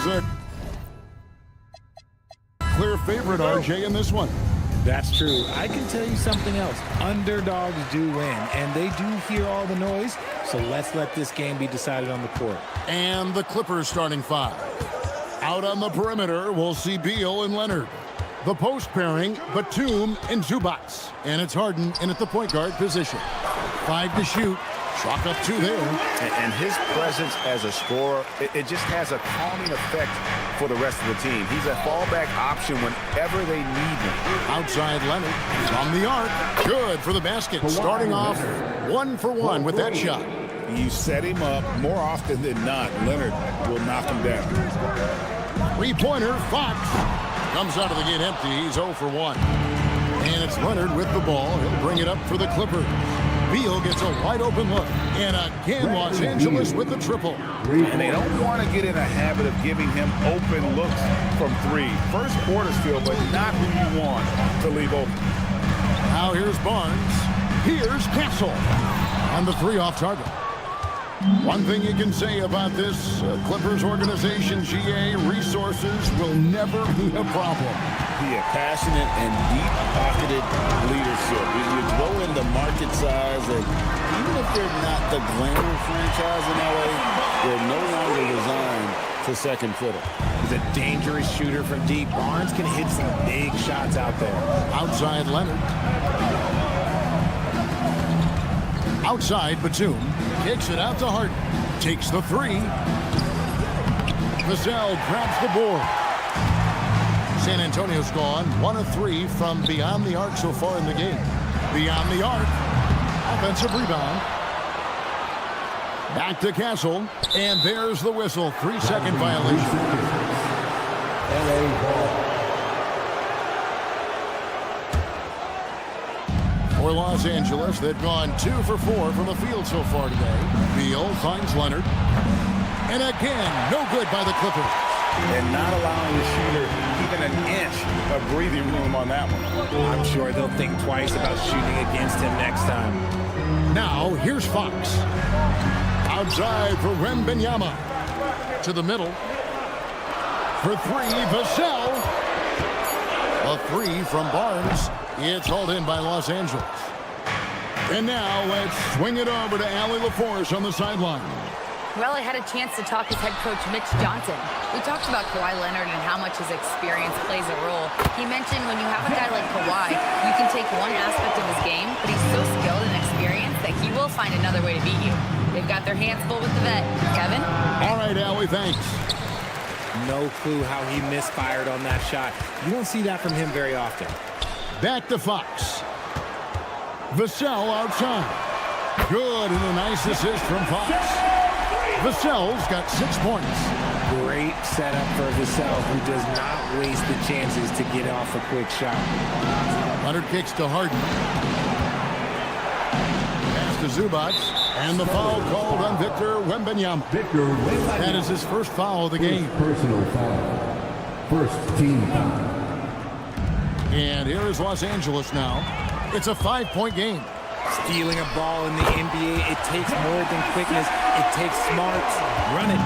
is a clear favorite, RJ, in this one. That's true. I can tell you something else. Underdogs do win, and they do hear all the noise, so let's let this game be decided on the court. And the Clippers starting five. Out on the perimeter, we'll see Beal and Leonard. The post pairing, Batum and Zubac. And it's Harden in at the point guard position. 5 to shoot. Chalk up 2 there. And his presence as a scorer, it just has a calming effect for the rest of the team. He's a fallback option whenever they need him. Outside Leonard from the arc. Good for the basket. Starting off 1 for 1 with that shot. You set him up more often than not. Leonard will knock him down. 3-pointer, Fox. Comes out of the gate empty. He's 0 for 1. And it's Leonard with the ball. He'll bring it up for the Clippers. Beal gets a wide open look. And again, Los Angeles with the triple. And they don't want to get in a habit of giving him open looks from 3. First quarter still, but not who you want to leave open. Now here's Barnes. Here's Castle. On the 3 off target. One thing you can say about this Clippers organization, GA, resources will never be a problem. Yeah, passionate and deep-pocketed leadership. You throw in the market size, and even if they're not the glamour franchise in LA, they're no longer resigned to second fiddle. He's a dangerous shooter from deep. Barnes can hit some big shots out there. Outside Leonard. Outside Batum. Kicks it out to Harden. Takes the 3. Vassell grabs the board. San Antonio's gone 1 of 3 from beyond the arc so far in the game. Beyond the arc. Offensive rebound. Back to Castle. And there's the whistle. 3-second violation. For Los Angeles, they've gone 2 for 4 from the field so far today. Beal finds Leonard. And again, no good by the Clippers. And not allowing the shooter even an inch of breathing room on that one. I'm sure they'll think twice about shooting against him next time. Now, here's Fox. Outside for Wembanyama. To the middle. For 3, Vassell. A 3 from Barnes. It's hauled in by Los Angeles. And now let's swing it over to Allie LaForce on the sideline. Well, I had a chance to talk with head coach Mitch Johnson. We talked about Kawhi Leonard and how much his experience plays a role. He mentioned when you have a guy like Kawhi, you can take one aspect of his game, but he's so skilled and experienced that he will find another way to beat you. They've got their hands full with the vet. Kevin? All right, Allie, thanks. No clue how he misfired on that shot. You don't see that from him very often. Back to Fox. Vassell outside. Good, and a nice assist from Fox. Vassell's got 6 points. Great setup for Vassell, who does not waste the chances to get off a quick shot. Leonard kicks to Harden. Pass to Zubac. And the foul called on Victor Wembanyama. That is his first foul of the game. Personal foul. First team foul. And here is Los Angeles now. It's a 5-point game. Stealing a ball in the NBA, it takes more than quickness. It takes smarts. Run it.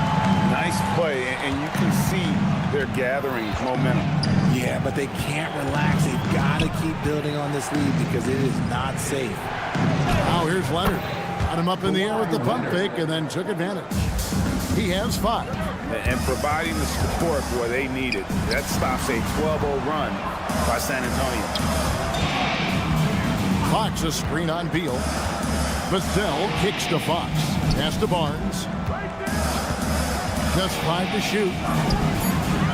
Nice play, and you can see they're gathering momentum. Yeah, but they can't relax. They've got to keep building on this lead because it is not safe. Now here's Leonard. Got him up in the air with the pump fake and then took advantage. He has 5. And providing the support where they need it. That stops a 12-0 run by San Antonio. Fox a screen on Beal. Vassell kicks to Fox. Pass to Barnes. Just 5 to shoot.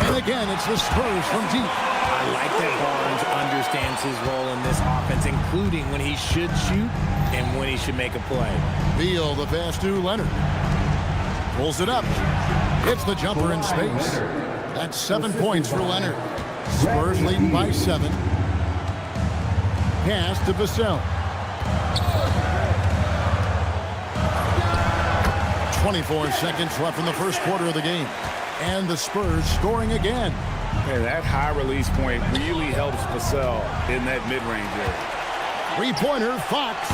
And again, it's the Spurs from deep. I like that Barnes understands his role in this offense, including when he should shoot and when he should make a play. Beal, the pass to Leonard. Pulls it up. Hits the jumper in space. That's 7 points for Leonard. Spurs leading by 7. Pass to Vassell. 24 seconds left in the first quarter of the game. And the Spurs scoring again. And that high release point really helps Vassell in that mid-range area. 3-pointer, Fox.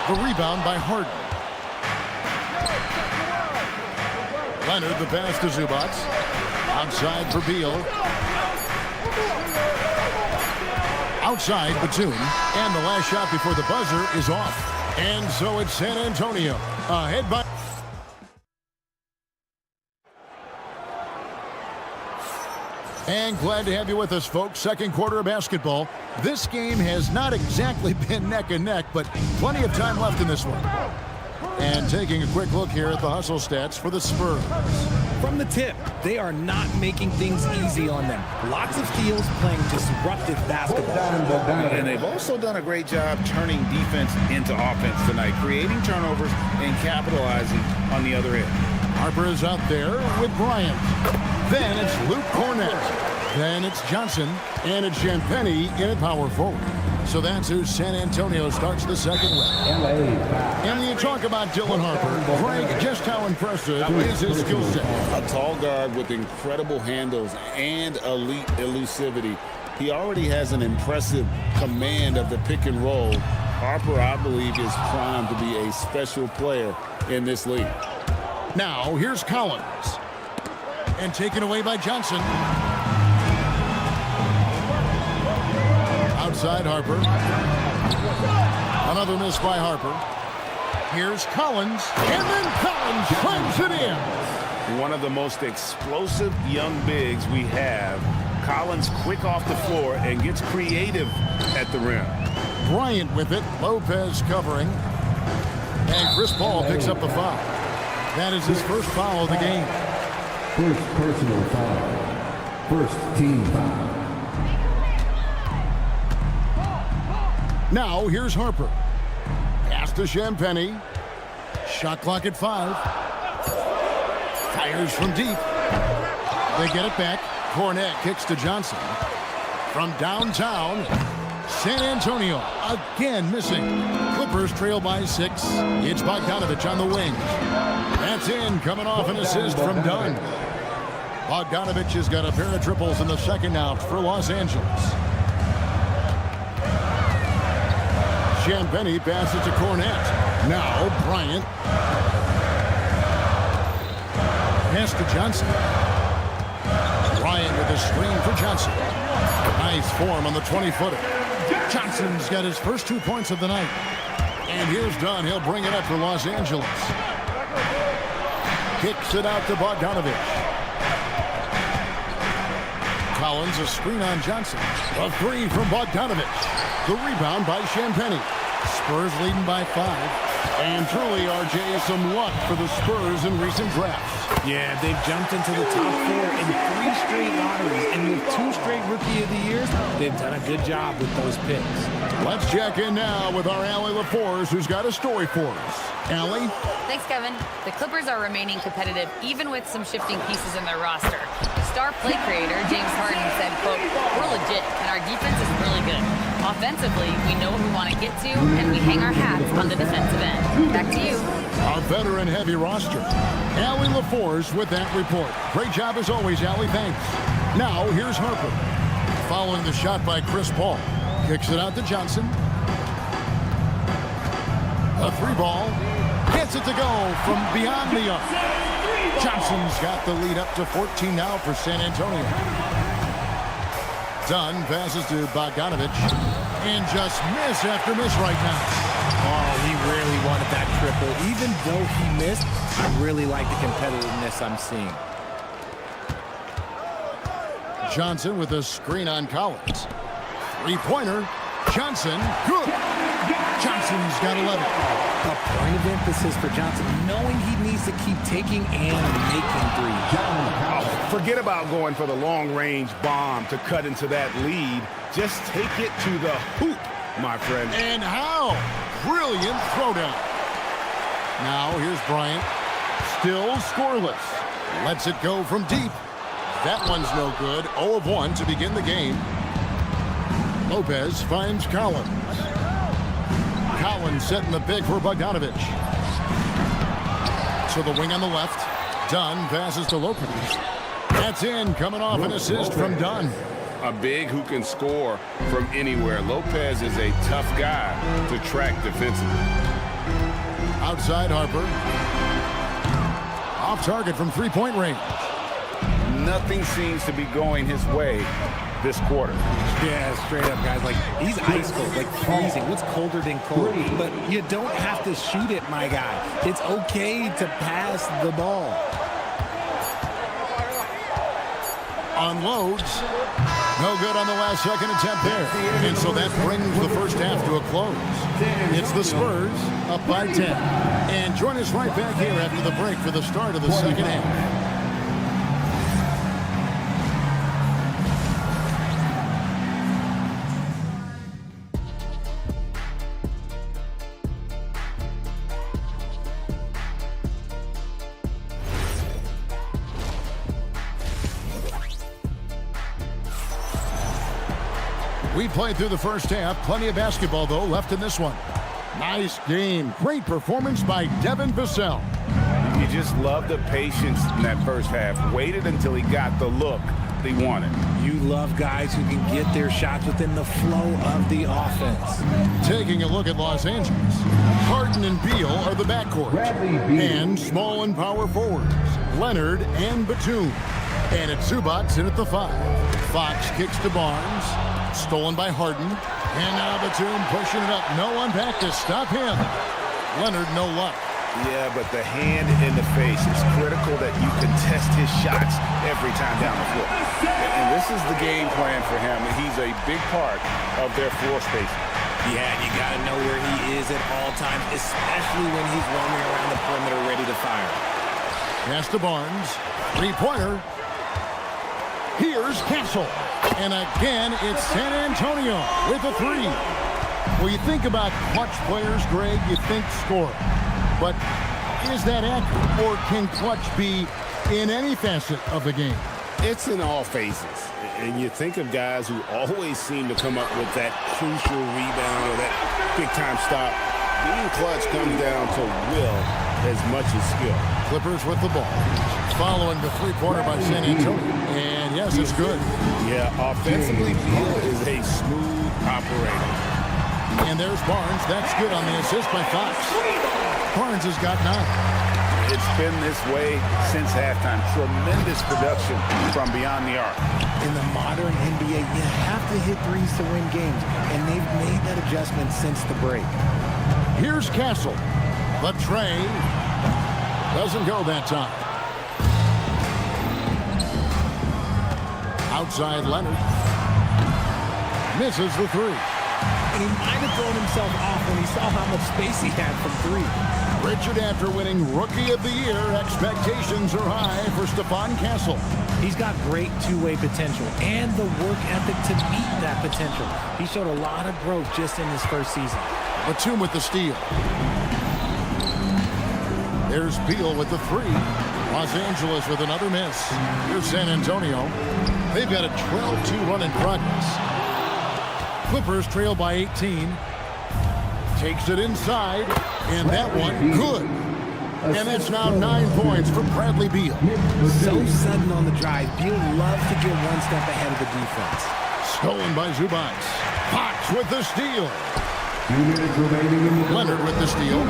The rebound by Harden. Leonard, the pass to Zubac. Outside for Beal. Outside Batum. And the last shot before the buzzer is off. And so it's San Antonio ahead by... And glad to have you with us, folks. Second quarter of basketball. This game has not exactly been neck and neck, but plenty of time left in this one. And taking a quick look here at the hustle stats for the Spurs. From the tip, they are not making things easy on them. Lots of steals, playing disruptive basketball. And they've also done a great job turning defense into offense tonight, creating turnovers and capitalizing on the other end. Harper is out there with Bryant. Then it's Luke Cornett. Then it's Johnson. And it's Champagnie in at power forward. So that's who San Antonio starts the second with. And you talk about Dylan Harper. Frank, just how impressive is his skill set? A tall guard with incredible handles and elite elusivity. He already has an impressive command of the pick and roll. Harper, I believe, is primed to be a special player in this league. Now, here's Collins. And taken away by Johnson. Outside Harper. Another miss by Harper. Here's Collins. And then Collins slams it in. One of the most explosive young bigs we have. Collins quick off the floor and gets creative at the rim. Bryant with it. Lopez covering. And Chris Paul picks up the foul. That is his first foul of the game. First personal foul. First team foul. Now here's Harper. Pass to Champagnie. Shot clock at 5. Fires from deep. They get it back. Cornett kicks to Johnson. From downtown, San Antonio again missing. Clippers trail by 6. It's Bogdanovich on the wing. That's in, coming off an assist from Dunn. Bogdanovich has got a pair of triples in the second now for Los Angeles. Champagnie passes to Cornett. Now Bryant. Pass to Johnson. Bryant with a screen for Johnson. Nice form on the 20-footer. Johnson's got his first 2 points of the night. And here's Dunn. He'll bring it up for Los Angeles. Kicks it out to Bogdanovich. Collins, a screen on Johnson. A 3 from Bogdanovich. The rebound by Champagnie. Spurs leading by 5. And truly, RJ, some luck for the Spurs in recent drafts. Yeah, they've jumped into the top 4 in 3 straight lotteries. And with 2 straight Rookie of the Years, they've done a good job with those picks. Let's check in now with our Allie LaForce, who's got a story for us. Allie? Thanks, Kevin. The Clippers are remaining competitive even with some shifting pieces in their roster. Star play creator James Harden said, quote, "We're legit and our defense is really good. Offensively, we know what we want to get to and we hang our hats on the defensive end." Back to you. A veteran-heavy roster. Allie LaForce with that report. Great job as always, Allie. Thanks. Now, here's Harper. Following the shot by Chris Paul. Kicks it out to Johnson. A 3-ball. Gets it to go from beyond the arc. Johnson's got the lead up to 14 now for San Antonio. Dunn passes to Bogdanovich. And just miss after miss right now. Oh, he really wanted that triple. Even though he missed, I really like the competitiveness I'm seeing. Johnson with a screen on Collins. 3-pointer. Johnson, good. Johnson's got 11. A point of emphasis for Johnson, knowing he needs to keep taking and making threes. Oh, forget about going for the long-range bomb to cut into that lead. Just take it to the hoop, my friend. And how? Brilliant throwdown. Now here's Bryant. Still scoreless. Lets it go from deep. That one's no good. 0 of 1 to begin the game. Lopez finds Collins. Collins setting the pick for Bogdanovich. To the wing on the left. Dunn passes to Lopez. That's in, coming off an assist from Dunn. A big who can score from anywhere. Lopez is a tough guy to track defensively. Outside Harper. Off target from 3-point range. nothing seems to be going his way this quarter. Yeah, straight up, guys. Like, he's ice cold, like freezing. What's colder than cold? But you don't have to shoot it, my guy. It's okay to pass the ball. Unloads. No good on the last second attempt there. And so that brings the first half to a close. It's the Spurs up by 10. And join us right back here after the break for the start of the second half. We played through the first half. Plenty of basketball, though, left in this one. Nice game. Great performance by Devin Vassell. You just love the patience in that first half. Waited until he got the look he wanted. You love guys who can get their shots within the flow of the offense. Taking a look at Los Angeles. Harden and Beal are the backcourt. And small and power forwards. Leonard and Batum. And it's Zubats in at the 5. Fox kicks to Barnes. Stolen by Harden. And now Batum pushing it up. No one back to stop him. Leonard, no luck. Yeah, but the hand in the face is critical that you contest his shots every time down the floor. And this is the game plan for him. He's a big part of their floor spacing. Yeah, and you got to know where he is at all times, especially when he's roaming around the perimeter ready to fire. Pass to Barnes. Three-pointer. Here's Castle. And again, it's San Antonio with a 3. Well, you think about clutch players, Greg, you think score. But is that accurate, or can clutch be in any facet of the game? It's in all phases. And you think of guys who always seem to come up with that crucial rebound or that big-time stop. Being clutch comes down to will as much as skill. Clippers with the ball. Following the three-pointer by San Antonio. And yes, it's good. Yeah, offensively, Beal is a smooth operator. And there's Barnes. That's good on the assist by Fox. Barnes has got 9. It's been this way since halftime. Tremendous production from beyond the arc. In the modern NBA, you have to hit threes to win games, and they've made that adjustment since the break. Here's Castle. The tray doesn't go that time. Outside Leonard. Misses the 3. And he might have thrown himself off when he saw how much space he had from 3. Richard, after winning Rookie of the Year, expectations are high for Stephon Castle. He's got great two-way potential and the work ethic to meet that potential. He showed a lot of growth just in his first season. Batum with the steal. There's Beal with the 3. Los Angeles with another miss. Here's San Antonio. They've got a 12-2 run in progress. Clippers trail by 18. Takes it inside. And that one, good. And that's now 9 points for Bradley Beal. So sudden on the drive. Beal loves to get one step ahead of the defense. Stolen by Zubats. Fox with the steal. 2 minutes remaining in the Leonard with the steal.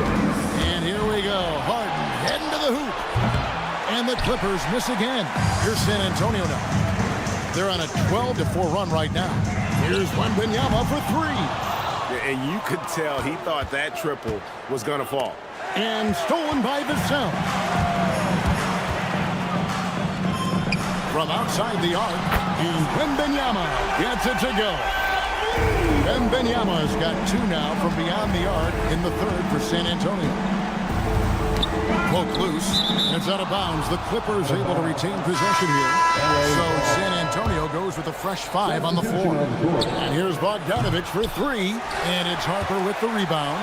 And here we go. Harden heading to the hoop. And the Clippers miss again. Here's San Antonio now. They're on a 12-4 run right now. Here's Wembanyama for 3. And you could tell he thought that triple was going to fall. And stolen by Vassell. From outside the arc, and Wembanyama gets it to go. Wembanyama's got 2 now from beyond the arc in the third for San Antonio. Poke loose. It's out of bounds. The Clippers able to retain possession here. So San Antonio goes with a fresh 5 on the floor. And here's Bogdanovich for 3. And it's Harper with the rebound.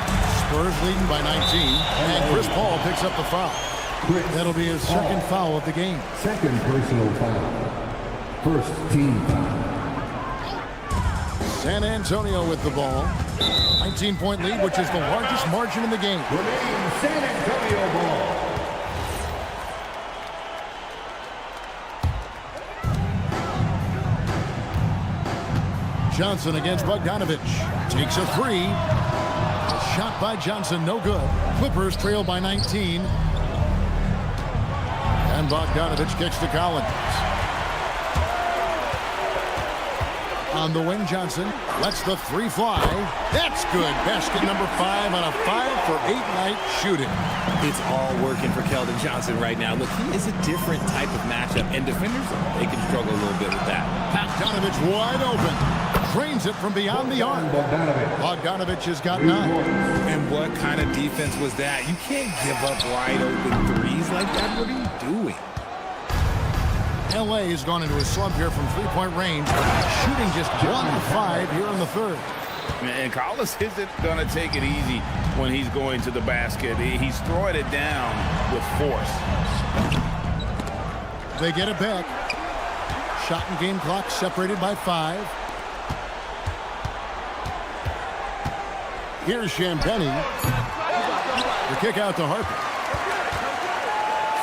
Spurs leading by 19. And Chris Paul picks up the foul. That'll be his second foul of the game. second personal foul. First team foul. San Antonio with the ball. 19-point lead, which is the largest margin in the game. Remaining San Antonio ball. Johnson against Bogdanovich. Takes a 3. A shot by Johnson, no good. Clippers trail by 19. And Bogdanovich kicks to Collins. On the wing, Johnson lets the three fly. That's good. Basket number 5 on a 5-for-8 night shooting. It's all working for Keldon Johnson right now. Look, he is a different type of matchup, and defenders, they can struggle a little bit with that. Bogdanovich wide open. Drains it from beyond the arc. Bogdanovich has got 9. And what kind of defense was that? You can't give up wide open threes like that. What are you doing? LA has gone into a slump here from three-point range, shooting just 1 of 5 here in the third. And Collins isn't going to take it easy when he's going to the basket. He's throwing it down with force. They get it back. Shot and game clock separated by 5. Here's Champagnie. The kick out to Harper.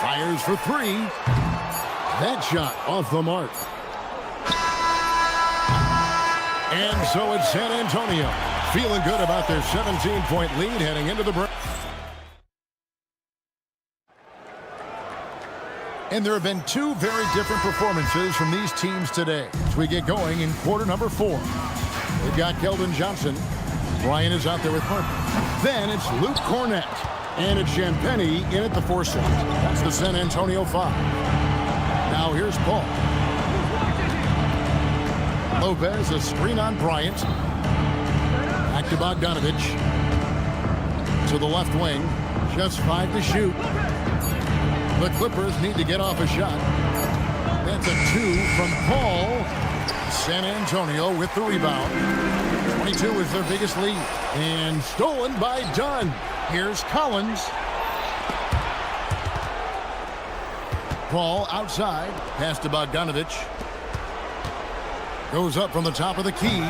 Fires for 3. That shot off the mark. And so it's San Antonio feeling good about their 17-point lead heading into the break. And there have been 2 very different performances from these teams today as we get going in quarter number 4. We've got Keldon Johnson. Brian is out there with Harper. Then it's Luke Cornett. And it's Champagnie in at the 4 slot. That's the San Antonio 5. Now here's Paul. Lopez, a screen on Bryant. Back to Bogdanovich. To the left wing. Just 5 to shoot. The Clippers need to get off a shot. That's a 2 from Paul. San Antonio with the rebound. 22 is their biggest lead. And stolen by Dunn. Here's Collins. Paul outside. Pass to Bogdanovich. Goes up from the top of the key.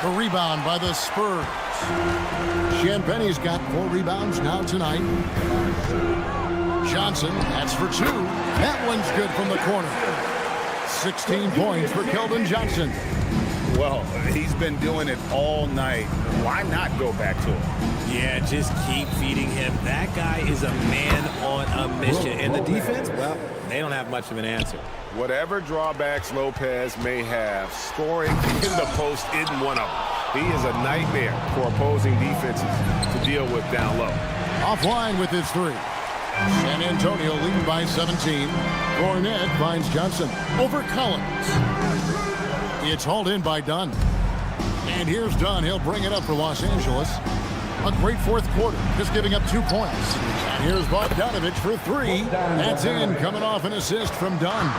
The rebound by the Spurs. Champagnie's got 4 rebounds now tonight. Johnson, that's for 2. That one's good from the corner. 16 points for Keldon Johnson. Well, he's been doing it all night. Why not go back to him? Yeah, just keep feeding him. That guy is a man on a mission. And the defense, well, they don't have much of an answer. Whatever drawbacks Lopez may have, scoring in the post isn't one of them. He is a nightmare for opposing defenses to deal with down low. Offline with his 3. San Antonio leading by 17. Cornett finds Johnson over Collins. It's hauled in by Dunn. And here's Dunn. He'll bring it up for Los Angeles. A great fourth quarter, just giving up 2 points. And here's Bogdanovich for 3. That's in, coming off an assist from Dunn.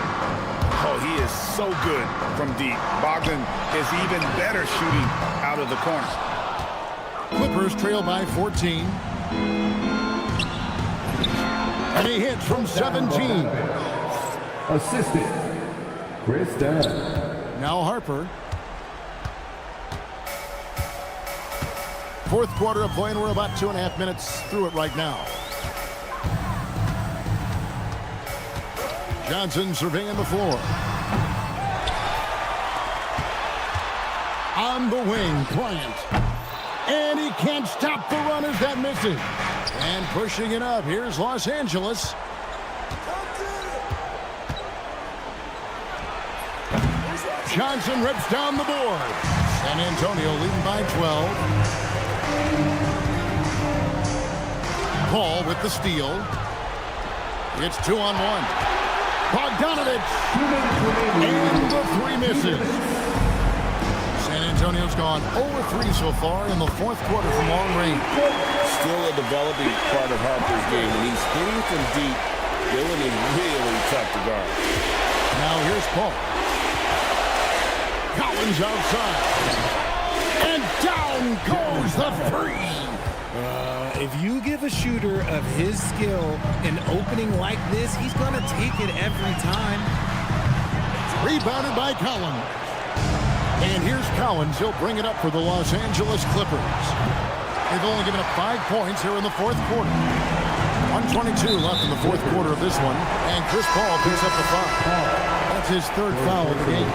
Oh, he is so good from deep. Bogdan is even better shooting out of the corner. Clippers trail by 14. And he hits from 17. Assisted, Chris Dunn. Now Harper. Fourth quarter of play, and we're about 2.5 minutes through it right now. Johnson surveying the floor. On the wing, Bryant. And he can't stop the run as that misses. And pushing it up, here's Los Angeles. Johnson rips down the board. San Antonio leading by 12. Paul with the steal. It's 2-on-1. Bogdanovich. And the 3 misses. San Antonio's gone 0-3 so far in the fourth quarter from long range. Still a developing part of Harper's game. When he's hitting from deep, Dylan is really tough to guard. Now here's Paul. Collins outside. And down goes the 3. If you give a shooter of his skill an opening like this, he's going to take it every time. Rebounded by Collins. And here's Collins. He'll bring it up for the Los Angeles Clippers. They've only given up 5 points here in the fourth quarter. 1:22 left in the fourth quarter of this one. And Chris Paul picks up the foul. That's his 3rd foul of the game.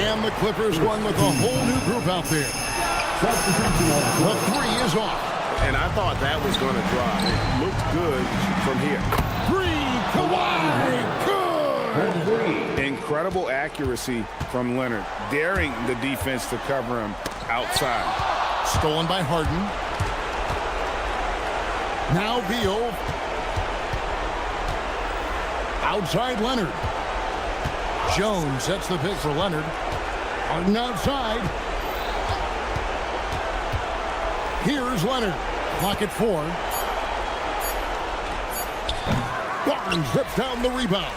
And the Clippers won with a whole new group out there. The 3 is off. And I thought that was going to drop. It looked good from here. 3, Kawhi, good! and 3. Incredible accuracy from Leonard, daring the defense to cover him outside. Stolen by Harden. Now Beal. Outside Leonard. Jones sets the pick for Leonard. Harden outside. Here's Leonard. Clock at 4. Barnes rips down the rebound.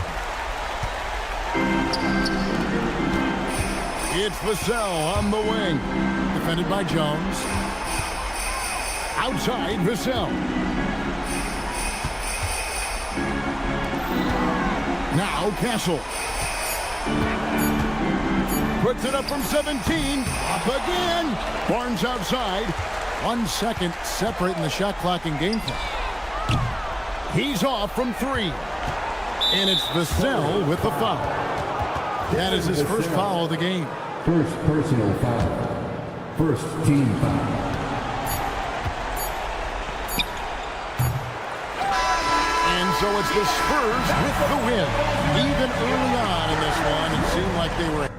It's Vassell on the wing. Defended by Jones. Outside Vassell. Now Castle. Puts it up from 17. Up again. Barnes outside. 1 second separating the shot clock and game clock. He's off from 3. And it's Vassell with the foul. That is his first foul of the game. First personal foul. First team foul. And so it's the Spurs with the win. Even early on in this one, it seemed like they were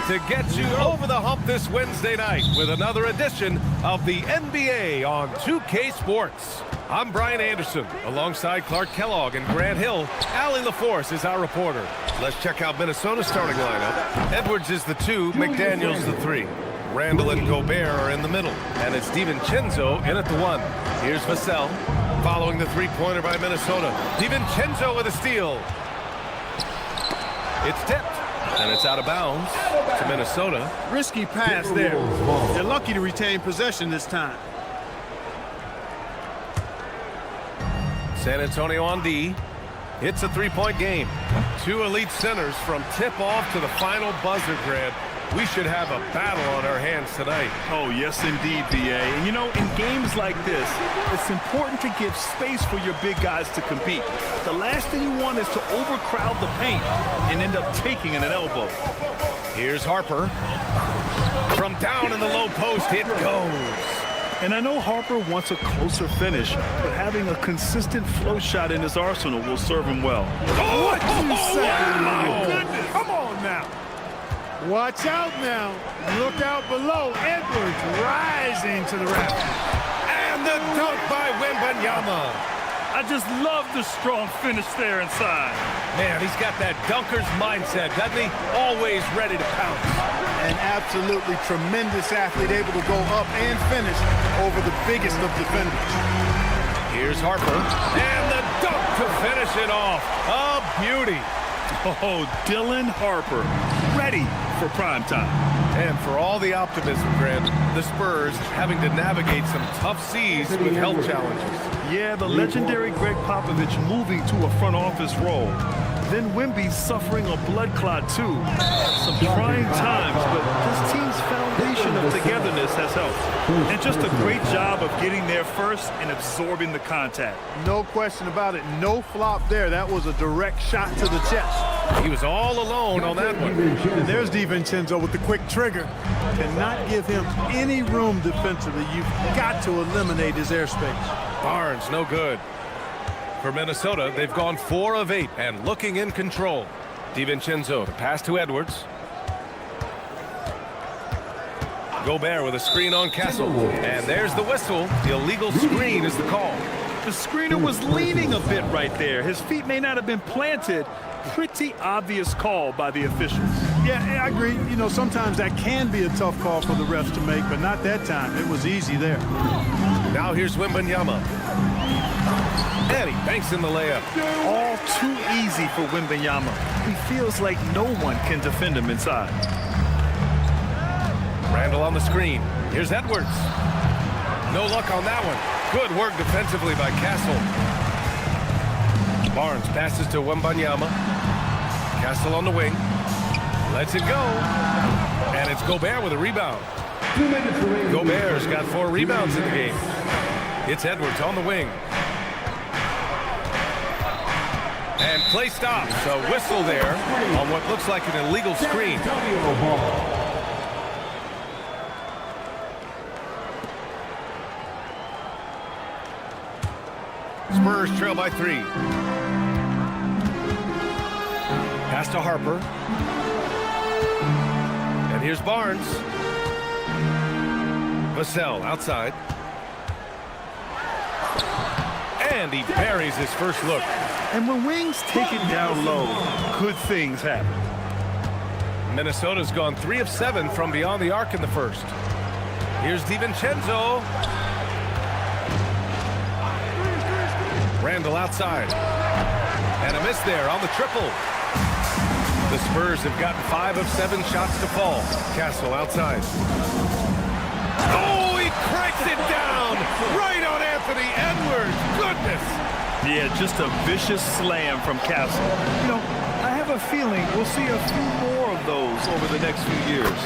to get you over the hump this Wednesday night with another edition of the NBA on 2K Sports. I'm Brian Anderson, alongside Clark Kellogg and Grant Hill. Allie LaForce is our reporter. Let's check out Minnesota's starting lineup. Edwards is the 2, McDaniels the 3. Randall and Gobert are in the middle, and it's DiVincenzo in at the 1. Here's Vassell, following the three-pointer by Minnesota. DiVincenzo with a steal. It's tipped, and it's out of bounds to Minnesota. Risky pass there. They're lucky to retain possession this time. San Antonio on D. It's a three-point game. 2 elite centers from tip-off to the final buzzer, Grant. We should have a battle on our hands tonight. Oh, yes, indeed, B.A. And, you know, in games like this, it's important to give space for your big guys to compete. The last thing you want is to overcrowd the paint and end up taking an elbow. Here's Harper. From down in the low post, it goes. And I know Harper wants a closer finish, but having a consistent flow shot in his arsenal will serve him well. Oh, what you say? Oh, goodness. Come on now. Watch out now. Look out below. Edwards rising to the rafters. And the dunk by Wembanyama. I just love the strong finish there inside. Man, he's got that dunker's mindset, doesn't he? Always ready to pounce. An absolutely tremendous athlete, able to go up and finish over the biggest of defenders. Here's Harper. And the dunk to finish it off. A beauty. Oh, Dylan Harper, ready for prime time. And for all the optimism, Grant, the Spurs having to navigate some tough seas with health challenges. Yeah, the legendary Greg Popovich moving to a front office role. Then Wemby suffering a blood clot, too. Some trying times, but this team's foundation of togetherness has helped. And just a great job of getting there first and absorbing the contact. No question about it. No flop there. That was a direct shot to the chest. He was all alone on that one. And there's DiVincenzo with the quick trigger. Cannot give him any room defensively. You've got to eliminate his airspace. Barnes, no good. For Minnesota, they've gone 4 of 8 and looking in control. DiVincenzo to pass to Edwards. Gobert with a screen on Castle. And there's the whistle. The illegal screen is the call. The screener was leaning a bit right there. His feet may not have been planted. Pretty obvious call by the officials. Yeah, I agree. You know, sometimes that can be a tough call for the refs to make, but not that time. It was easy there. Now here's Wembanyama. And he banks in the layup. All too easy for Wembanyama. He feels like no one can defend him inside. Randall on the screen. Here's Edwards. No luck on that one. Good work defensively by Castle. Barnes passes to Wembanyama. Castle on the wing. Lets it go. And it's Gobert with a rebound. Gobert's got 4 rebounds in the game. It's Edwards on the wing. And play stops. A whistle there on what looks like an illegal screen. Spurs trail by 3. Pass to Harper. And here's Barnes. Vassell outside. And he buries his first look. And when Wings take it down low, good things happen. Minnesota's gone 3 of 7 from beyond the arc in the first. Here's DiVincenzo. Randall outside. And a miss there on the triple. The Spurs have gotten 5 of 7 shots to fall. Castle outside. Oh, he cranks it down right on Anthony Edwards. Goodness. Yeah, just a vicious slam from Castle. You know, I have a feeling we'll see a few more of those over the next few years.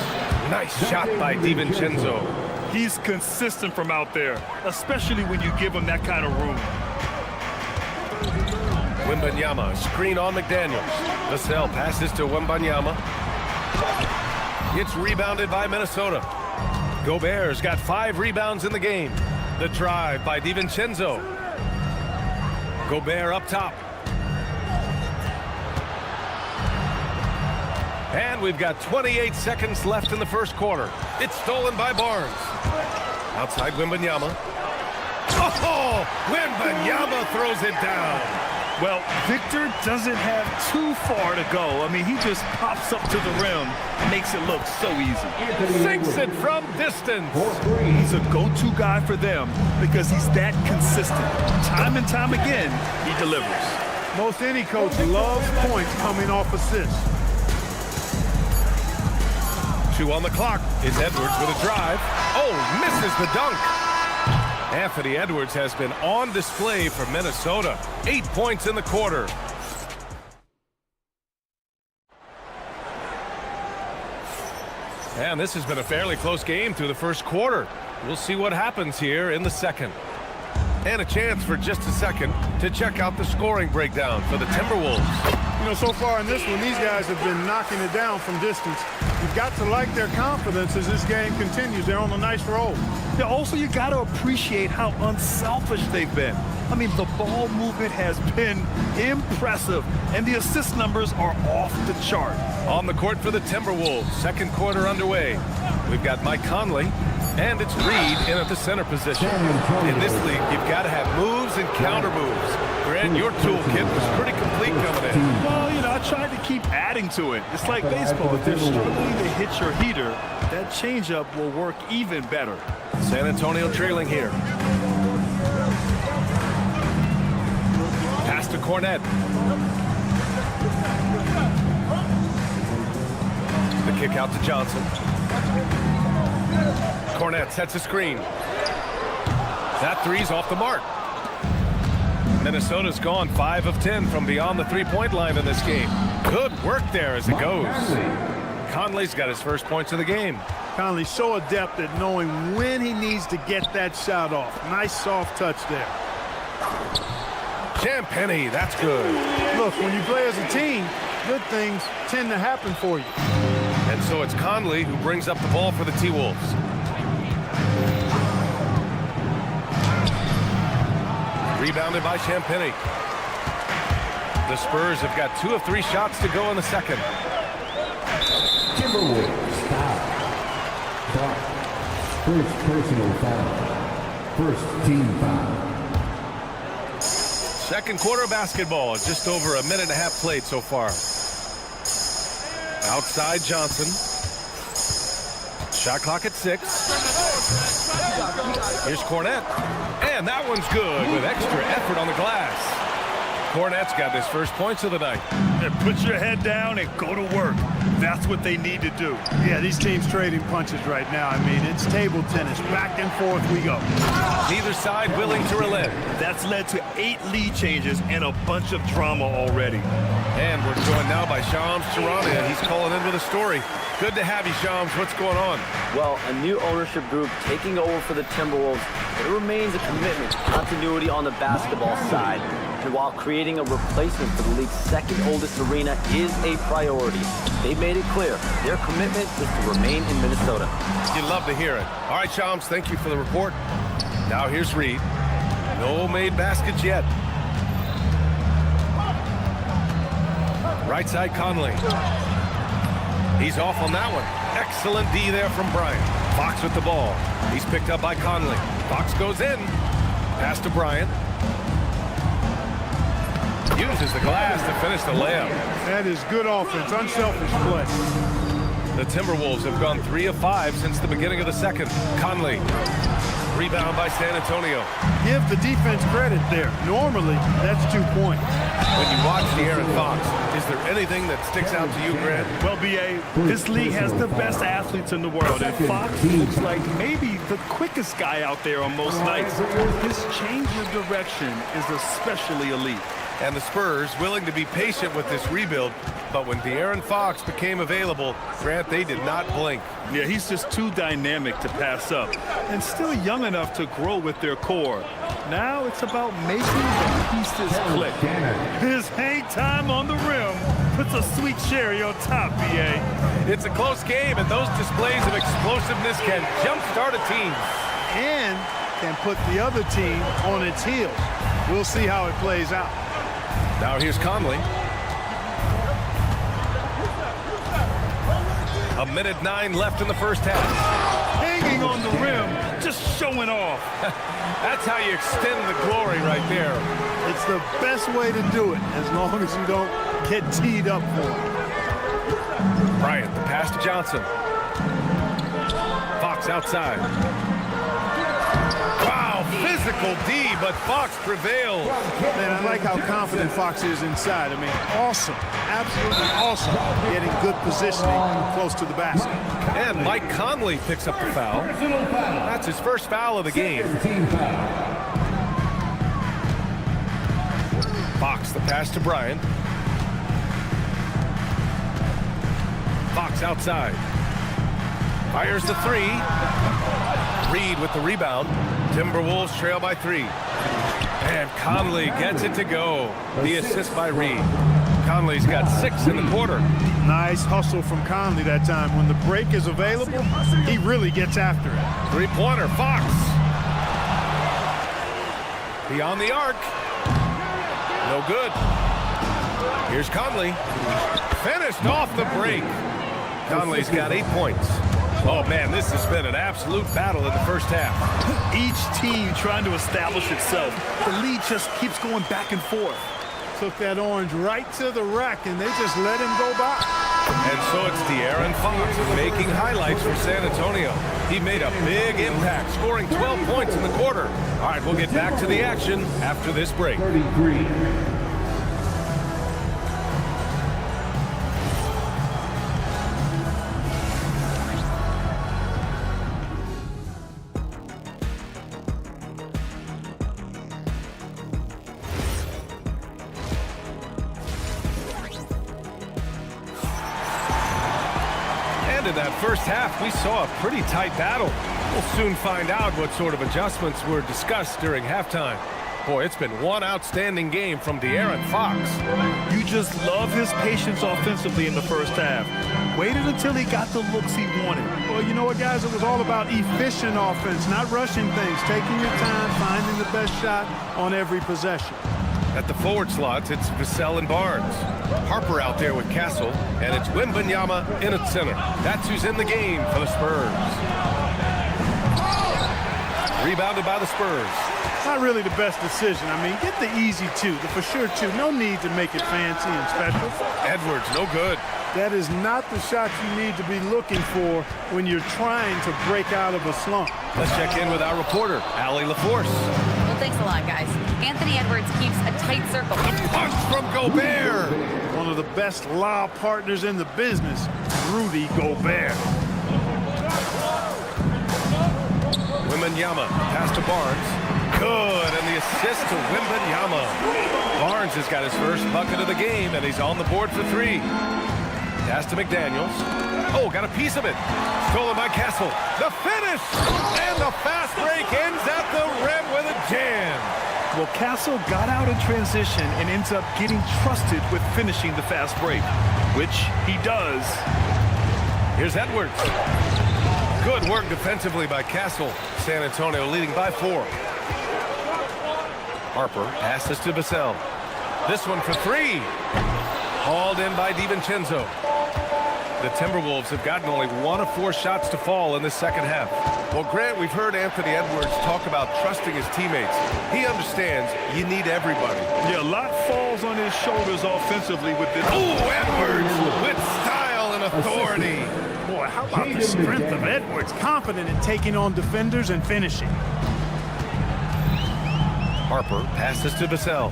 Nice shot by DiVincenzo. He's consistent from out there, especially when you give him that kind of room. Wembanyama, screen on McDaniels. Vassell passes to Wembanyama. It's rebounded by Minnesota. Gobert's got 5 rebounds in the game. The drive by DiVincenzo. Gobert up top. And we've got 28 seconds left in the first quarter. It's stolen by Barnes. Outside Wembanyama. Oh, Wembanyama throws it down. Well, Victor doesn't have too far to go. I mean, he just pops up to the rim, makes it look so easy. Sinks it from distance. He's a go-to guy for them because he's that consistent. Time and time again, he delivers. Most any coach loves points coming off assists. 2 on the clock. Is Edwards with a drive. Oh, misses the dunk. Anthony Edwards has been on display for Minnesota. 8 points in the quarter. And this has been a fairly close game through the first quarter. We'll see what happens here in the second. And a chance for just a second to check out the scoring breakdown for the Timberwolves. You know, so far in this one, these guys have been knocking it down from distance. You've got to like their confidence as this game continues. They're on a nice roll. Yeah, also, you got to appreciate how unselfish they've been. I mean, the ball movement has been impressive, and the assist numbers are off the chart. On the court for the Timberwolves, second quarter underway. We've got Mike Conley, and it's Reed in at the center position. In this league, you've got to have moves and counter moves. Grant, your toolkit was pretty complete coming in. Well, you know, I tried to keep adding to it. It's like baseball. If they're struggling to hit your heater, that changeup will work even better. San Antonio trailing here. Pass to Cornette. The kick out to Johnson. Cornette sets a screen. That three's off the mark. Minnesota's gone 5 of 10 from beyond the three-point line in this game. Good work there as it goes. Conley's got his first points of the game. Conley's so adept at knowing when he needs to get that shot off. Nice soft touch there. Champagnie, that's good. Look, when you play as a team, good things tend to happen for you. And so it's Conley who brings up the ball for the T-Wolves. Rebounded by Champagnie. The Spurs have got 2 of 3 shots to go in the second. Timberwolves foul. First personal foul. First team foul. Second quarter basketball, just over a minute and a half played so far. Outside Johnson. Shot clock at 6. Here's Cornette. And that one's good with extra effort on the glass. Cornette's got his first points of the night. And put your head down and go to work. That's what they need to do. Yeah, these teams trading punches right now. I mean, it's table tennis. Back and forth we go. Neither side willing to relent. That's led to 8 lead changes and a bunch of drama already. And we're joined now by Shams Charania. He's calling in with a story. Good to have you, Shams. What's going on? Well, a new ownership group taking over for the Timberwolves. There remains a commitment to continuity on the basketball side. And while creating a replacement for the league's second oldest arena is a priority, they made it clear their commitment is to remain in Minnesota. You'd love to hear it. All right, Shams, thank you for the report. Now here's Reed. No made baskets yet. Right side Conley. He's off on that one. Excellent D there from Bryant. Fox with the ball. He's picked up by Conley. Fox goes in. Pass to Bryant. Uses the glass to finish the layup. That is good offense, unselfish play. The Timberwolves have gone 3 of 5 since the beginning of the second. Conley. Rebound by San Antonio. Give the defense credit there. Normally, that's 2 points. When you watch De'Aaron Fox, is there anything that sticks out to you, Grant? Well, B.A., this league has the best athletes in the world, and Fox looks like maybe the quickest guy out there on most nights. His change of direction is especially elite. And the Spurs willing to be patient with this rebuild, but when De'Aaron Fox became available, Grant, they did not blink. Yeah, he's just too dynamic to pass up, and still young enough to grow with their core. Now it's about making the pieces click. His hang time on the rim puts a sweet cherry on top, B.A. It's a close game, and those displays of explosiveness can jumpstart a team. And can put the other team on its heels. We'll see how it plays out. Now here's Conley. 1:09 left in the first half. Hanging on the rim, just showing off. That's how you extend the glory right there. It's the best way to do it, as long as you don't get teed up for it. Bryant, the pass to Johnson. Fox outside. Wow, physical D, but Fox prevails. Man, I like how confident Fox is inside. I mean, awesome, absolutely awesome, getting good positioning close to the basket. And Mike Conley picks up the foul. That's his first foul of the game. Fox, the pass to Bryant. Fox outside. Fires the three. Reed with the rebound. Timberwolves trail by 3. And Conley gets it to go. The assist by Reed. Conley's got 6 in the quarter. Nice hustle from Conley that time. When the break is available, he really gets after it. Three-pointer, Fox. Beyond the arc. No good. Here's Conley. Finished off the break. Conley's got 8 points. Oh, man, this has been an absolute battle in the first half. Each team trying to establish itself. The lead just keeps going back and forth. Took that orange right to the rack, and they just let him go by. And so it's De'Aaron Fox making highlights for San Antonio. He made a big impact, scoring 12 points in the quarter. All right, we'll get back to the action after this break. 33. In that first half, we saw a pretty tight battle. We'll soon find out what sort of adjustments were discussed during halftime. Boy, it's been one outstanding game from De'Aaron Fox. You just love his patience offensively in the first half. Waited until he got the looks he wanted. Well, you know what, guys? It was all about efficient offense, not rushing things, taking your time, finding the best shot on every possession. At the forward slots, it's Vassell and Barnes. Harper out there with Castle, and it's Wembanyama in at center. That's who's in the game for the Spurs. Rebounded by the Spurs. Not really the best decision. I mean, get the easy 2, the for sure 2. No need to make it fancy and special. Edwards, no good. That is not the shot you need to be looking for when you're trying to break out of a slump. Let's check in with our reporter, Allie LaForce. Well, thanks a lot, guys. Anthony Edwards keeps a tight circle. A punch from Gobert. One of the best lob partners in the business, Rudy Gobert. Wembanyama, pass to Barnes. Good, and the assist to Wembanyama. Barnes has got his first bucket of the game, and he's on the board for 3. Pass to McDaniels. Oh, got a piece of it. Stolen by Castle. The finish! And the fast break ends at the rim with a jam. Well, Castle got out in transition and ends up getting trusted with finishing the fast break, which he does. Here's Edwards. Good work defensively by Castle. San Antonio leading by 4. Harper passes to Vassell. This one for 3. Hauled in by DiVincenzo. The Timberwolves have gotten only 1 of 4 shots to fall in this second half. Well, Grant, we've heard Anthony Edwards talk about trusting his teammates. He understands you need everybody. Yeah, a lot falls on his shoulders offensively with this. Oh, Edwards with style and authority. Boy, how about the strength of Edwards? Confident in taking on defenders and finishing. Harper passes to Vassell.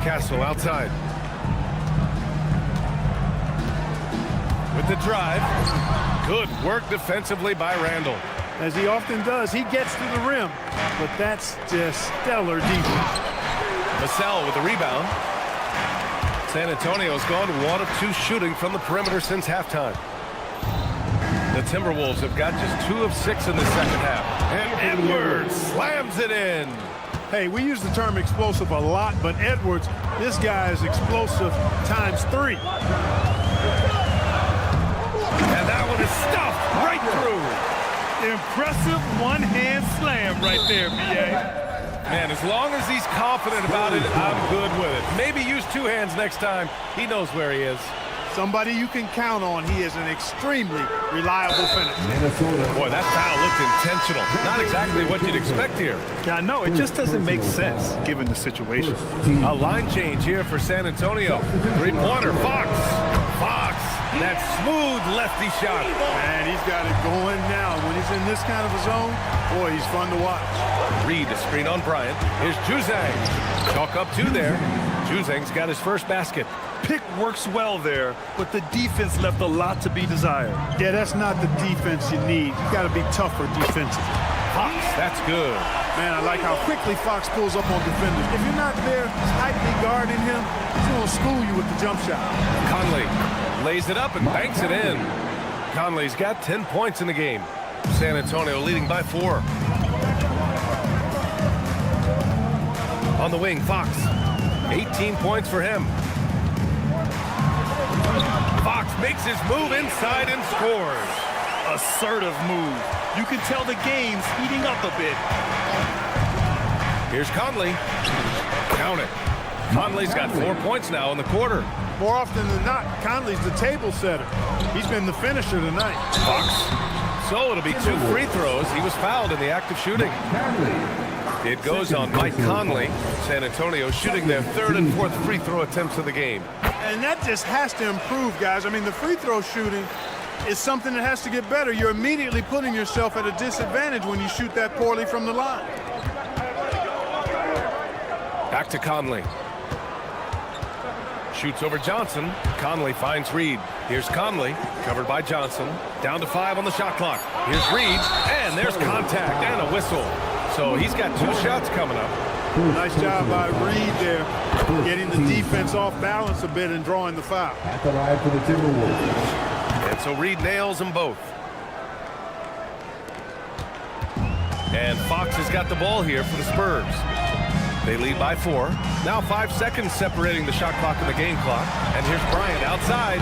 Castle outside. With the drive. Good work defensively by Randall. As he often does, he gets to the rim, but that's just stellar defense. Vassell with the rebound. San Antonio's gone 1 of 2 shooting from the perimeter since halftime. The Timberwolves have got just 2 of 6 in the second half. And Edwards slams it in. Hey, we use the term explosive a lot, but Edwards, this guy is explosive times 3. And that one is stuffed right through. Impressive one-hand slam right there, B.A. Man, as long as he's confident about it, I'm good with it. Maybe use 2 hands next time. He knows where he is. Somebody you can count on. He is an extremely reliable finisher. Boy, that foul looked intentional. Not exactly what you'd expect here. Yeah, no, it just doesn't make sense given the situation. A line change here for San Antonio. Three-pointer, Fox. That smooth lefty shot. Man, he's got it going now. When he's in this kind of a zone, boy, he's fun to watch. Reed, a screen on Bryant. Here's Juzang. Chalk up two there. Juzang's got his first basket. Pick works well there, but the defense left a lot to be desired. Yeah, that's not the defense you need. You got to be tougher defensively. Fox, that's good. Man, I like how quickly Fox pulls up on defenders. If you're not there tightly guarding him, he's going to school you with the jump shot. Conley lays it up and banks it in. Conley's got 10 points in the game. San Antonio leading by 4. On the wing, Fox. 18 points for him. Fox makes his move inside and scores. Assertive move. You can tell the game's heating up a bit. Here's Conley. Count it. Conley's got 4 points now in the quarter. More often than not, Conley's the table setter. He's been the finisher tonight. Fox. So it'll be 2 free throws. He was fouled in the act of shooting. It goes on Mike Conley. San Antonio shooting their 3rd and 4th free throw attempts of the game. And that just has to improve, guys. I mean, the free throw shooting is something that has to get better. You're immediately putting yourself at a disadvantage when you shoot that poorly from the line. Back to Conley. Shoots over Johnson. Conley finds Reed. Here's Conley, covered by Johnson. Down to 5 on the shot clock. Here's Reed, and there's contact and a whistle. So he's got 2 shots coming up. Nice job by Reed there, getting the defense off balance a bit and drawing the foul. At the line for the Timberwolves. And so Reed nails them both. And Fox has got the ball here for the Spurs. They lead by 4. Now 5 seconds separating the shot clock and the game clock. And here's Bryant outside.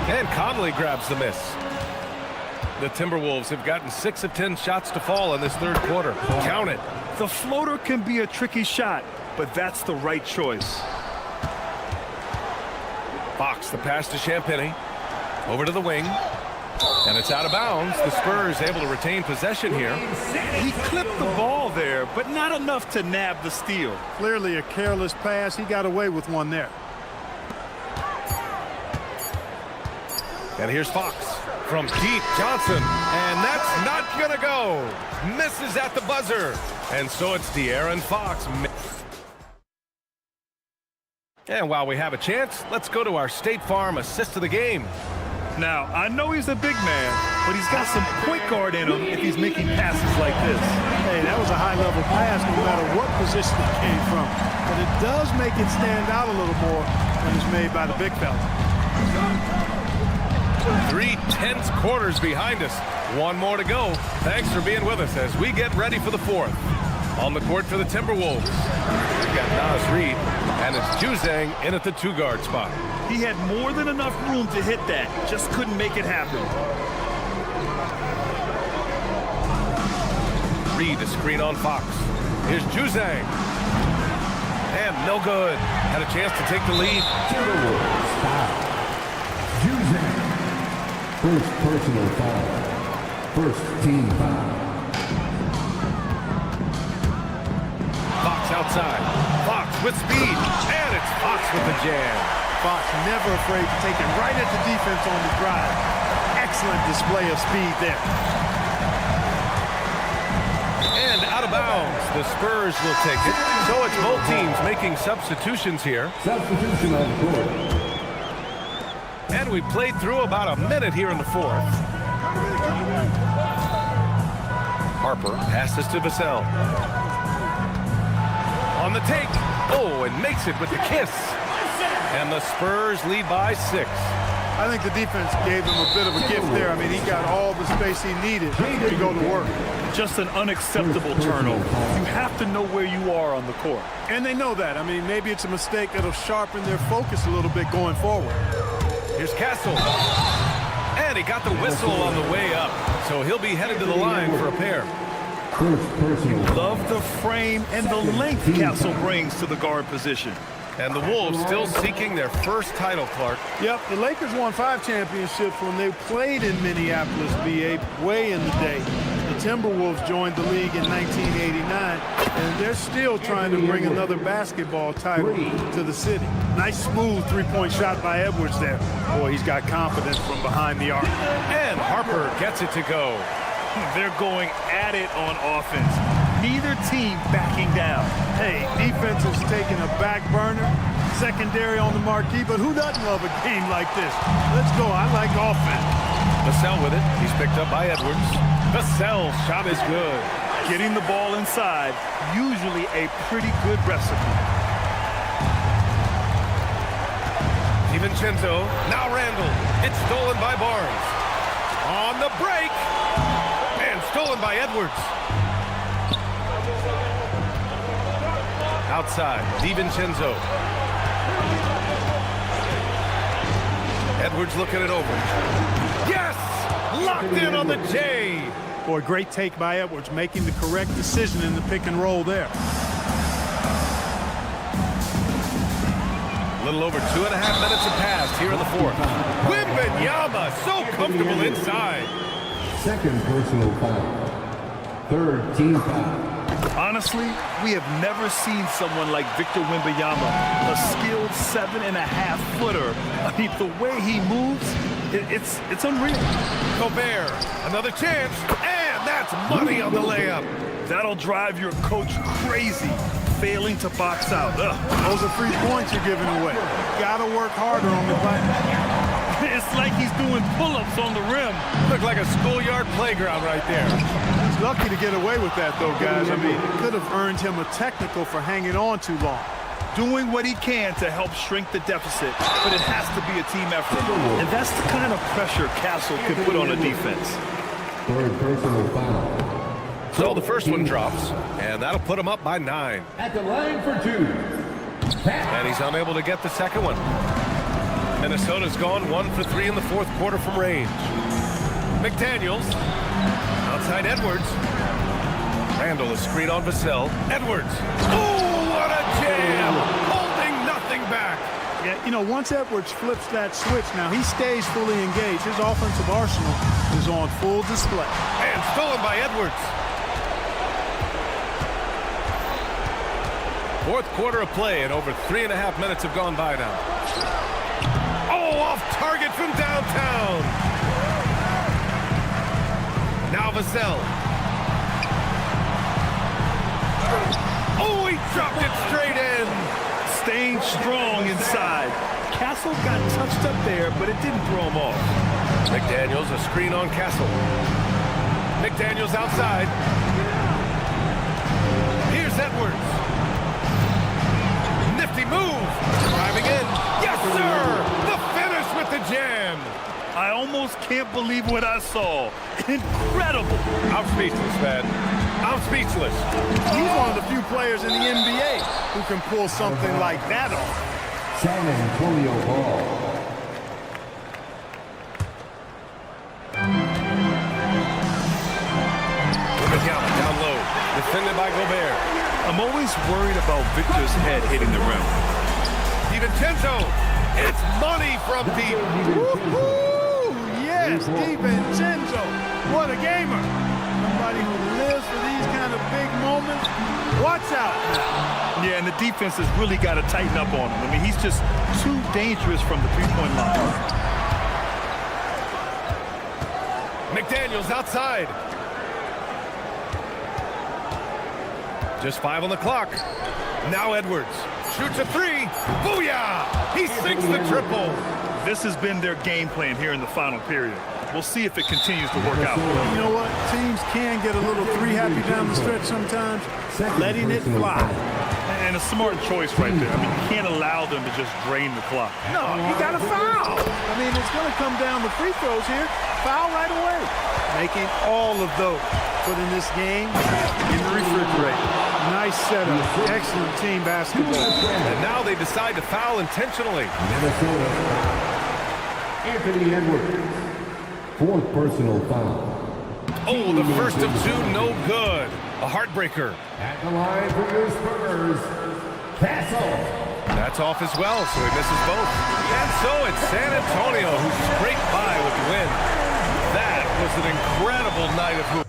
And Conley grabs the miss. The Timberwolves have gotten 6 of 10 shots to fall in this 3rd quarter. Count it. The floater can be a tricky shot, but that's the right choice. Fox, the pass to Champagnie. Over to the wing. And it's out of bounds. The Spurs able to retain possession here. He clipped the ball there, but not enough to nab the steal. Clearly a careless pass. He got away with one there. And here's Fox from deep. Johnson. And that's not going to go. Misses at the buzzer. And so it's De'Aaron Fox. And while we have a chance, let's go to our State Farm assist of the game. Now, I know he's a big man, but he's got some point guard in him if he's making passes like this. Hey, that was a high-level pass no matter what position it came from. But it does make it stand out a little more when it's made by the big fella. 3 tense quarters behind us. 1 more to go. Thanks for being with us as we get ready for the 4th. On the court for the Timberwolves, we've got Nas Reed, and it's Juzang in at the 2-guard spot. He had more than enough room to hit that, just couldn't make it happen. Reed, a screen on Fox. Here's Juzang. And no good. Had a chance to take the lead. Timberwolves foul. Juzang. First personal foul. First team foul. Fox outside. Fox with speed. And it's Fox with the jam. Fox never afraid to take it right at the defense on the drive. Excellent display of speed there. And out of bounds. The Spurs will take it. So it's both teams making substitutions here. Substitution on the court. And we played through about a minute here in the 4th. Harper passes to Vassell. On the take. Oh, and makes it with the kiss. And the Spurs lead by 6. I think the defense gave him a bit of a gift there. I mean, he got all the space he needed to go to work. Just an unacceptable turnover. You have to know where you are on the court. And they know that. I mean, maybe it's a mistake that'll sharpen their focus a little bit going forward. Here's Castle. And he got the whistle on the way up. So he'll be headed to the line for a pair. First personal foul. Love the frame and the length Castle brings to the guard position. And the Wolves still seeking their first title, Clark. Yep, the Lakers won 5 championships when they played in Minneapolis, VA, way in the day. The Timberwolves joined the league in 1989, and they're still trying to bring another basketball title to the city. Nice, smooth three-point shot by Edwards there. Boy, he's got confidence from behind the arc. And Harper gets it to go. They're going at it on offense. Neither team backing down. Hey, defense is taking a back burner, secondary on the marquee, but who doesn't love a game like this? Let's go. I like offense. Vassell with it. He's picked up by Edwards. Vassell's shot is good. Getting the ball inside, usually a pretty good recipe. DiVincenzo, now Randall. It's stolen by Barnes. On the break. And stolen by Edwards. Outside, DiVincenzo. Edwards looking it over. Yes! Locked in on the J. Boy, great take by Edwards, making the correct decision in the pick and roll there. A little over 2.5 minutes have passed here in the fourth. Wembanyama, so comfortable inside. Second personal foul. Third team foul. Honestly, we have never seen someone like Victor Wembanyama, a skilled 7.5-footer. I mean, the way he moves, it's unreal. Gobert, another chance, and that's money on the layup. That'll drive your coach crazy, failing to box out. Ugh. Those are free points you're giving away. Gotta work harder on the glass. It's like he's doing pull-ups on the rim. Looked like a schoolyard playground right there. He's lucky to get away with that, though, guys. I mean, it could have earned him a technical for hanging on too long. Doing what he can to help shrink the deficit, but it has to be a team effort. And that's the kind of pressure Castle can put on a defense. Third personal foul. So the first one drops, and that'll put him up by 9. At the line for 2. And he's unable to get the second one. Minnesota's gone 1 for 3 in the fourth quarter from range. McDaniels, outside Edwards. Randall is screen on Vassell. Edwards. Oh, what a jam! Holding nothing back. Yeah, you know, once Edwards flips that switch, now he stays fully engaged. His offensive arsenal is on full display. And stolen by Edwards. Fourth quarter of play, and over 3.5 minutes have gone by now. Oh, off target from downtown. Now Vassell. Oh, he dropped it straight in. Staying strong inside. Castle got touched up there, but it didn't throw him off. McDaniels, a screen on Castle. McDaniels outside. Here's Edwards. Nifty move. Driving in. Yes, sir. The finish with the jam. I almost can't believe what I saw. Incredible. I'm speechless, man. I'm speechless. He's one of the few players in the NBA who can pull something like that off. San Antonio ball. Wembanyama down low. Defended by Gobert. I'm always worried about Victor's head hitting the rim. DiVincenzo. It's money from deep. Woo-hoo! Yes, DiVincenzo. What a gamer. Somebody who lives for these kind of big moments. Watch out. Yeah, and the defense has really got to tighten up on him. I mean, he's just too dangerous from the three-point line. McDaniels outside. Just 5 on the clock. Now Edwards shoots a 3. Booyah! He sinks the triple. This has been their game plan here in the final period. We'll see if it continues to work out. You know what? Teams can get a little three-happy down the stretch sometimes. Letting it fly. And a smart choice right there. I mean, you can't allow them to just drain the clock. No, you got to foul. I mean, it's going to come down to free throws here. Foul right away. Making all of those put in this game in the refrigerator. Nice setup. Excellent team basketball. And now they decide to foul intentionally. Minnesota. Anthony Edwards. Fourth personal foul. Oh, the first of 2, no good. A heartbreaker. At the line for your Spurs, Castle. That's off as well, so he misses both. And so it's San Antonio who scraped by with the win. That was an incredible night of hoop.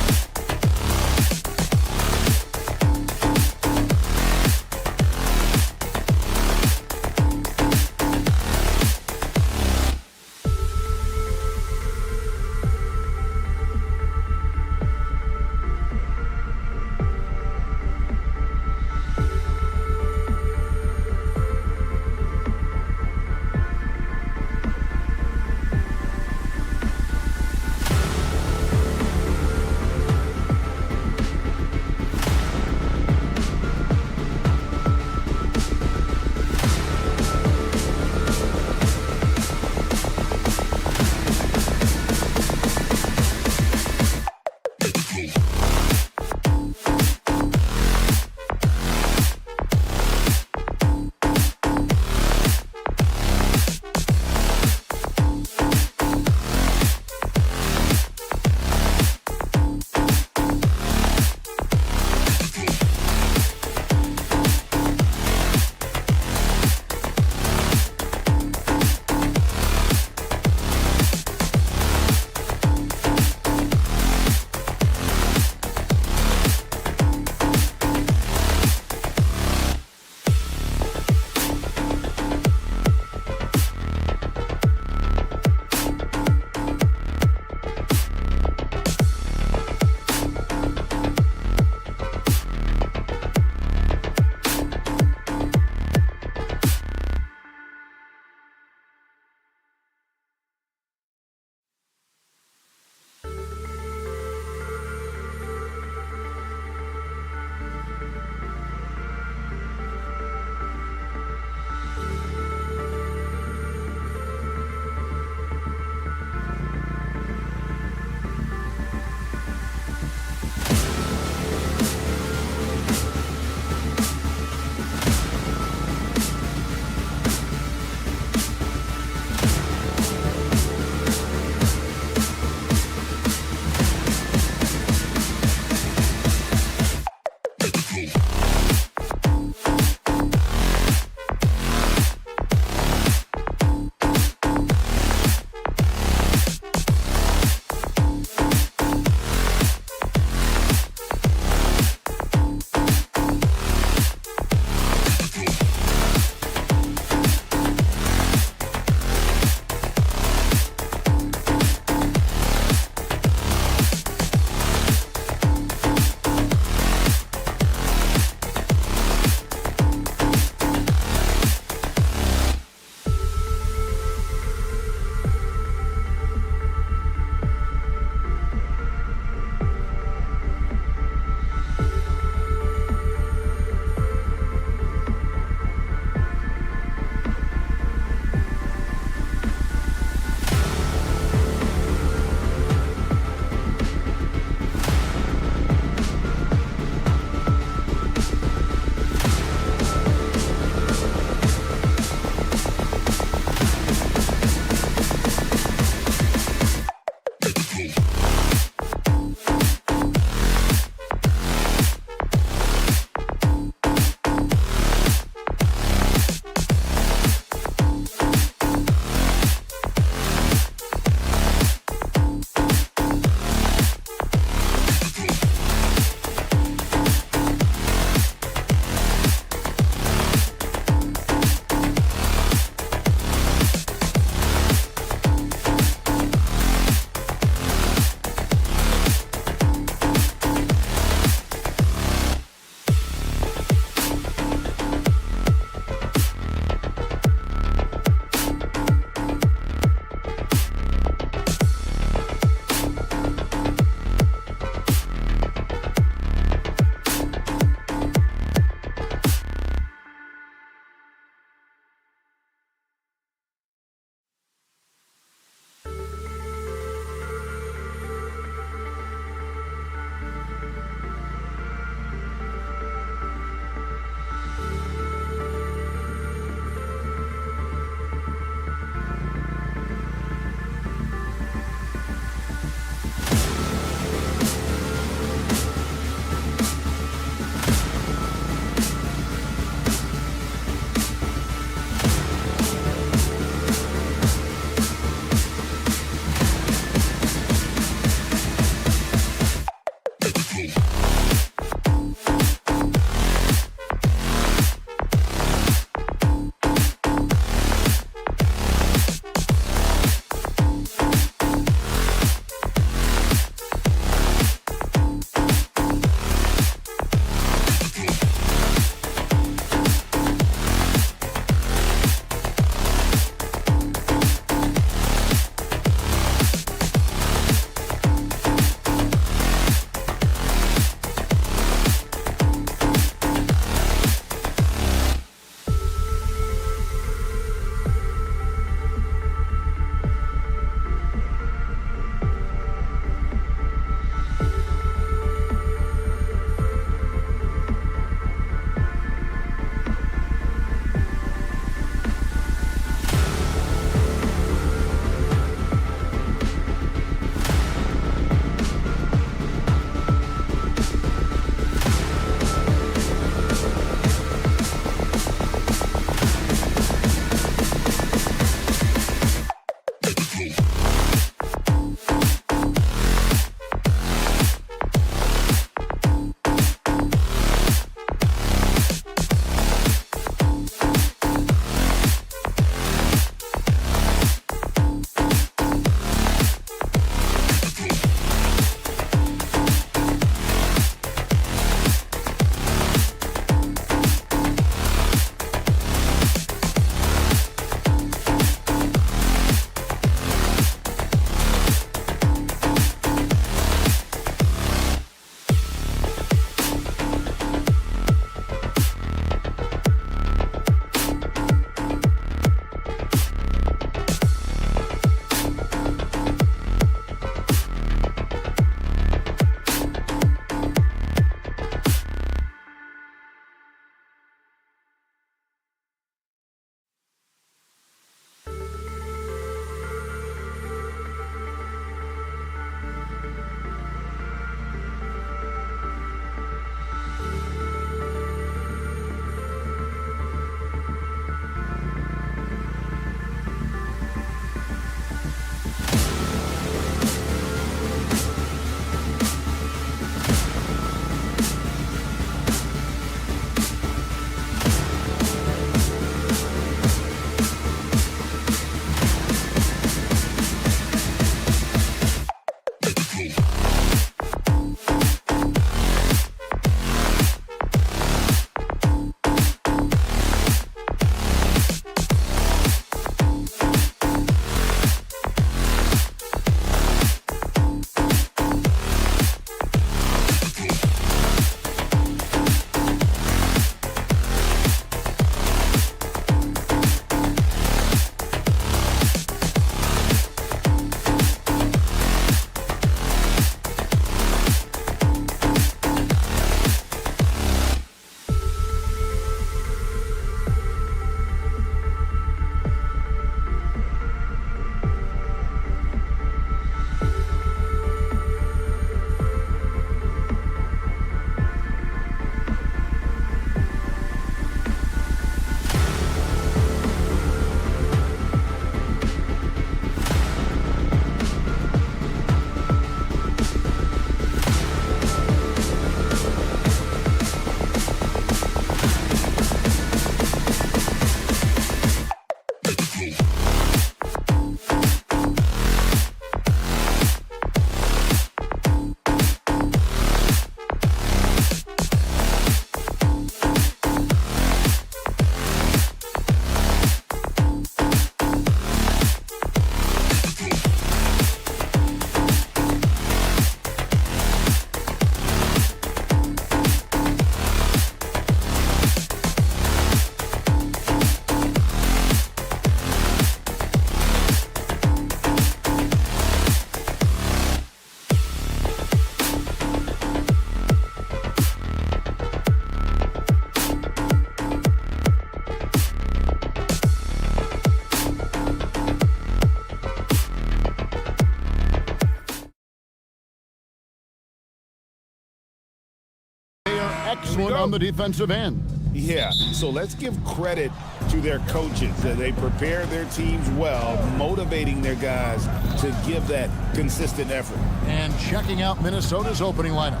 excellent on the defensive end. Yeah, so let's give credit to their coaches. They prepare their teams well, motivating their guys to give that consistent effort. And checking out Minnesota's opening lineup.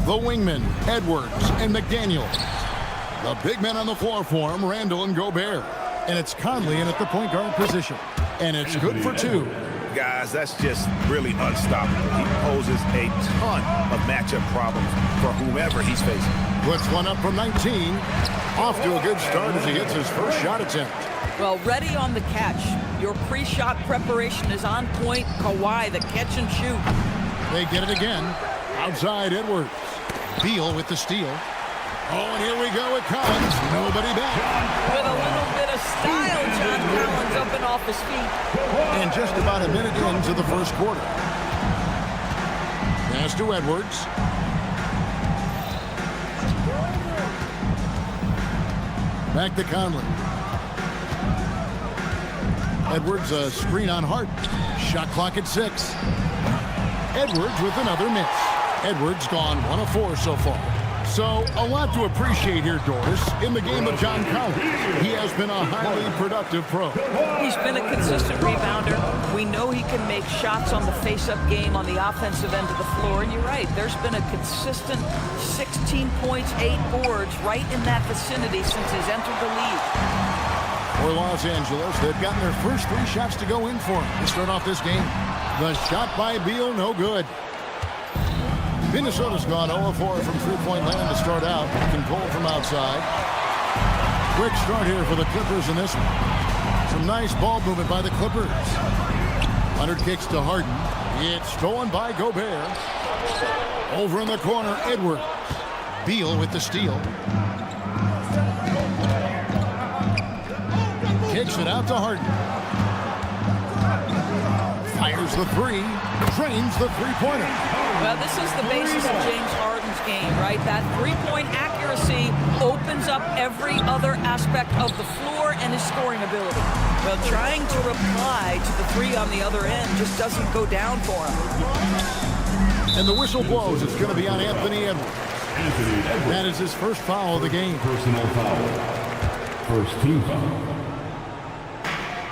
The wingmen, Edwards and McDaniel. The big men on the floor for him, Randall and Gobert. And it's Conley in at the point guard position. And it's good for two. Guys, that's just really unstoppable. He poses a ton of matchup problems for whomever he's facing. Puts one up from 19. Off to a good start as he hits his first shot attempt. Well, ready on the catch. Your pre-shot preparation is on point. Kawhi, the catch and shoot. They get it again. Outside Edwards. Beal with the steal. Oh, and here we go with Collins. Nobody back. With a little bit of style, John Collins up and off his feet. And just about a minute into the first quarter. Pass to Edwards. Back to Conley. Edwards, a screen on Harden. Shot clock at 6. Edwards with another miss. Edwards gone 1 of 4 so far. So, a lot to appreciate here, Doris, in the game of John Collins. He has been a highly productive pro. He's been a consistent rebounder. We know he can make shots on the face-up game on the offensive end of the floor. And you're right, there's been a consistent 16 points, 8 boards right in that vicinity since he's entered the league. For Los Angeles, they've gotten their first 3 shots to go in for him to start off this game. The shot by Beal, no good. Minnesota's gone 0-4 from three-point land to start out. Can pull from outside. Quick start here for the Clippers in this one. Some nice ball movement by the Clippers. Leonard kicks to Harden. It's stolen by Gobert. Over in the corner, Edwards. Beal with the steal. Kicks it out to Harden. Fires the 3. Drains the three-pointer. Well, this is the basis of James Harden's game, right? That three-point accuracy opens up every other aspect of the floor and his scoring ability. Well, trying to reply to the 3 on the other end just doesn't go down for him. And the whistle blows. It's going to be on Anthony Edwards. That is his first foul of the game. Personal foul. First team foul.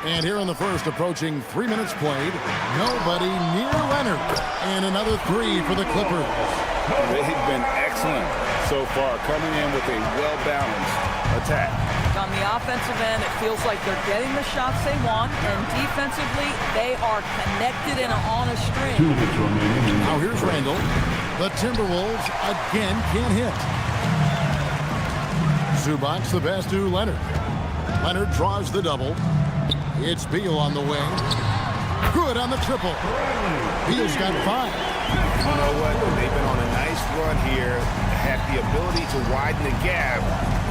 And here in the first, approaching 3 minutes played, nobody near Leonard. And another 3 for the Clippers. They've been excellent so far, coming in with a well-balanced attack. On the offensive end, it feels like they're getting the shots they want, and defensively, they are connected and on a string. Now here's Randall. The Timberwolves again can't hit. Zubac the pass to Leonard. Leonard draws the double. It's Beal on the wing. Good on the triple. Beal's got 5. You know what? They've been on a nice run here. Had the ability to widen the gap.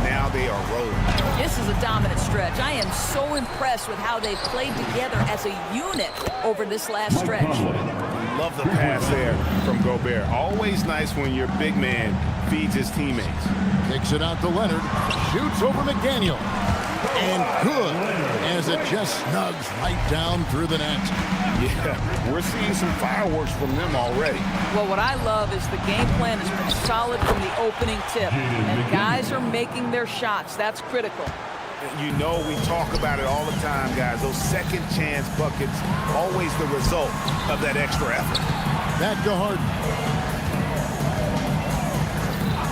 Now they are rolling. This is a dominant stretch. I am so impressed with how they've played together as a unit over this last stretch. Love the pass there from Gobert. Always nice when your big man feeds his teammates. Kicks it out to Leonard. Shoots over McDaniel. And good, as it just snugs right down through the net. Yeah, we're seeing some fireworks from them already. Well, what I love is the game plan has been solid from the opening tip. And guys are making their shots. That's critical. You know, we talk about it all the time, guys. Those second chance buckets, always the result of that extra effort. Back to Harden.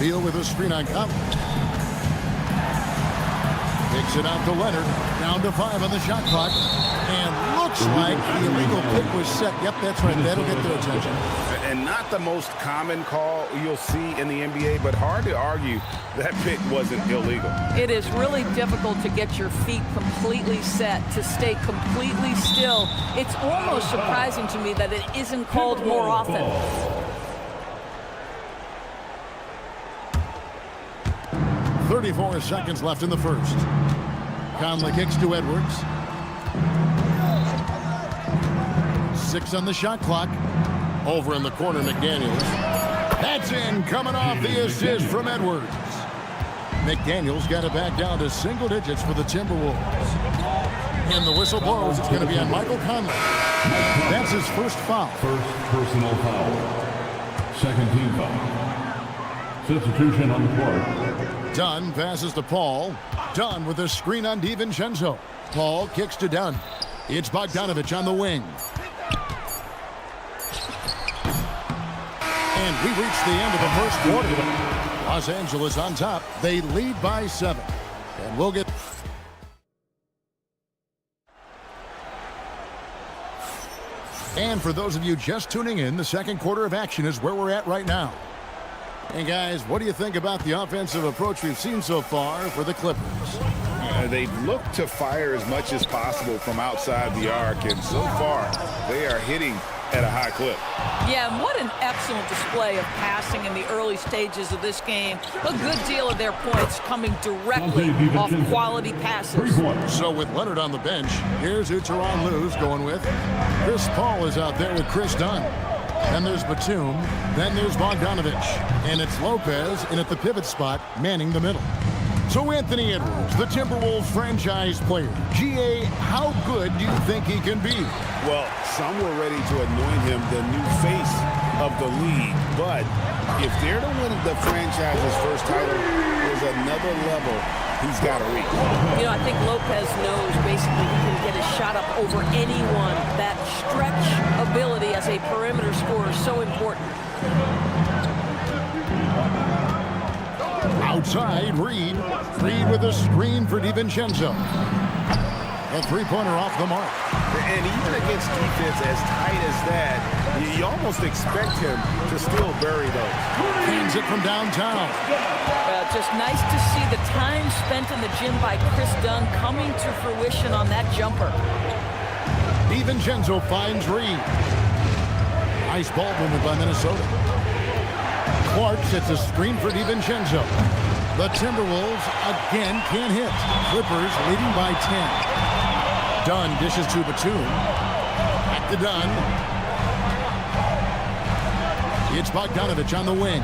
Beal with a screen on Collins. Takes it out to Leonard. Down to 5 on the shot clock. And looks like the illegal pick was set. Yep, that's right. That'll get their attention. And not the most common call you'll see in the NBA, but hard to argue that pick wasn't illegal. It is really difficult to get your feet completely set, to stay completely still. It's almost surprising to me that it isn't called more often. 34 seconds left in the first. Conley kicks to Edwards. 6 on the shot clock. Over in the corner, McDaniels. That's in, coming off the assist from Edwards. McDaniels got it back down to single digits for the Timberwolves. And the whistle blows. It's going to be on Michael Conley. That's his first foul. First personal foul. Second team foul. Substitution on the court. Dunn passes to Paul. Dunn with a screen on DiVincenzo. Paul kicks to Dunn. It's Bogdanovich on the wing. And we reach the end of the first quarter. Los Angeles on top. They lead by 7. And we'll get... And for those of you just tuning in, the second quarter of action is where we're at right now. And guys, what do you think about the offensive approach we've seen so far for the Clippers? They've looked to fire as much as possible from outside the arc, and so far they are hitting at a high clip. Yeah, and what an excellent display of passing in the early stages of this game. A good deal of their points coming directly off quality passes. So with Leonard on the bench, here's who Tyronn Lue's going with. Chris Paul is out there with Chris Dunn. Then there's Batum. Then there's Bogdanovich. And it's Lopez in at the pivot spot, manning the middle. So Anthony Edwards, the Timberwolves franchise player. GA, how good do you think he can be? Well, some were ready to anoint him the new face of the league. But if they're to win the franchise's first title, there's another level he's got to reach. You know, I think Lopez knows basically he can get a shot up over anyone. That stretch ability as a perimeter scorer is so important. Outside, Reed. Reed with a screen for DiVincenzo. A three-pointer off the mark. And even against defense as tight as that, you almost expect him to still bury those. Cleans it from downtown. Well, just nice to see the time spent in the gym by Chris Dunn coming to fruition on that jumper. DiVincenzo finds Reed. Nice ball movement by Minnesota. Clark sets a screen for DiVincenzo. The Timberwolves again can't hit. Clippers leading by 10. Dunn dishes to Batum. Back to Dunn. It's Bogdanovich on the wing.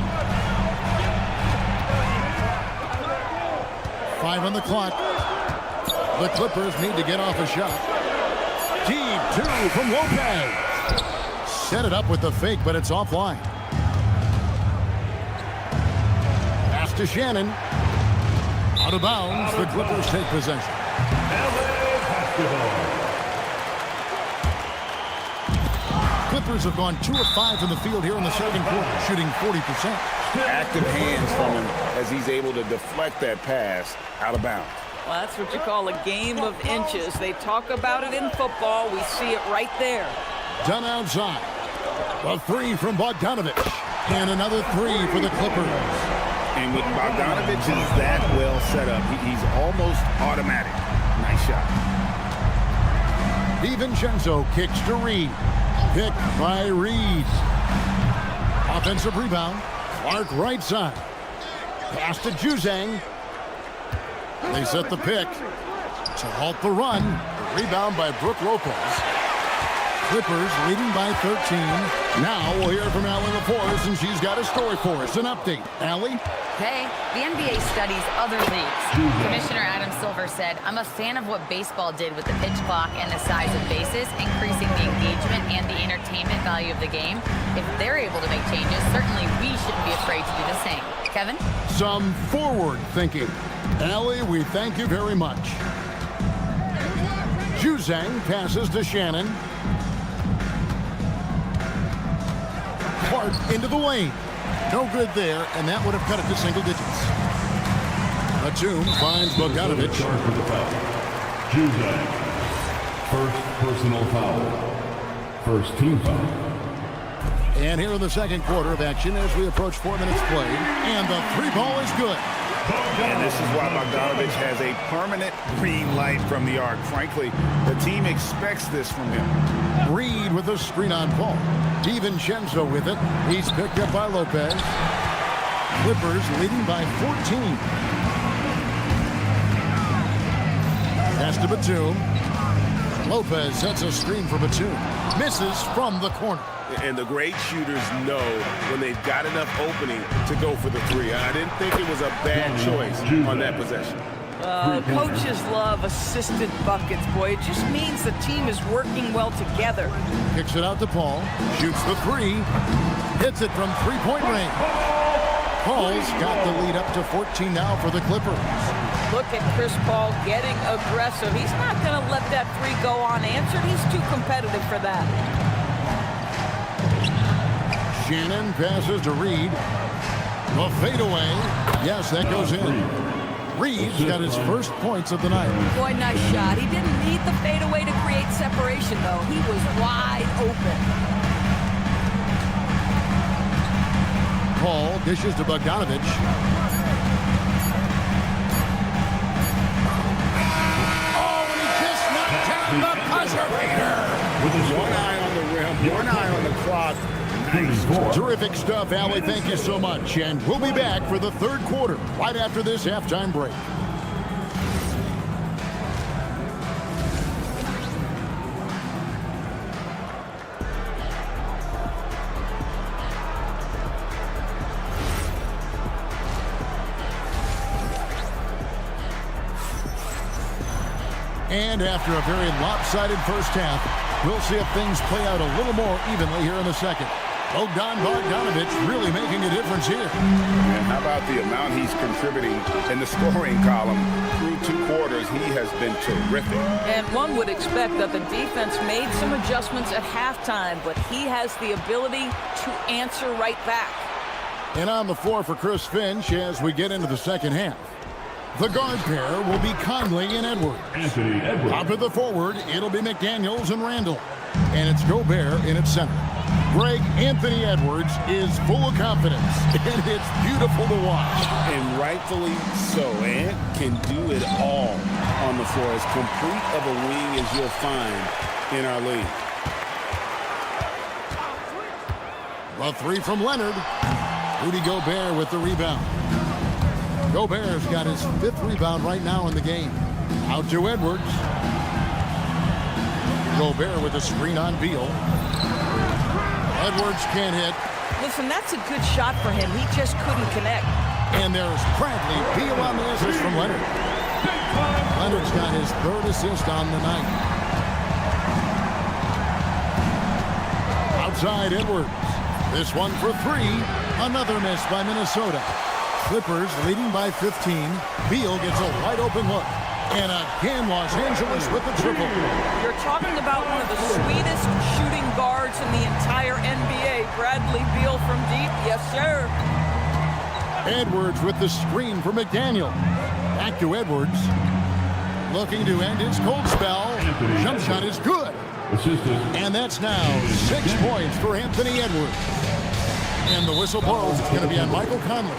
5 on the clock. The Clippers need to get off a shot. Deep 2 from Lopez. Set it up with the fake, but it's offline. Pass to Shannon. Out of bounds, the Clippers take possession. Clippers have gone 2 of 5 from the field here in the second quarter, shooting 40%. Active hands from him as he's able to deflect that pass out of bounds. Well, that's what you call a game of inches. They talk about it in football. We see it right there. Done outside. A 3 from Bogdanovich. And another 3 for the Clippers. And when Bogdanovich is that well set up, he's almost automatic. Nice shot. DiVincenzo kicks to Reed. Pick by Reed. Offensive rebound. Clark right side. Pass to Juzang. They set the pick to halt the run. The rebound by Brook Lopez. Clippers leading by 13. Now we'll hear from Allie LaForce, and she's got a story for us. An update. Allie? Hey, the NBA studies other leagues. Commissioner Adam Silver said, I'm a fan of what baseball did with the pitch clock and the size of bases, increasing the engagement and the entertainment value of the game. If they're able to make changes, certainly we shouldn't be afraid to do the same. Kevin? Some forward thinking. Allie, we thank you very much. Juzang passes to Shannon. Clark into the lane. No good there, and that would have cut it to single digits. Batum finds Bogdanovich. For the foul. Juzang. First personal foul. First team foul. And here in the second quarter of action as we approach 4 minutes played. And the 3 ball is good. And this is why Bogdanovich has a permanent green light from the arc. Frankly, the team expects this from him. Reed with a screen on Paul. DiVincenzo with it. He's picked up by Lopez. Clippers leading by 14. Pass to Batum. Lopez sets a screen for Batum. Misses from the corner. And the great shooters know when they've got enough opening to go for the 3. I didn't think it was a bad choice on that possession. Coaches love assisted buckets, boy. It just means the team is working well together. Kicks it out to Paul. Shoots the 3. Hits it from 3-point range. Paul's got the lead up to 14 now for the Clippers. Look at Chris Paul getting aggressive. He's not going to let that three go unanswered. He's too competitive for that. Shannon passes to Reed. The fadeaway. Yes, that goes in. Reed's got his first points of the night. Boy, nice shot. He didn't need the fadeaway to create separation, though. He was wide open. Paul dishes to Bogdanovich. Oh, and he just knocked down the buzzer beater. With one eye on the rim, one eye on the clock. Nice. Terrific stuff, Allie. Thank you so much. And we'll be back for the third quarter right after this halftime break. And after a very lopsided first half, we'll see if things play out a little more evenly here in the second. Bogdanovich really making a difference here. And how about the amount he's contributing in the scoring column through 2 quarters? He has been terrific. And one would expect that the defense made some adjustments at halftime, but he has the ability to answer right back. And on the floor for Chris Finch as we get into the second half. The guard pair will be Conley and Edwards. Anthony Edwards. Top of the forward, it'll be McDaniels and Randall. And it's Gobert in its center. Greg Anthony Edwards is full of confidence, and it's beautiful to watch. And rightfully so. Ant can do it all on the floor. As complete of a wing as you'll find in our league. A three from Leonard. Rudy Gobert with the rebound. Gobert's got his 5th rebound right now in the game. Out to Edwards. Gobert with a screen on Beal. Edwards can't hit. Listen, that's a good shot for him. He just couldn't connect. And there's Bradley Beal on the assist from Leonard. Leonard's got his 3rd assist on the night. Outside Edwards. This one for 3. Another miss by Minnesota. Clippers leading by 15. Beal gets a wide open look. And again, Los Angeles with the triple. You're talking about one of the sweetest shooting guards in the entire NBA. Bradley Beal from deep. Yes, sir. Edwards with the screen for McDaniel. Back to Edwards. Looking to end his cold spell. Jump shot is good. And that's now 6 points for Anthony Edwards. And the whistle blows. It's going to be on Michael Conley.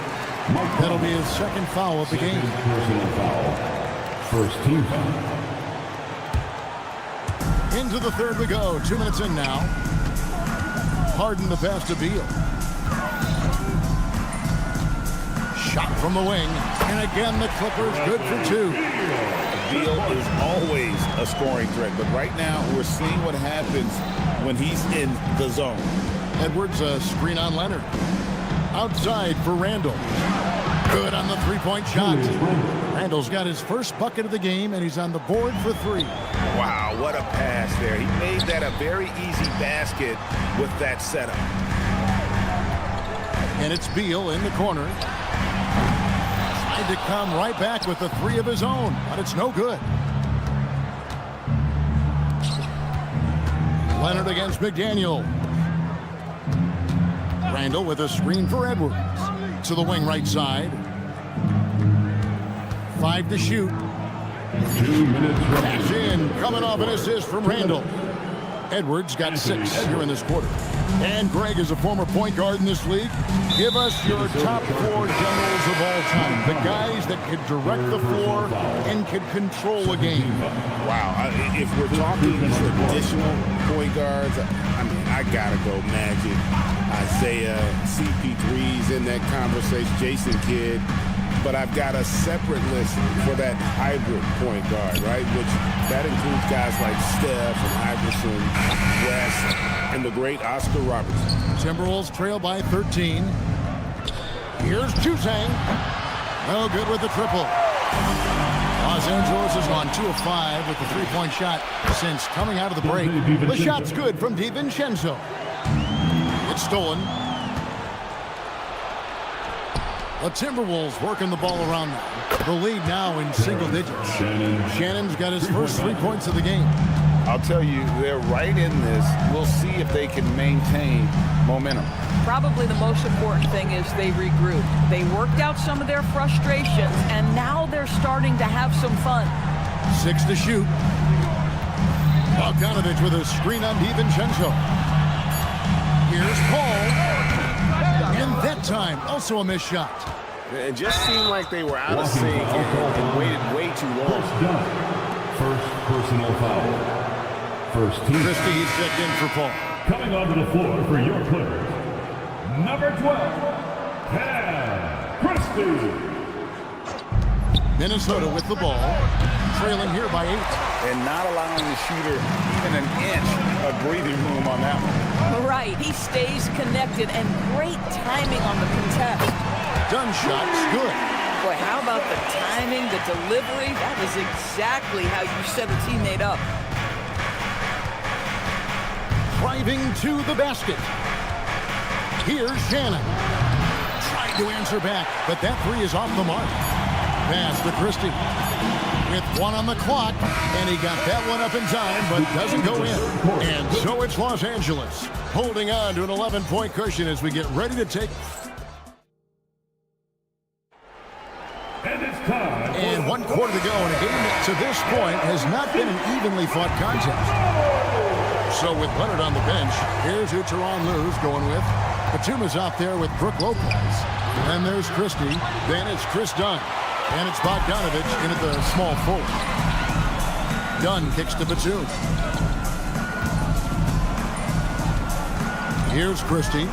That'll be his 2nd foul of the game. Personal foul. First team foul. Into the 3rd we go. 2 minutes in now. Harden the pass to Beal. Shot from the wing. And again, the Clippers good for 2. Beal is always a scoring threat, but right now we're seeing what happens when he's in the zone. Edwards a screen on Leonard. Outside for Randall. Good on the 3-point shot. Randall's got his first bucket of the game, and he's on the board for 3. Wow, what a pass there. He made that a very easy basket with that setup. And it's Beal in the corner. Tried to come right back with the 3 of his own, but it's no good. Leonard against McDaniel. Randall with a screen for Edwards. To the wing right side. 5 to shoot. 2 minutes remaining. Pass in, coming off an assist from Randall. Edwards got 6 here in this quarter. And Greg is a former point guard in this league. Give us your top 4 generals of all time. The guys that could direct the floor and could control a game. Wow, if we're talking traditional point guards, I mean, I gotta go Magic, Isaiah, CP3's in that conversation, Jason Kidd. But I've got a separate list for that hybrid point guard, right? Which that includes guys like Steph and Iverson, West, and the great Oscar Robertson. Timberwolves trail by 13. Here's Juzang. No good with the triple. Los Angeles has gone 2 of 5 with the 3-point shot since coming out of the break. The shot's good from DiVincenzo. It's stolen. The Timberwolves working the ball around now. The lead now in single digits. Shannon's got his first 3 points of the game. I'll tell you, they're right in this. We'll see if they can maintain momentum. Probably the most important thing is they regrouped. They worked out some of their frustrations, and now they're starting to have some fun. 6 to shoot. Bogdanovich with a screen on DiVincenzo. Here's Paul. And that time, also a missed shot. It just seemed like they were out of sync and waited way too long. First personal foul. First team. Christie checked in for Paul. Coming onto the floor for your Clippers, number 12, Cam Christie. Minnesota with the ball, trailing here by 8. And not allowing the shooter even an inch of breathing room on that one. Right, he stays connected, and great timing on the contest. Dunn shot's good. Boy, how about the timing, the delivery? That is exactly how you set a teammate up. Driving to the basket. Here's Shannon. Tried to answer back, but that three is off the mark. Pass to Christie. With 1 on the clock, and he got that one up in time, but doesn't go in. And so it's Los Angeles, holding on to an 11-point cushion as we get ready to take. And it's time. And 1 quarter to go in a game that to this point has not been an evenly fought contest. So with Leonard on the bench, here's who Tyronn Lue's going with. Batuma's out there with Brook Lopez. Then there's Christie. Then it's Chris Dunn. And it's Bogdanovich in at the small forward. Dunn kicks to Batum. Here's Christie.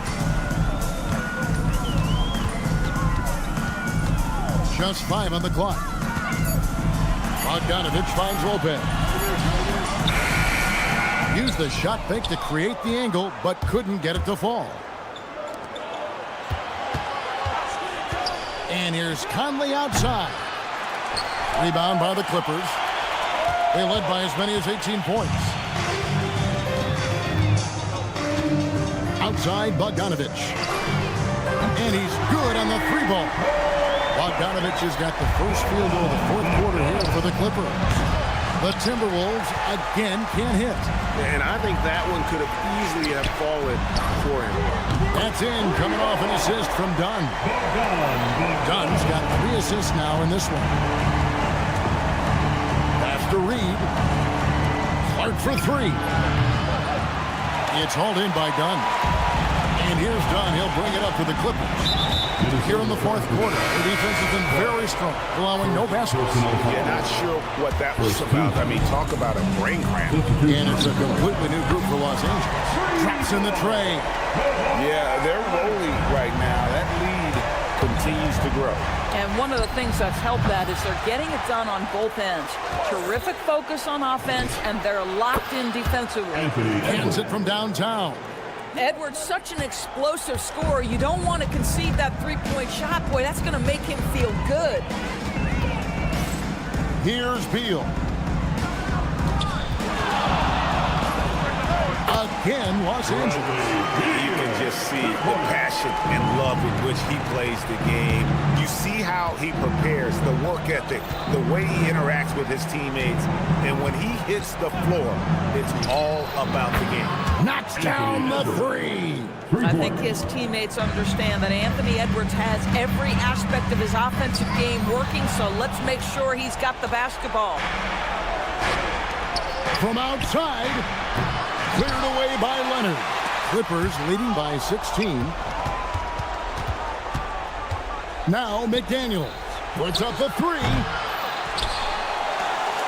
Just 5 on the clock. Bogdanovich finds Lopez. Used the shot fake to create the angle, but couldn't get it to fall. And here's Conley outside. Rebound by the Clippers. They led by as many as 18 points. Outside, Bogdanovich. And he's good on the 3-ball. Bogdanovich has got the first field goal of the 4th quarter here for the Clippers. The Timberwolves again can't hit. And I think that one could have easily have fallen for him. That's in, coming off an assist from Dunn. Dunn's got 3 assists now in this one. Pass to Reed. Clark for 3. It's hauled in by Dunn. And here's Dunn. He'll bring it up to the Clippers. Here in the 4th quarter, the defense has been very strong, allowing no baskets. Yeah, not sure what that was about. I mean, talk about a brain cramp. And it's a completely new group for Los Angeles. Traps in the tray. Yeah, they're rolling right now. That lead continues to grow. And one of the things that's helped that is they're getting it done on both ends. Terrific focus on offense, and they're locked in defensively. Hands it from downtown. Edwards, such an explosive scorer. You don't want to concede that 3-point shot. Boy, that's going to make him feel good. Here's Beal. Again, Los Angeles. You can just see the passion and love with which he plays the game. You see how he prepares, the work ethic, the way he interacts with his teammates. And when he hits the floor, it's all about the game. Knocks down the 3. I think his teammates understand that Anthony Edwards has every aspect of his offensive game working, so let's make sure he's got the basketball. From outside, cleared away by Leonard. Clippers leading by 16. Now McDaniels puts up the 3.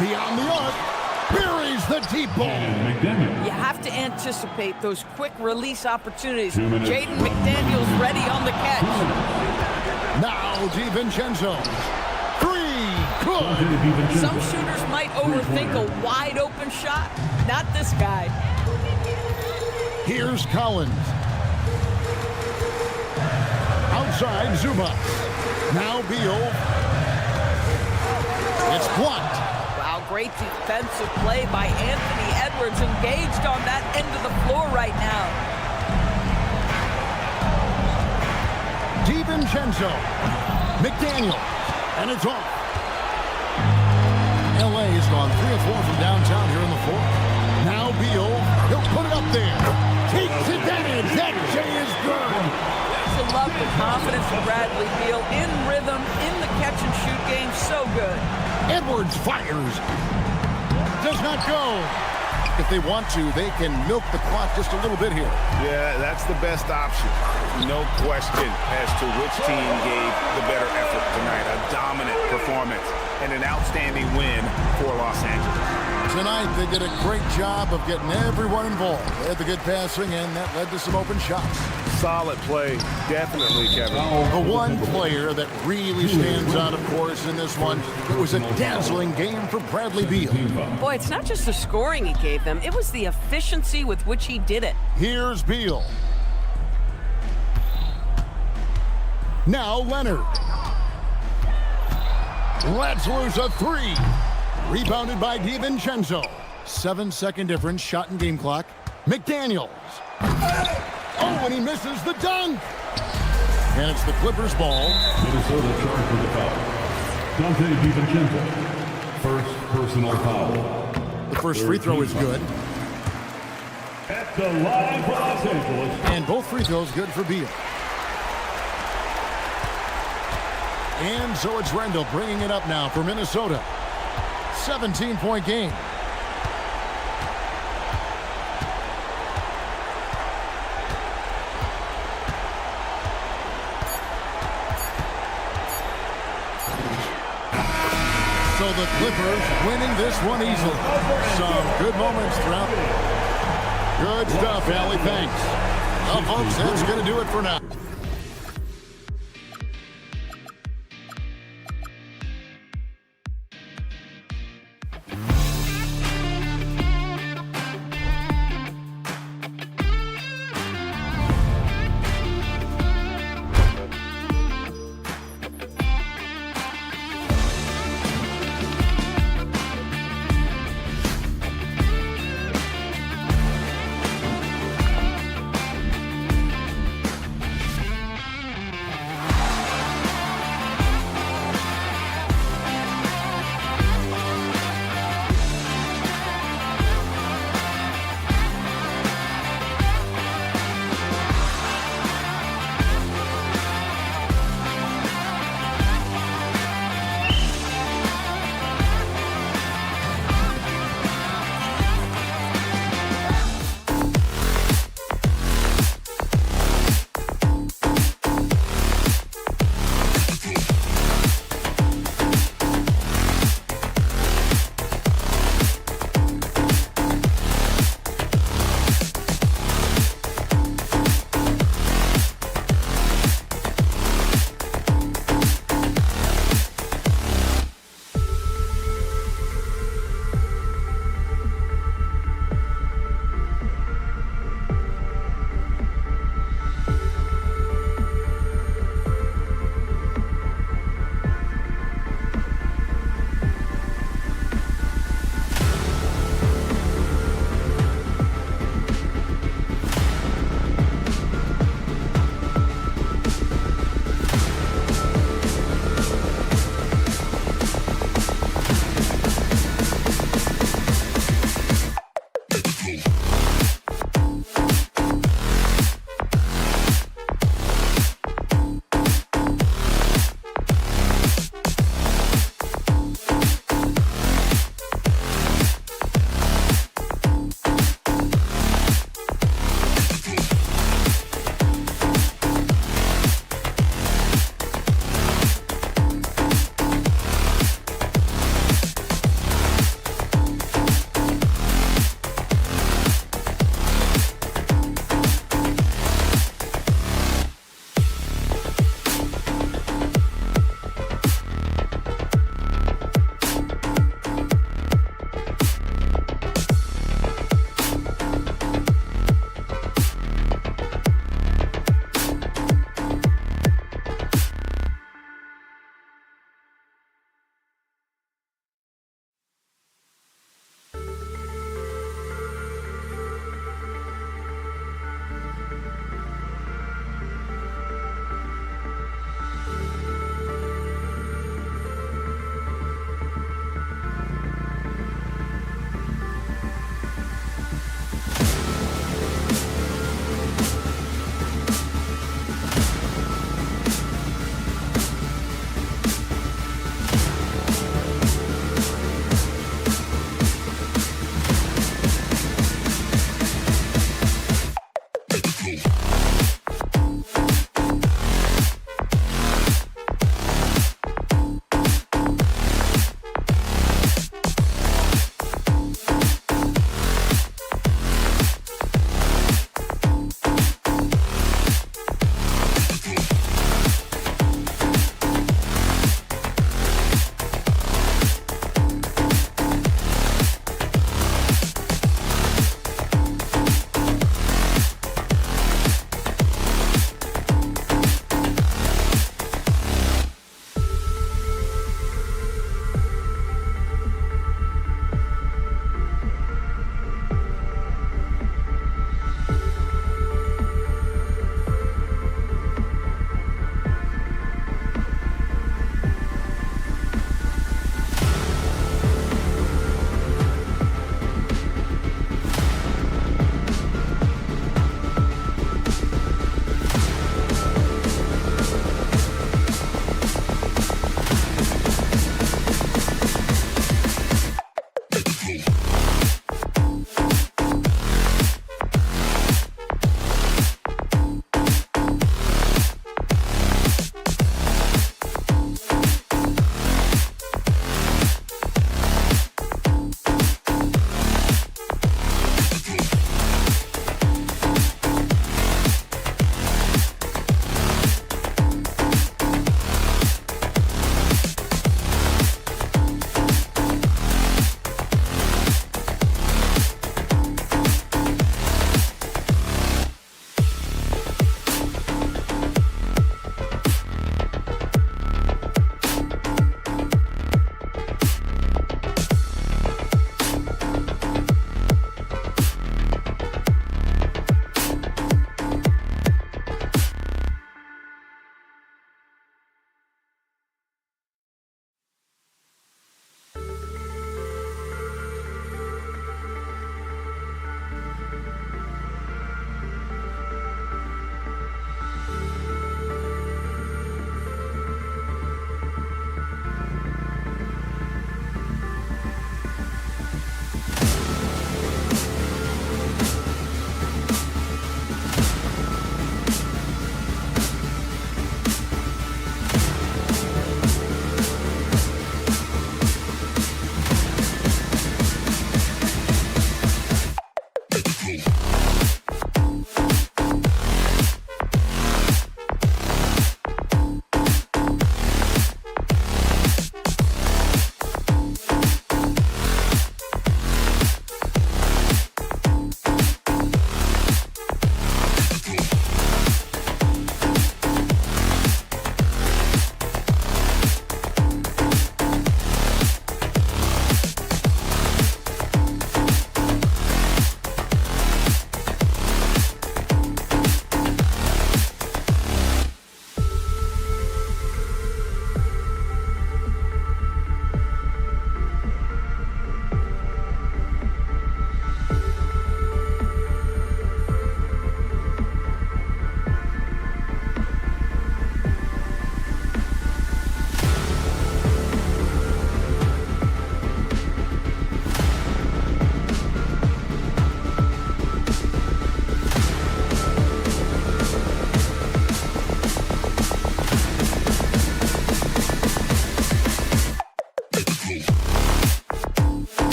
Beyond the arc, buries the deep ball. You have to anticipate those quick release opportunities. Jaden McDaniels ready on the catch. Now DiVincenzo. 3, good. Some shooters might overthink a wide open shot. Not this guy. Here's Collins. Outside, Zuma. Now Beal. It's blocked. Wow, great defensive play by Anthony Edwards, engaged on that end of the floor right now. DiVincenzo. McDaniel, and it's off. LA has gone 3 of 4 from downtown here in the fourth. Now Beal, he'll put it up there. Takes advantage. That J is good. I love the confidence of Bradley Beal in rhythm, in the catch-and-shoot game. So good. Edwards fires. Does not go. If they want to, they can milk the clock just a little bit here. Yeah, that's the best option. No question as to which team gave the better effort tonight. A dominant performance and an outstanding win for Los Angeles. Tonight, they did a great job of getting everyone involved. They had the good passing, and that led to some open shots. Solid play, definitely, Kevin. The one player that really stands out, of course, in this one, it was a dazzling game for Bradley Beal. Boy, it's not just the scoring he gave them, it was the efficiency with which he did it. Here's Beal. Now Leonard. Lets loose a 3. Rebounded by DiVincenzo. 7-second difference, shot and game clock. McDaniels. Oh, and he misses the dunk. And it's the Clippers' ball. Minnesota charged with the foul. Dante DiVincenzo, first personal foul. The first free throw is good. At the line for Los Angeles. And both free throws good for Beal. And so it's Randall bringing it up now for Minnesota. 17-point game. So the Clippers winning this one easily. Some good moments throughout. Good stuff, Allie. Thanks. Well, folks, that's going to do it for now.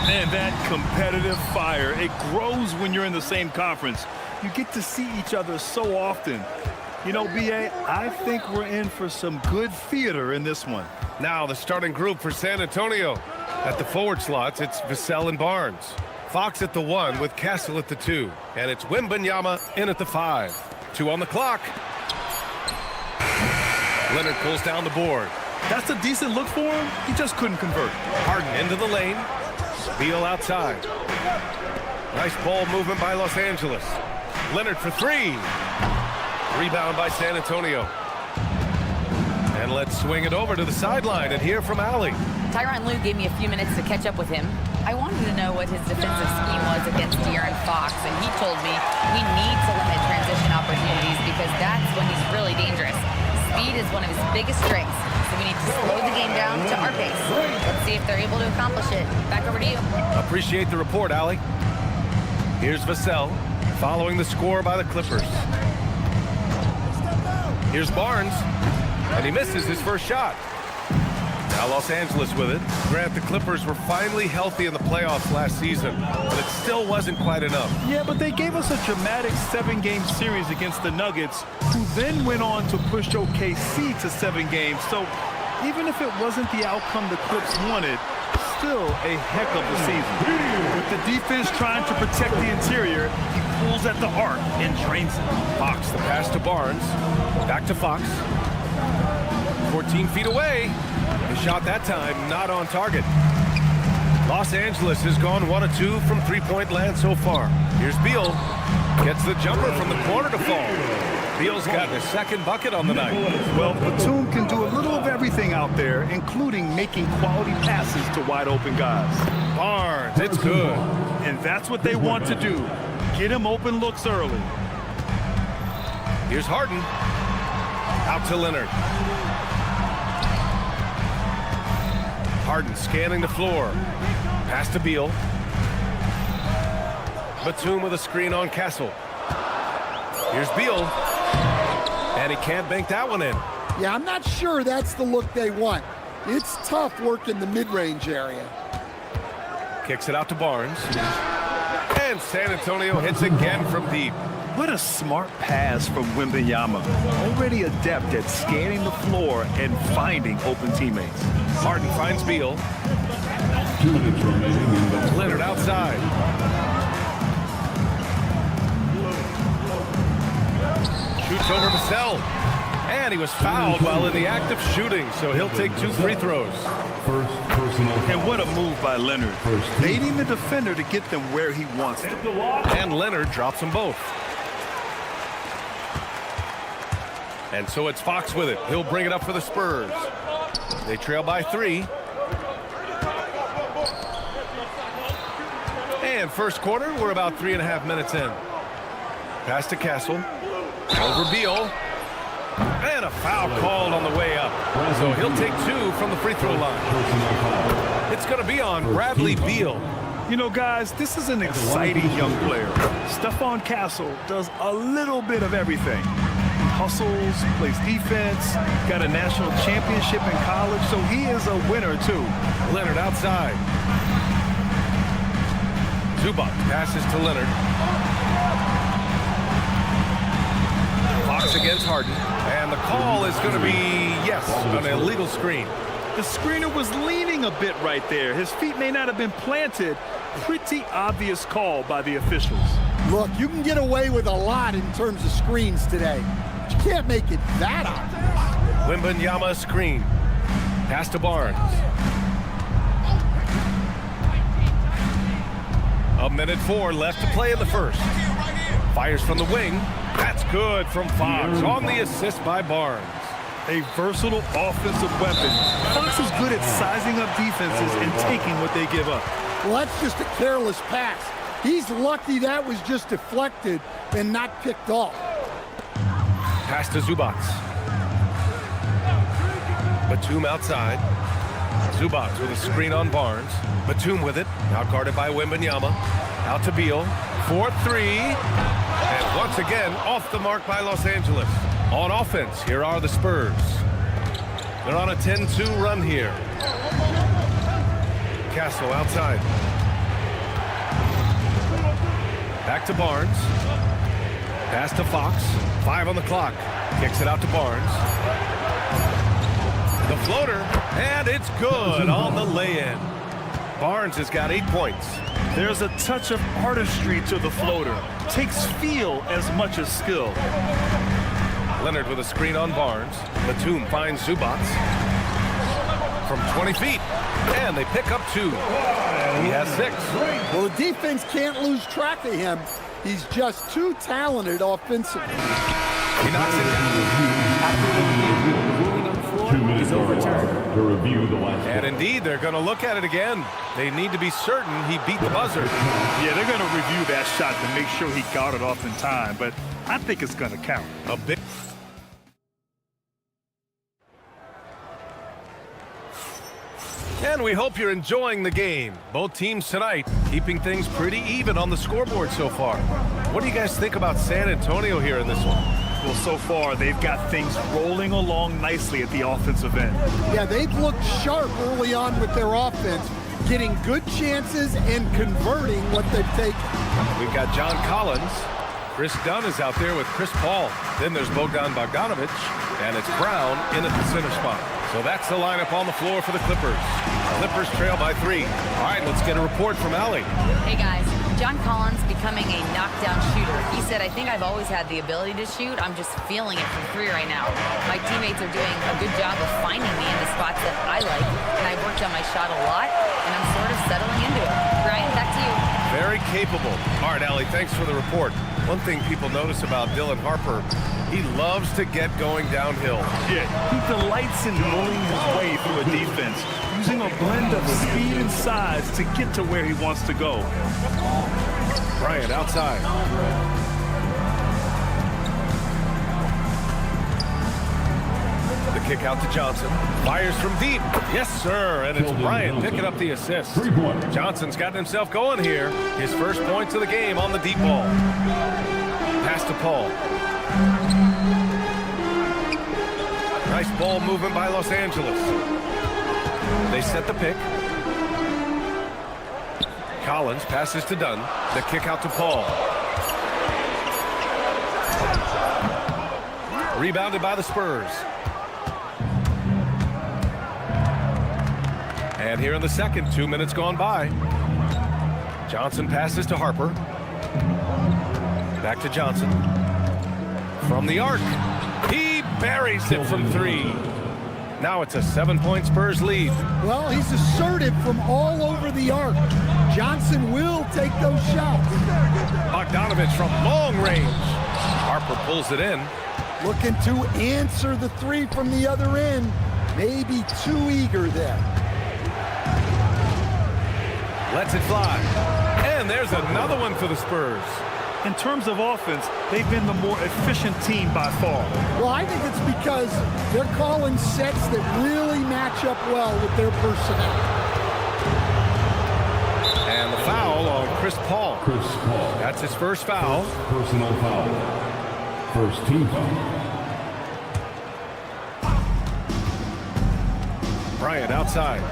Man, that competitive fire, it grows when you're in the same conference. You get to see each other so often. You know, B.A., I think we're in for some good theater in this one. Now the starting group for San Antonio. At the forward slots, it's Vassell and Barnes. Fox at the 1 with Castle at the 2. And it's Wembanyama in at the 5. 2 on the clock. Leonard pulls down the board. That's a decent look for him. He just couldn't convert. Harden into the lane. Beal outside. Nice ball movement by Los Angeles. Leonard for 3. Rebound by San Antonio. And let's swing it over to the sideline and hear from Allie. Tyronn Lue gave me a few minutes to catch up with him. I wanted to know what his defensive scheme was against De'Aaron Fox, and he told me we need to limit transition opportunities because that's when he's really dangerous. Speed is one of his biggest strengths, so we need to slow the game down to our pace. Let's see if they're able to accomplish it. Back over to you. Appreciate the report, Allie. Here's Vassell following the score by the Clippers. Here's Barnes, and he misses his first shot. Now Los Angeles with it. Grant, the Clippers were finally healthy in the playoffs last season, but it still wasn't quite enough. Yeah, but they gave us a dramatic 7-game series against the Nuggets, who then went on to push OKC to 7 games. So even if it wasn't the outcome the Clips wanted, still a heck of a season. With the defense trying to protect the interior, he pulls at the arc and drains it. Fox, the pass to Barnes. Back to Fox. 14 feet away. The shot that time not on target. Los Angeles has gone 1 of 2 from three-point land so far. Here's Beal. Gets the jumper from the corner to fall. Beal's got his second bucket on the night. Well, Batum can do a little of everything out there, including making quality passes to wide-open guys. Barnes, it's good. And that's what they want to do. Get him open looks early. Here's Harden. Out to Leonard. Harden scanning the floor. Pass to Beal. Batum with a screen on Castle. Here's Beal. And he can't bank that one in. Yeah, I'm not sure that's the look they want. It's tough work in the mid-range area. Kicks it out to Barnes. And San Antonio hits again from deep. What a smart pass from Wembanyama. Already adept at scanning the floor and finding open teammates. Harden finds Beal. 2 minutes remaining in the Leonard outside. Shoots over Vassell. And he was fouled while in the act of shooting, so he'll take 2 free throws. first personal. And what a move by Leonard. Baiting the defender to get them where he wants them. And Leonard drops them both. And so it's Fox with it. He'll bring it up for the Spurs. They trail by 3. And first quarter, we're about 3.5 minutes in. Pass to Castle. Over Beal. And a foul called on the way up. So he'll take 2 from the free throw line. It's going to be on Bradley Beal. You know, guys, this is an exciting young player. Stephon Castle does a little bit of everything. Hustles, plays defense, got a national championship in college, so he is a winner, too. Leonard outside. Zubac passes to Leonard. Fox against Harden. And the call is going to be, yes, an illegal screen. The screener was leaning a bit right there. His feet may not have been planted. Pretty obvious call by the officials. Look, you can get away with a lot in terms of screens today. You can't make it that obvious. Wembanyama screen. Pass to Barnes. A minute 4 left to play in the first. Fires from the wing. That's good from Fox on the assist by Barnes. A versatile offensive weapon. Fox is good at sizing up defenses and taking what they give up. Well, that's just a careless pass. He's lucky that was just deflected and not picked off. Pass to Zubac. Batum outside. Zubac with a screen on Barnes. Batum with it. Now guarded by Wembanyama. Out to Beal. 4-3. And once again, off the mark by Los Angeles. On offense, here are the Spurs. They're on a 10-2 run here. Castle outside. Back to Barnes. Pass to Fox. 5 on the clock. Kicks it out to Barnes. The floater, and it's good on the lay-in. Barnes has got 8 points. There's a touch of artistry to the floater. Takes feel as much as skill. Leonard with a screen on Barnes. Batum finds Zubac from 20 feet. And they pick up 2. He has 6. Well, the defense can't lose track of him. He's just too talented offensively. He knocks it down. 2 minutes overturned to review the last. And indeed, they're going to look at it again. They need to be certain he beat the buzzer. Yeah, they're going to review that shot to make sure he got it off in time, but I think it's going to count. A bit. And we hope you're enjoying the game. Both teams tonight keeping things pretty even on the scoreboard so far. What do you guys think about San Antonio here in this one? Well, so far, they've got things rolling along nicely at the offensive end. Yeah, they've looked sharp early on with their offense, getting good chances and converting what they've taken. We've got John Collins. Chris Dunn is out there with Chris Paul. Then there's Bogdan Bogdanovic, and it's Brown in at the center spot. So that's the lineup on the floor for the Clippers. Clippers trail by 3. All right, let's get a report from Allie. Hey, guys. John Collins becoming a knockdown shooter. He said, I think I've always had the ability to shoot. I'm just feeling it from 3 right now. My teammates are doing a good job of finding me in the spots that I like, and I've worked on my shot a lot, and I'm sort of settling into it. Brian, back to you. Very capable. All right, Allie, thanks for the report. One thing people notice about Dylan Harper, he loves to get going downhill. Yeah, he delights in bullying his way through a defense, using a blend of speed and size to get to where he wants to go. Bryant outside. The kick out to Johnson. Fires from deep. Yes, sir. And it's Bryant picking up the assist. Johnson's gotten himself going here. His first points of the game on the deep ball. Pass to Paul. Nice ball movement by Los Angeles. They set the pick. Collins passes to Dunn. The kick out to Paul. Rebounded by the Spurs. And here in the second, 2 minutes gone by. Johnson passes to Harper. Back to Johnson. From the arc. He buries it from 3. Now it's a 7-point Spurs lead. Well, he's assertive from all over the arc. Johnson will take those shots. Bogdanovic from long range. Harper pulls it in. Looking to answer the 3 from the other end. Maybe too eager there. Lets it fly. And there's another one for the Spurs. In terms of offense, they've been the more efficient team by far. Well, I think it's because they're calling sets that really match up well with their personnel. And the foul on Chris Paul. That's his first foul. Personal foul. First team foul. Bryant outside.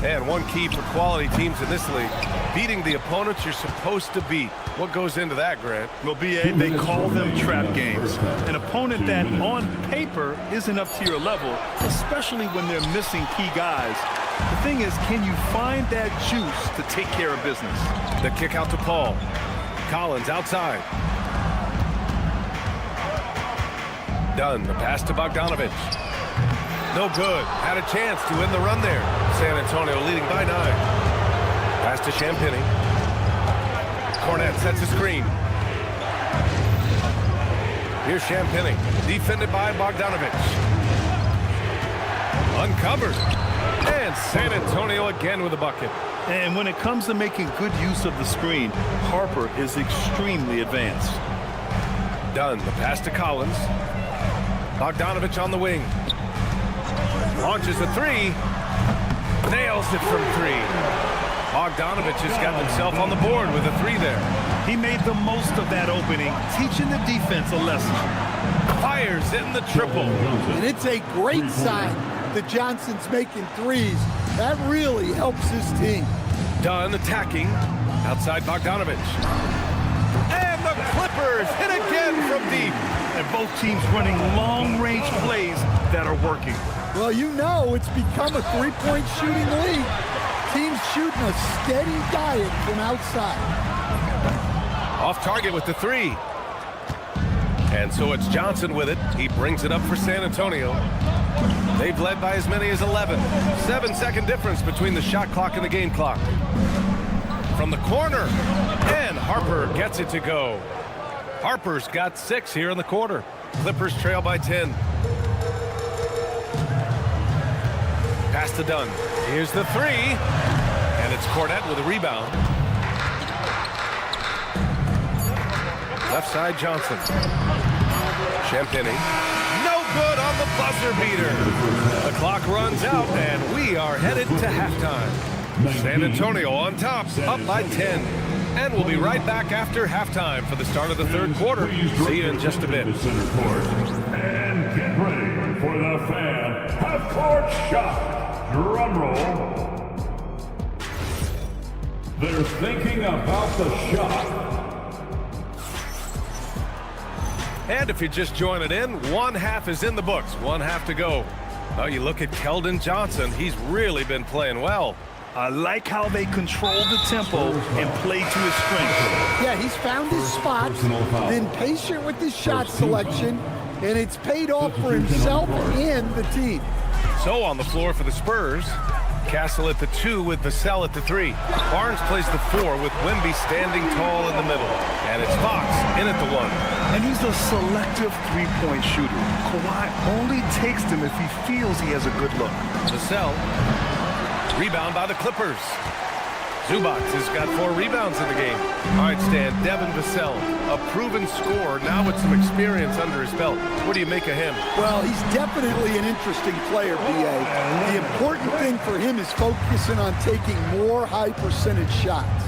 And one key for quality teams in this league, beating the opponents you're supposed to beat. What goes into that, Grant? Well, BA, they call them trap games. An opponent that on paper isn't up to your level, especially when they're missing key guys. The thing is, can you find that juice to take care of business? The kick out to Paul. Collins outside. Dunn, the pass to Bogdanovic. No good. Had a chance to win the run there. San Antonio leading by 9. Pass to Champagny. Cornette sets a screen. Here's Champagny. Defended by Bogdanovic. Uncovered. And San Antonio again with a bucket. And when it comes to making good use of the screen, Harper is extremely advanced. Dunn, the pass to Collins. Bogdanovic on the wing. Launches a 3. Nails it from 3. Bogdanovic has got himself on the board with a 3 there. He made the most of that opening, teaching the defense a lesson. Fires in the triple. And it's a great sign that Johnson's making 3s. That really helps his team. Dunn attacking. Outside Bogdanovic. And the Clippers hit again from deep. And both teams running long-range plays that are working. Well, you know it's become a 3-point shooting league. Teams shooting a steady diet from outside. Off target with the 3. And so it's Johnson with it. He brings it up for San Antonio. They've led by as many as 11. 7-second difference between the shot clock and the game clock. From the corner. And Harper gets it to go. Harper's got 6 here in the quarter. Clippers trail by 10. Pass to Dunn. Here's the 3. And it's Cornette with a rebound. Left side Johnson. Champagny. No good on the buzzer beater. The clock runs out and we are headed to halftime. San Antonio on top, up by 10. And we'll be right back after halftime for the start of the third quarter. See you in just a bit. Center court. And get ready for the fan half-court shot. Drum roll. They're thinking about the shot. And if you're just joining in, one half is in the books. One half to go. Well, you look at Keldon Johnson. He's really been playing well. I like how they control the tempo and play to his strength. Yeah, he's found his spots, been patient with his shot selection, and it's paid off for himself and the team. So on the floor for the Spurs, Castle at the 2 with Vassell at the 3. Barnes plays the 4 with Wemby standing tall in the middle. And it's Fox in at the 1. And he's a selective three-point shooter. Kawhi only takes them if he feels he has a good look. Vassell, rebound by the Clippers. Zubac has got 4 rebounds in the game. All right, Stan, Devin Vassell, a proven scorer, now with some experience under his belt. What do you make of him? Well, he's definitely an interesting player, B.A. The important thing for him is focusing on taking more high-percentage shots.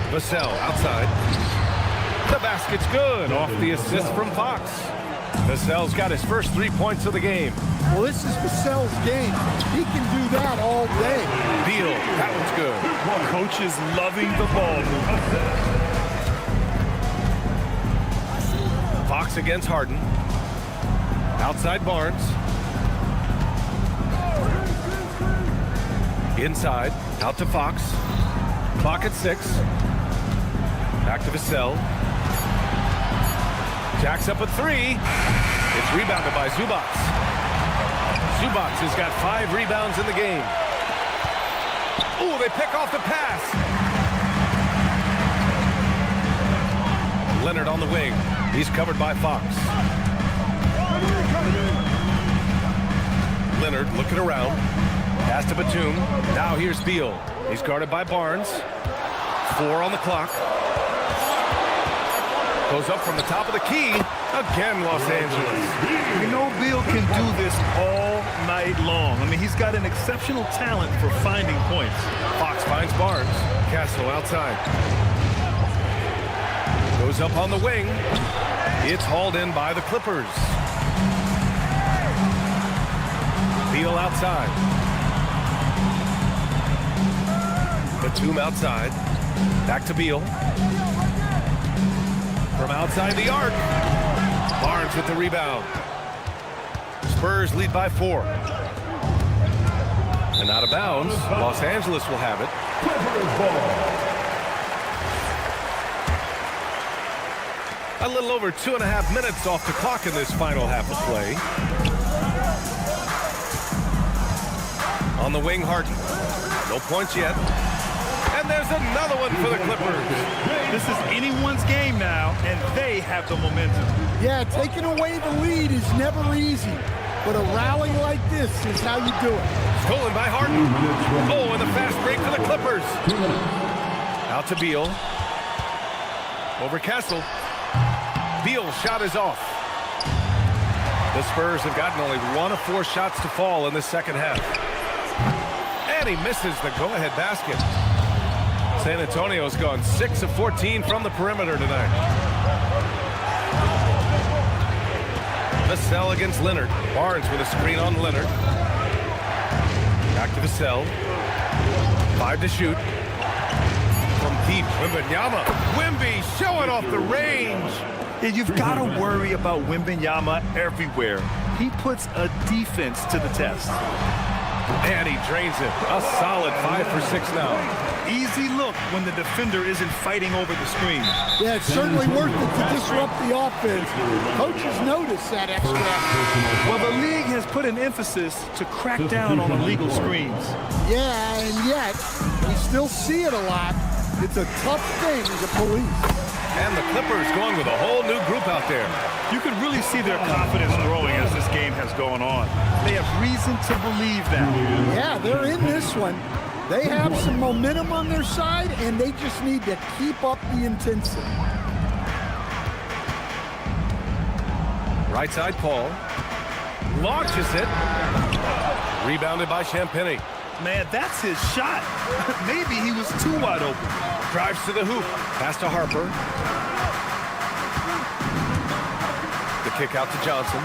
Vassell outside. The basket's good off the assist from Fox. Vassell's got his first 3 points of the game. Well, this is Vassell's game. He can do that all day. Beal, that one's good. Coach is loving the ball movement. Fox against Harden. Outside Barnes. Inside, out to Fox. Clock at 6. Back to Vassell. Jacks up a 3. It's rebounded by Zubac. Zubac has got 5 rebounds in the game. Ooh, they pick off the pass. Leonard on the wing. He's covered by Fox. Leonard looking around. Pass to Batum. Now here's Beal. He's guarded by Barnes. 4 on the clock. Goes up from the top of the key. Again, Los Angeles. You know Beal can do this all night long. I mean, he's got an exceptional talent for finding points. Fox finds Barnes. Castle outside. Goes up on the wing. It's hauled in by the Clippers. Beal outside. Batum outside. Back to Beal. From outside the arc. Barnes with the rebound. Spurs lead by 4. And out of bounds, Los Angeles will have it. A little over 2.5 minutes off the clock in this final half of play. On the wing, Harden. No points yet. And there's another one for the Clippers. This is anyone's game now, and they have the momentum. Yeah, taking away the lead is never easy, but a rally like this is how you do it. Stolen by Harden. Oh, and the fast break for the Clippers. Out to Beal. Over Castle. Beal's shot is off. The Spurs have gotten only 1 of 4 shots to fall in the second half. And he misses the go-ahead basket. San Antonio's gone 6 of 14 from the perimeter tonight. Vassell against Leonard. Barnes with a screen on Leonard. Back to Vassell. 5 to shoot. From deep, Wembanyama. Wemby showing off the range. Yeah, you've got to worry about Wembanyama everywhere. He puts a defense to the test. And he drains it. A solid 5 for 6 now. Easy look when the defender isn't fighting over the screen. Yeah, it's certainly worth it to disrupt the offense. Coaches notice that extra effort. Well, the league has put an emphasis to crack down on illegal screens. Yeah, and yet, we still see it a lot. It's a tough thing to police. And the Clippers going with a whole new group out there. You can really see their confidence growing as this game has gone on. They have reason to believe that. Yeah, they're in this one. They have some momentum on their side, and they just need to keep up the intensity. Right side, Paul. Launches it. Rebounded by Champagny. Man, that's his shot. Maybe he was too wide open. Drives to the hoop. Pass to Harper. The kick out to Johnson.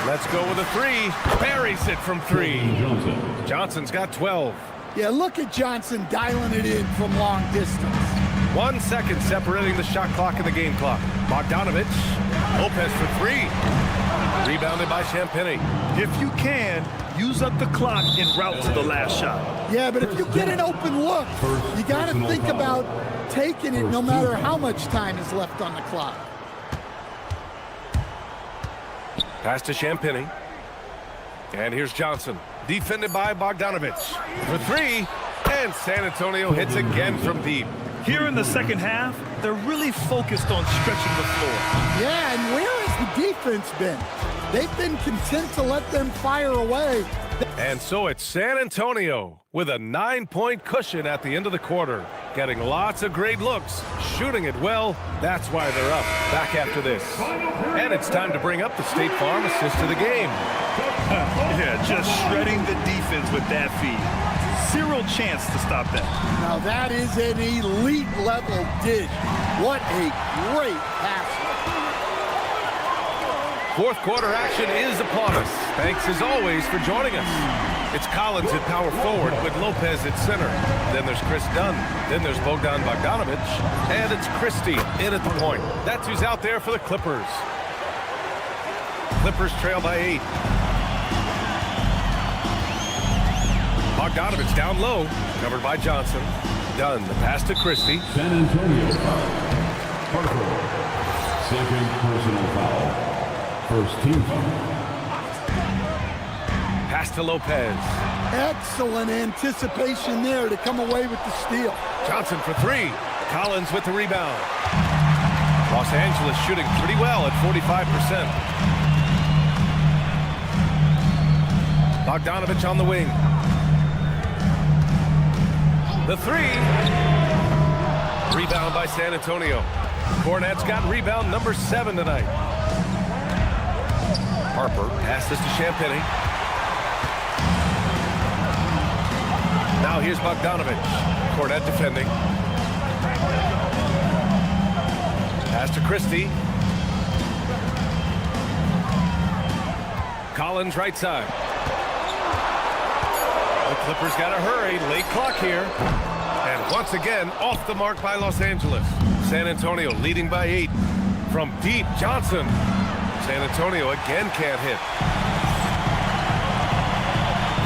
Let's go with a three. Buries it from three. Johnson's got 12. Yeah, look at Johnson dialing it in from long distance. 1 second separating the shot clock and the game clock. Bogdanovich. Lopez for three. Rebounded by Champagny. If you can, use up the clock en route to the last shot. Yeah, but if you get an open look, you got to think about taking it no matter how much time is left on the clock. Pass to Champagny. And here's Johnson. Defended by Bogdanovich. For three. And San Antonio hits again from deep. Here in the second half, they're really focused on stretching the floor. Yeah, and where has the defense been? They've been content to let them fire away. And so it's San Antonio with a 9-point cushion at the end of the quarter. Getting lots of great looks, shooting it well. That's why they're up. Back after this. And it's time to bring up the State Farm assist of the game. Yeah, just shredding the defense with that feed. Zero chance to stop that. Now that is an elite level dish. What a great pass. Fourth quarter action is upon us. Thanks as always for joining us. It's Collins at power forward with Lopez at center. Then there's Chris Dunn. Then there's Bogdan Bogdanovich. And it's Christie in at the point. That's who's out there for the Clippers. Clippers trail by 8. Bogdanovich down low, covered by Johnson. Dunn, the pass to Christie. San Antonio foul. Harper. Second personal foul. First team foul. Pass to Lopez. Excellent anticipation there to come away with the steal. Johnson for three. Collins with the rebound. Los Angeles shooting pretty well at 45%. Bogdanovich on the wing. The three. Rebound by San Antonio. Cornette's got rebound number 7 tonight. Harper passes to Champagny. Now here's Bogdanovich. Cornette defending. Pass to Christie. Collins right side. The Clippers got to hurry. Late clock here. And once again, off the mark by Los Angeles. San Antonio leading by 8. From deep, Johnson. San Antonio again can't hit.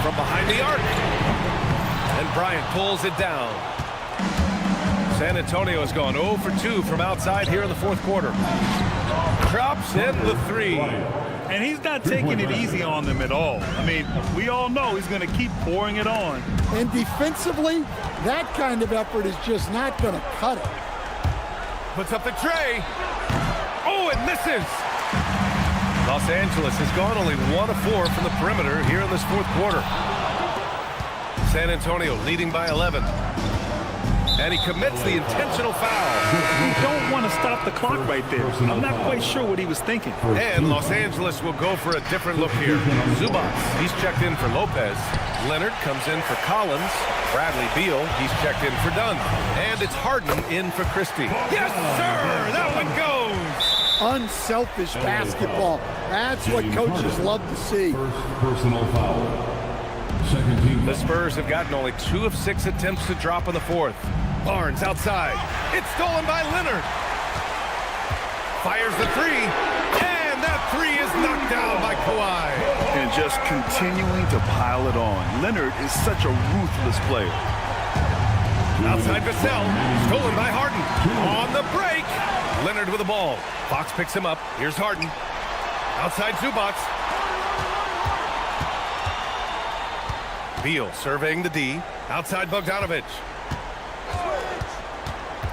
From behind the arc. And Bryant pulls it down. San Antonio has gone 0 for 2 from outside here in the fourth quarter. Drops in the three. And he's not taking it easy on them at all. I mean, we all know he's going to keep pouring it on. And defensively, that kind of effort is just not going to cut it. Puts up the tray. Oh, it misses. Los Angeles has gone only 1 of 4 from the perimeter here in this fourth quarter. San Antonio leading by 11. And he commits the intentional foul. You don't want to stop the clock right there. I'm not quite sure what he was thinking. And Los Angeles will go for a different look here. Zubac, he's checked in for Lopez. Leonard comes in for Collins. Bradley Beal, he's checked in for Dunn. And it's Harden in for Christie. Yes, sir! That one goes! Unselfish basketball. That's what coaches love to see. First personal foul. Second team. The Spurs have gotten only 2 of 6 attempts to drop in the fourth. Barnes outside. It's stolen by Leonard. Fires the three. And that three is knocked down by Kawhi. And just continuing to pile it on. Leonard is such a ruthless player. Outside Vassell. Stolen by Harden. On the break. Leonard with the ball. Fox picks him up. Here's Harden. Outside Zubac. Beal surveying the D. Outside Bogdanovich.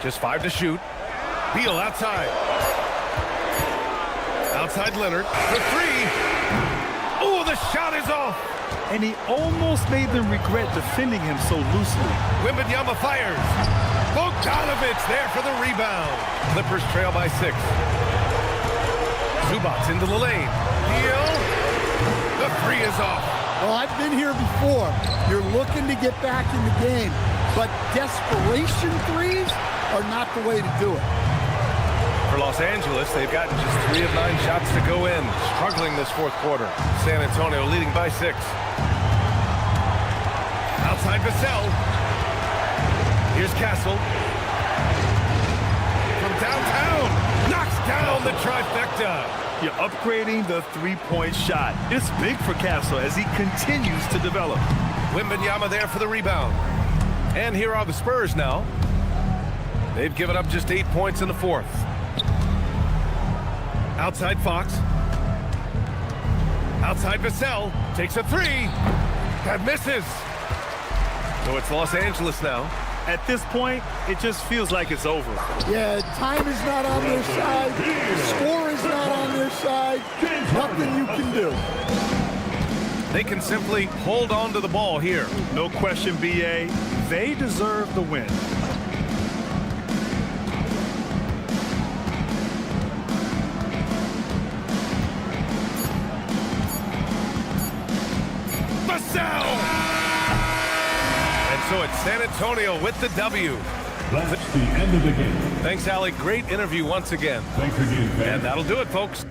Just 5 to shoot. Beal outside. Outside Leonard. The three. Oh, the shot is off. And he almost made them regret defending him so loosely. Wembanyama fires. Bogdanovich there for the rebound. Clippers trail by 6. Zubac into the lane. Beal. The three is off. Well, I've been here before. You're looking to get back in the game, but desperation threes are not the way to do it. For Los Angeles, they've gotten just 3 of 9 shots to go in, struggling this fourth quarter. San Antonio leading by 6. Outside Vassell. Here's Castle. From downtown, knocks down the trifecta. You're upgrading the three-point shot. It's big for Castle as he continues to develop. Wembanyama there for the rebound. And here are the Spurs now. They've given up just 8 points in the fourth. Outside Fox. Outside Vassell. Takes a 3. That misses. So it's Los Angeles now. At this point, it just feels like it's over. Yeah, time is not on their side. The score is not on their side. Nothing you can do. They can simply hold on to the ball here. No question, BA. They deserve the win. So it's San Antonio with the W. That's the end of the game. Thanks, Allie. Great interview once again. Thanks again, man. And that'll do it, folks.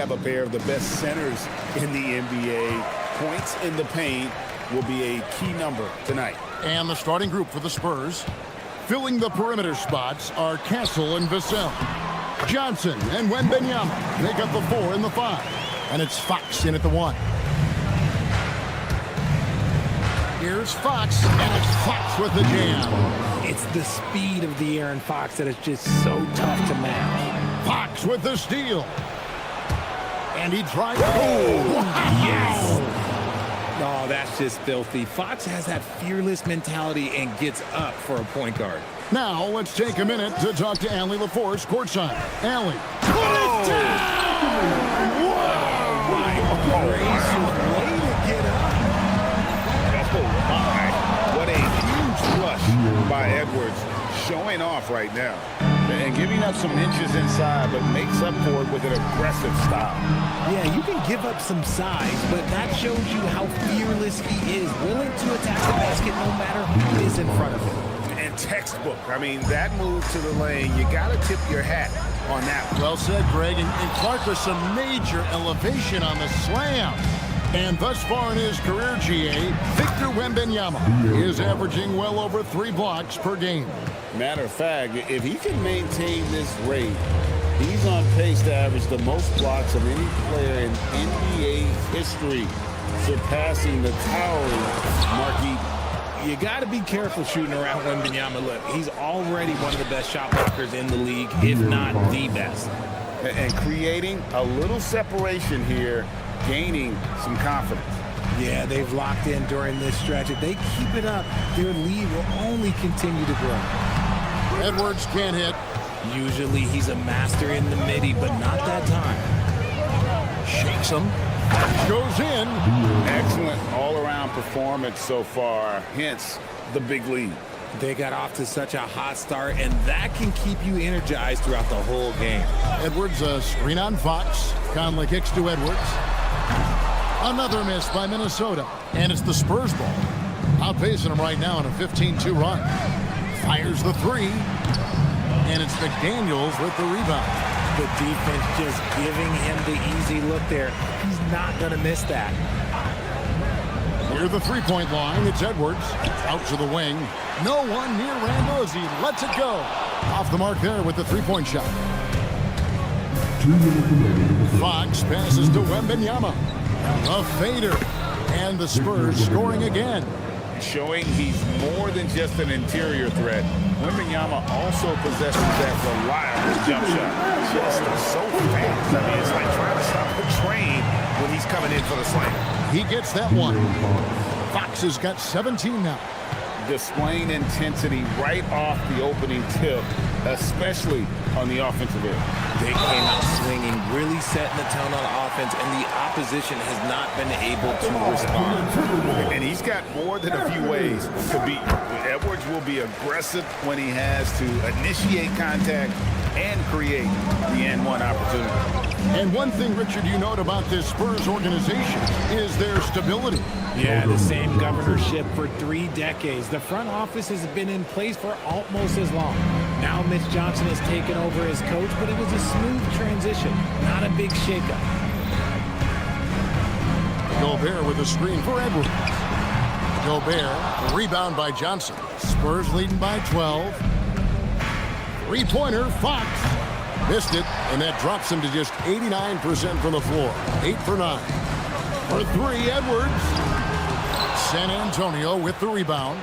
have a pair of the best centers in the NBA. Points in the paint will be a key number tonight. And the starting group for the Spurs, filling the perimeter spots, are Castle and Vassell. Johnson and Wembanyama make up the 4 and the 5. And it's Fox in at the 1. Here's Fox, and it's Fox with the jam. It's the speed of the Aaron Fox that is just so tough to match. Fox with the steal. And he tries. Oh, yes! Oh, that's just filthy. Fox has that fearless mentality and gets up for a point guard. Now, let's take a minute to talk to Allie LaForce courtside. Allie. Put it down! Whoa! My gracious, way to get up. Oh, my. What a huge flush by Edwards, showing off right now. And giving up some inches inside, but makes up for it with an aggressive style. Yeah, you can give up some size, but that shows you how fearless he is, willing to attack the basket no matter who is in front of him. And textbook. I mean, that move to the lane, you got to tip your hat on that. Well said, Greg. And Clark with some major elevation on the slam. And thus far in his career, GA, Victor Wembanyama is averaging well over 3 blocks per game. Matter of fact, if he can maintain this rate, he's on pace to average the most blocks of any player in NBA history, surpassing the towering Marquis. You got to be careful shooting around Wembanyama. Look, he's already one of the best shot blockers in the league, if not the best. And creating a little separation here, gaining some confidence. Yeah, they've locked in during this stretch. If they keep it up, their lead will only continue to grow. Edwards can't hit. Usually he's a master in the midi, but not that time. Shakes him. Goes in. Excellent all-around performance so far, hence the big lead. They got off to such a hot start, and that can keep you energized throughout the whole game. Edwards, a screen on Fox. Conley kicks to Edwards. Another miss by Minnesota. And it's the Spurs ball. Outpacing them right now in a 15-2 run. Fires the 3. And it's McDaniels with the rebound. The defense just giving him the easy look there. He's not going to miss that. Near the three-point line, it's Edwards. Out to the wing. No one near Randall as he lets it go. Off the mark there with the three-point shot. Fox passes to Wembanyama. A fader. And the Spurs scoring again. Showing he's more than just an interior threat. Wembanyama also possesses that reliable jump shot. Just so fast. I mean, it's like trying to stop a train when he's coming in for the slam. He gets that one. Fox has got 17 now. Displaying intensity right off the opening tip, especially on the offensive end. They came out swinging, really setting the tone on offense, and the opposition has not been able to respond. And he's got more than a few ways to beat you. Edwards will be aggressive when he has to initiate contact and create the N1 opportunity. And one thing, Richard, you note about this Spurs organization is their stability. Yeah, the same governorship for 3 decades. The front office has been in place for almost as long. Now Mitch Johnson has taken over as coach, but it was a smooth transition, not a big shakeup. Gobert with a screen for Edwards. Gobert, rebound by Johnson. Spurs leading by 12. Three-pointer, Fox. Missed it, and that drops him to just 89% from the floor. 8 for 9. For 3, Edwards. San Antonio with the rebound.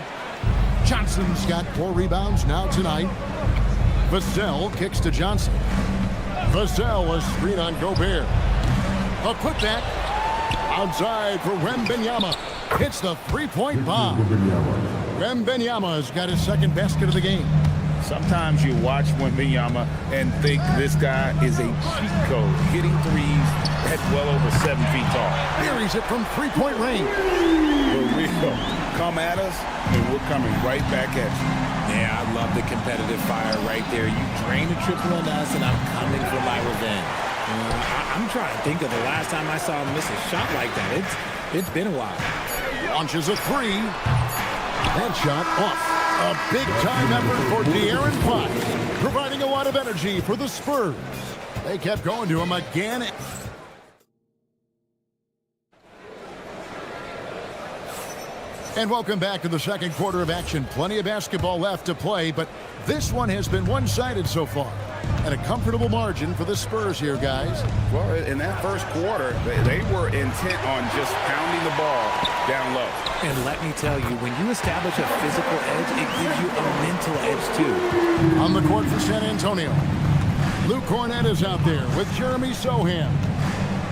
Johnson's got 4 rebounds now tonight. Vassell kicks to Johnson. Vassell, a screen on Gobert. A putback. Outside for Wembanyama. Hits the three-point bomb. Wembanyama's got his second basket of the game. Sometimes you watch Wembanyama and think this guy is a cheat code, hitting threes at well over 7 feet tall. Buries it from three-point range. For real. Come at us, and we're coming right back at you. Yeah, I love the competitive fire right there. You drain a triple on us, and I'm coming for my revenge. I'm trying to think of the last time I saw him miss a shot like that. It's been a while. Launches a 3. That shot off. A big-time effort for De'Aaron Fox, providing a lot of energy for the Spurs. They kept going to him again. And welcome back to the second quarter of action. Plenty of basketball left to play, but this one has been one-sided so far. And a comfortable margin for the Spurs here, guys. Well, in that first quarter, they were intent on just pounding the ball down low. And let me tell you, when you establish a physical edge, it gives you a mental edge, too. On the court for San Antonio, Luke Cornett is out there with Jeremy Sohan.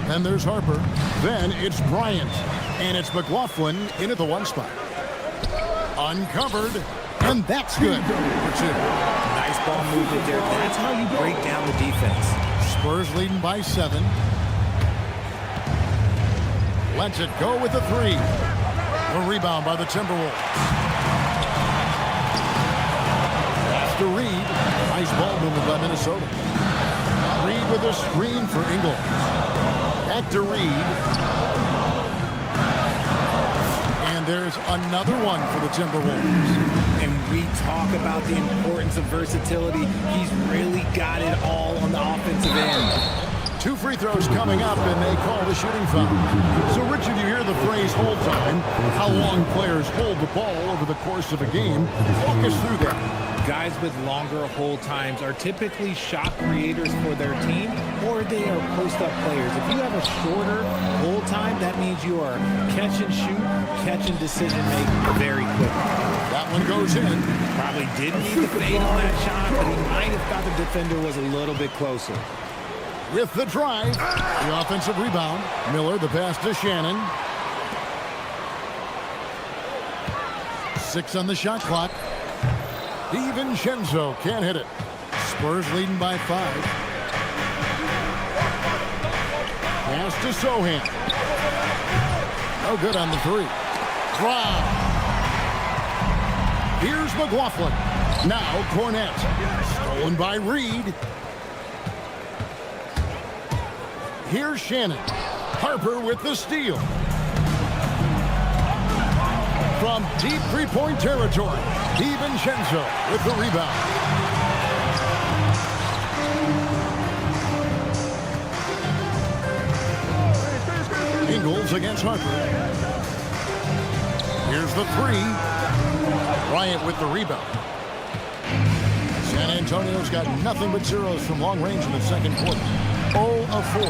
Then there's Harper. Then it's Bryant. And it's McLaughlin in at the one spot. Uncovered. And that's good for two. Nice ball movement there. That's how you break down the defense. Spurs leading by 7. Lets it go with the 3. A rebound by the Timberwolves. Pass to Reed. Nice ball movement by Minnesota. Reed with a screen for Ingles. Back to Reed. And there's another one for the Timberwolves. And we talk about the importance of versatility. He's really got it all on the offensive end. 2 free throws coming up, and they call the shooting foul. So, Richard, you hear the phrase hold time, how long players hold the ball over the course of a game. Walk us through that. Guys with longer hold times are typically shot creators for their team, or they are post-up players. If you have a shorter hold time, that means you are catch and shoot, catch and decision make very quickly. That one goes in. Probably didn't need to fade on that shot, but he might have thought the defender was a little bit closer. With the drive, the offensive rebound. Miller, the pass to Shannon. 6 on the shot clock. DiVincenzo can't hit it. Spurs leading by 5. Pass to Sohan. No good on the 3. Drive. Here's McLaughlin. Now Cornett. Stolen by Reed. Here's Shannon. Harper with the steal. From deep three-point territory, DiVincenzo with the rebound. Ingles against Harper. Here's the 3. Bryant with the rebound. San Antonio's got nothing but zeros from long range in the second quarter. 0 of 4.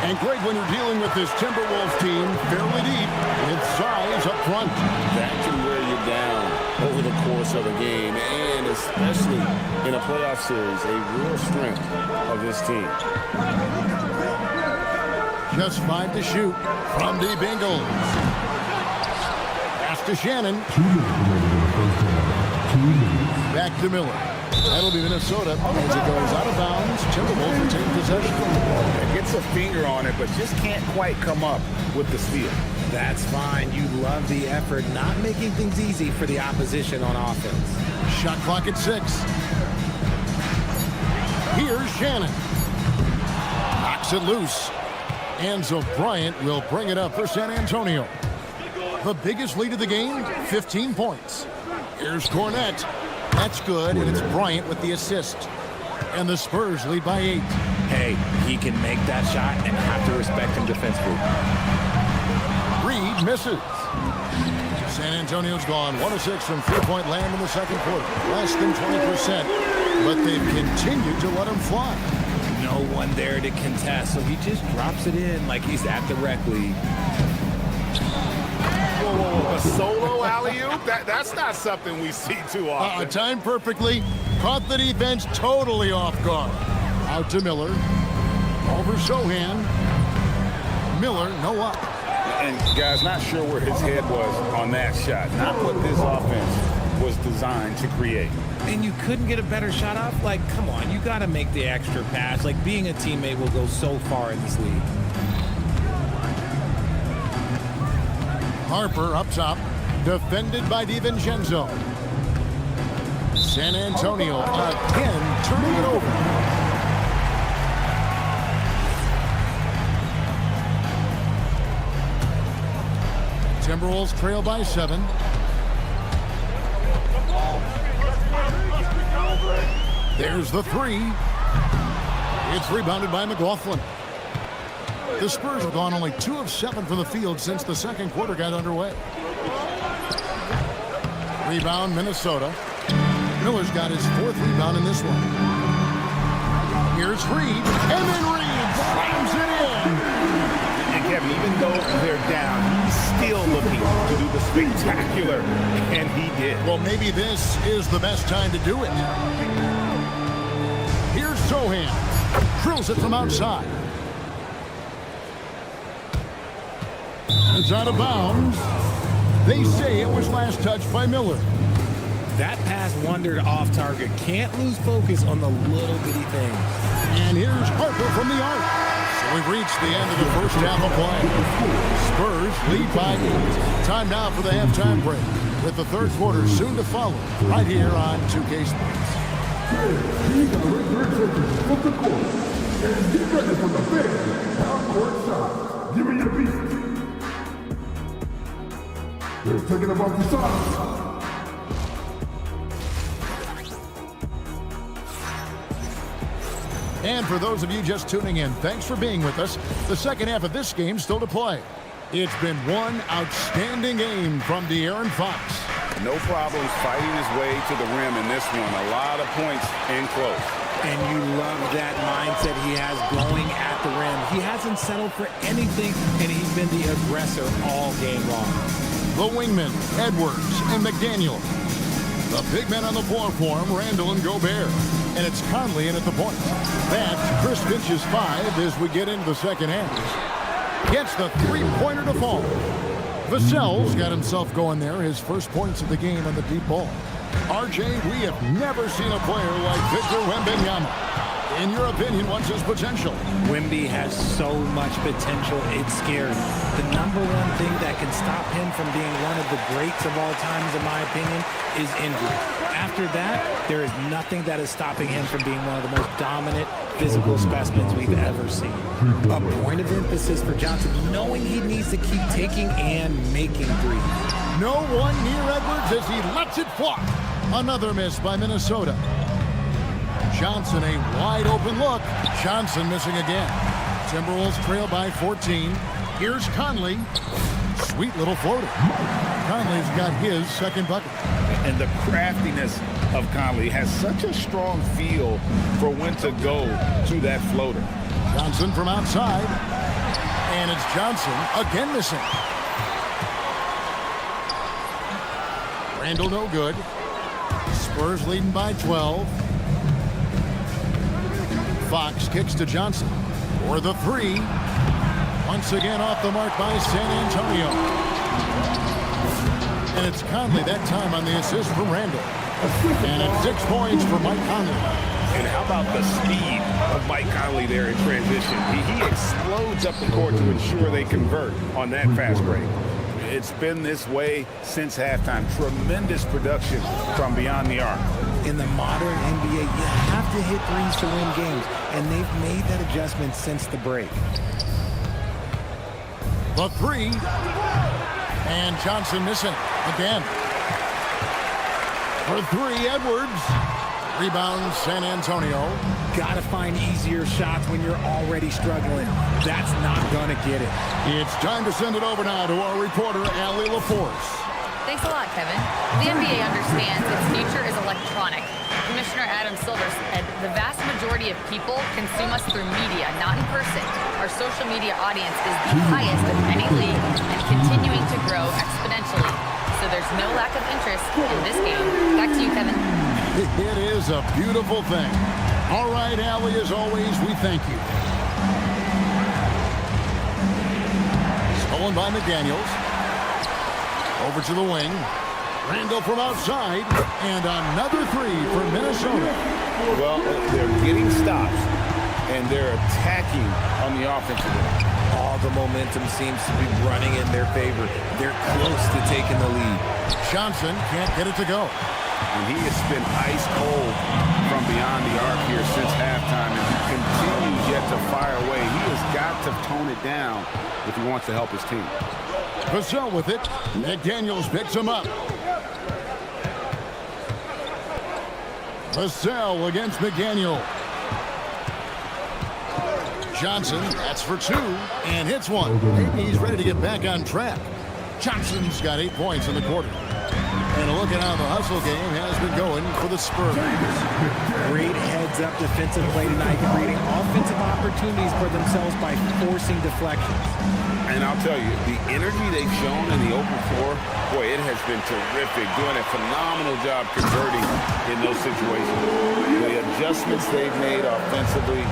And Greg, when you're dealing with this Timberwolves team, fairly deep, with size up front. That can wear you down over the course of a game, and especially in a playoff series, a real strength of this team. Just 5 to shoot from the Bengals. Pass to Shannon. Back to Miller. That'll be Minnesota as it goes out of bounds. Timberwolves retain possession. It gets a finger on it, but just can't quite come up with the steal. That's fine. You love the effort, not making things easy for the opposition on offense. Shot clock at 6. Here's Shannon. Knocks it loose. Enzo Bryant will bring it up for San Antonio. The biggest lead of the game, 15 points. Here's Cornett. That's good, and it's Bryant with the assist. And the Spurs lead by 8. Hey, he can make that shot and have to respect him defensively. Reed misses. San Antonio's gone 1 of 6 from three-point land in the second quarter. Less than 20%, but they've continued to let him fly. No one there to contest, so he just drops it in like he's at the rec league. A solo alley-oop? That's not something we see too often. Timed perfectly. Caught the defense totally off guard. Out to Miller. Over Sohan. Miller, no up. And, guys, not sure where his head was on that shot. Not what this offense was designed to create. And you couldn't get a better shot off? Like, come on, you got to make the extra pass. Like, being a teammate will go so far in this league. Harper up top, defended by DiVincenzo. San Antonio again turning it over. Timberwolves trail by 7. There's the 3. It's rebounded by McLaughlin. The Spurs have gone only 2 of 7 from the field since the second quarter got underway. Rebound, Minnesota. Miller's got his 4th rebound in this one. Here's Reed, and then Reed slams it in. And Kevin, even though they're down, he's still looking to do the spectacular, and he did. Well, maybe this is the best time to do it. Here's Sohan. Drills it from outside. It's out of bounds. They say it was last touched by Miller. That pass wandered off target. Can't lose focus on the little bitty things. And here's Harper from the arc. So we've reached the end of the first half of play. Spurs lead by 8. Time now for the halftime break, with the third quarter soon to follow, right here on 2K Sports. Get ready for the big half-court shot. Give me your beat. They're taking about the shots. And for those of you just tuning in, thanks for being with us. The second half of this game still to play. It's been one outstanding game from De'Aaron Fox. No problems fighting his way to the rim in this one. A lot of points in close. And you love that mindset he has going at the rim. He hasn't settled for anything, and he's been the aggressor all game long. The wingmen, Edwards and McDaniel. The big men on the floor for him, Randall and Gobert. And it's Conley in at the point. That's Chris Finch's 5 as we get into the second half. Gets the three-pointer to fall. Vassell's got himself going there, his first points of the game on the deep ball. RJ, we have never seen a player like Victor Wembanyama. In your opinion, what's his potential? Wemby has so much potential, it's scary. The number one thing that can stop him from being one of the greats of all times, in my opinion, is injury. After that, there is nothing that is stopping him from being one of the most dominant physical specimens we've ever seen. A point of emphasis for Johnson, knowing he needs to keep taking and making threes. No one near Edwards as he lets it fly. Another miss by Minnesota. Johnson, a wide open look. Johnson missing again. Timberwolves trail by 14. Here's Conley. Sweet little floater. Conley's got his second bucket. And the craftiness of Conley has such a strong feel for when to go to that floater. Johnson from outside. And it's Johnson again missing. Randall no good. Spurs leading by 12. Fox kicks to Johnson for the 3. Once again off the mark by San Antonio. And it's Conley that time on the assist from Randall. And it's 6 points for Mike Conley. And how about the speed of Mike Conley there in transition? He explodes up the court to ensure they convert on that fast break. It's been this way since halftime. Tremendous production from beyond the arc. In the modern NBA, you have to hit threes to win games, and they've made that adjustment since the break. The 3. And Johnson missing again. For 3, Edwards. Rebound, San Antonio. Got to find easier shots when you're already struggling. That's not going to get it. It's time to send it over now to our reporter, Allie LaForce. Thanks a lot, Kevin. The NBA understands its future is electronic. Commissioner Adam Silver said the vast majority of people consume us through media, not in person. Our social media audience is the highest of any league and continuing to grow exponentially. So there's no lack of interest in this game. Back to you, Kevin. It is a beautiful thing. All right, Allie, as always, we thank you. Stolen by McDaniels. Over to the wing. Randall from outside. And another 3 for Minnesota. Well, they're getting stops, and they're attacking on the offensive end. All the momentum seems to be running in their favor. They're close to taking the lead. Johnson can't get it to go. And he has been ice cold from beyond the arc here since halftime, and he continues yet to fire away. He has got to tone it down if he wants to help his team. Vassell with it. McDaniels picks him up. Vassell against McDaniel. Johnson, that's for 2, and hits one. Maybe he's ready to get back on track. Johnson's got 8 points in the quarter. And look at how the hustle game has been going for the Spurs. Great heads-up defensive play tonight, creating offensive opportunities for themselves by forcing deflections. And I'll tell you, the energy they've shown in the open floor, boy, it has been terrific. Doing a phenomenal job converting in those situations. The adjustments they've made offensively,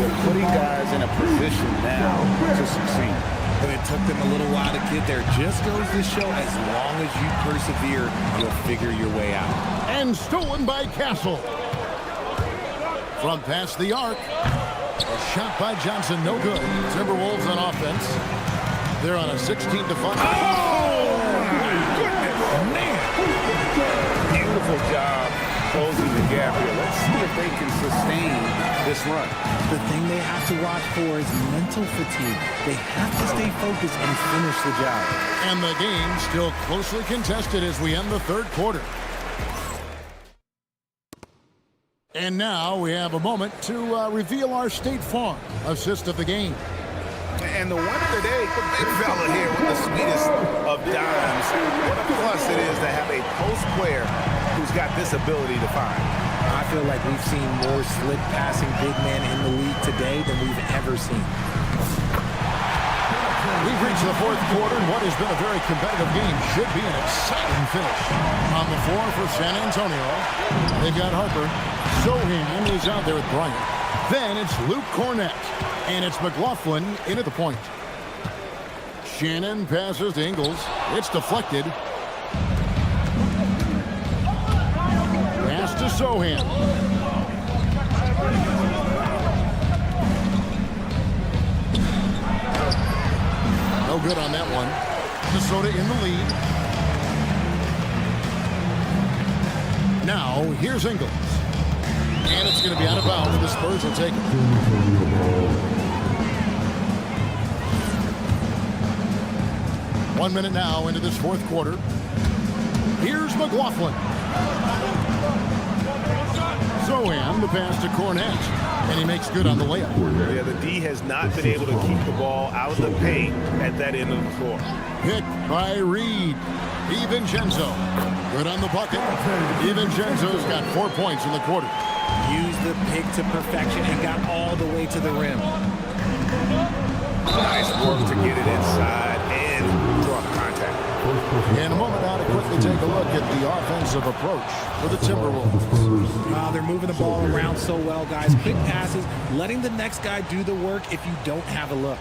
they're putting guys in a position now to succeed. But it took them a little while to get there. Just goes to show, as long as you persevere, you'll figure your way out. And stolen by Castle. From past the arc. A shot by Johnson, no good. Timberwolves on offense. They're on a 16-5. Oh, my goodness, man. Beautiful job closing the gap here. Let's see if they can sustain this run. The thing they have to watch for is mental fatigue. They have to stay focused and finish the job. And the game still closely contested as we end the third quarter. And now we have a moment to reveal our State Farm assist of the game. And the winner today, the big fella here with the sweetest of dimes. What a plus it is to have a post player who's got this ability to find. I feel like we've seen more slick passing big men in the league today than we've ever seen. We've reached the fourth quarter, and what has been a very competitive game should be an exciting finish. On the floor for San Antonio, they've got Harper. Sohan is out there with Bryant. Then it's Luke Cornett, and it's McLaughlin in at the point. Shannon passes to Ingles. It's deflected. Pass to Sohan. No good on that one. Minnesota in the lead. Now, here's Ingles. And it's going to be out of bounds. The Spurs will take it. 1 minute now into this fourth quarter. Here's McLaughlin. Sohan, the pass to Cornett. And he makes good on the layup. Yeah, the D has not been able to keep the ball out of the paint at that end of the floor. Picked by Reed. DiVincenzo. Good on the bucket. DiVincenzo's got 4 points in the quarter. Used the pick to perfection and got all the way to the rim. Nice work to get it inside and draw the contact. In a moment now to quickly take a look at the offensive approach for the Timberwolves. They're moving the ball around so well, guys. Quick passes, letting the next guy do the work if you don't have a look.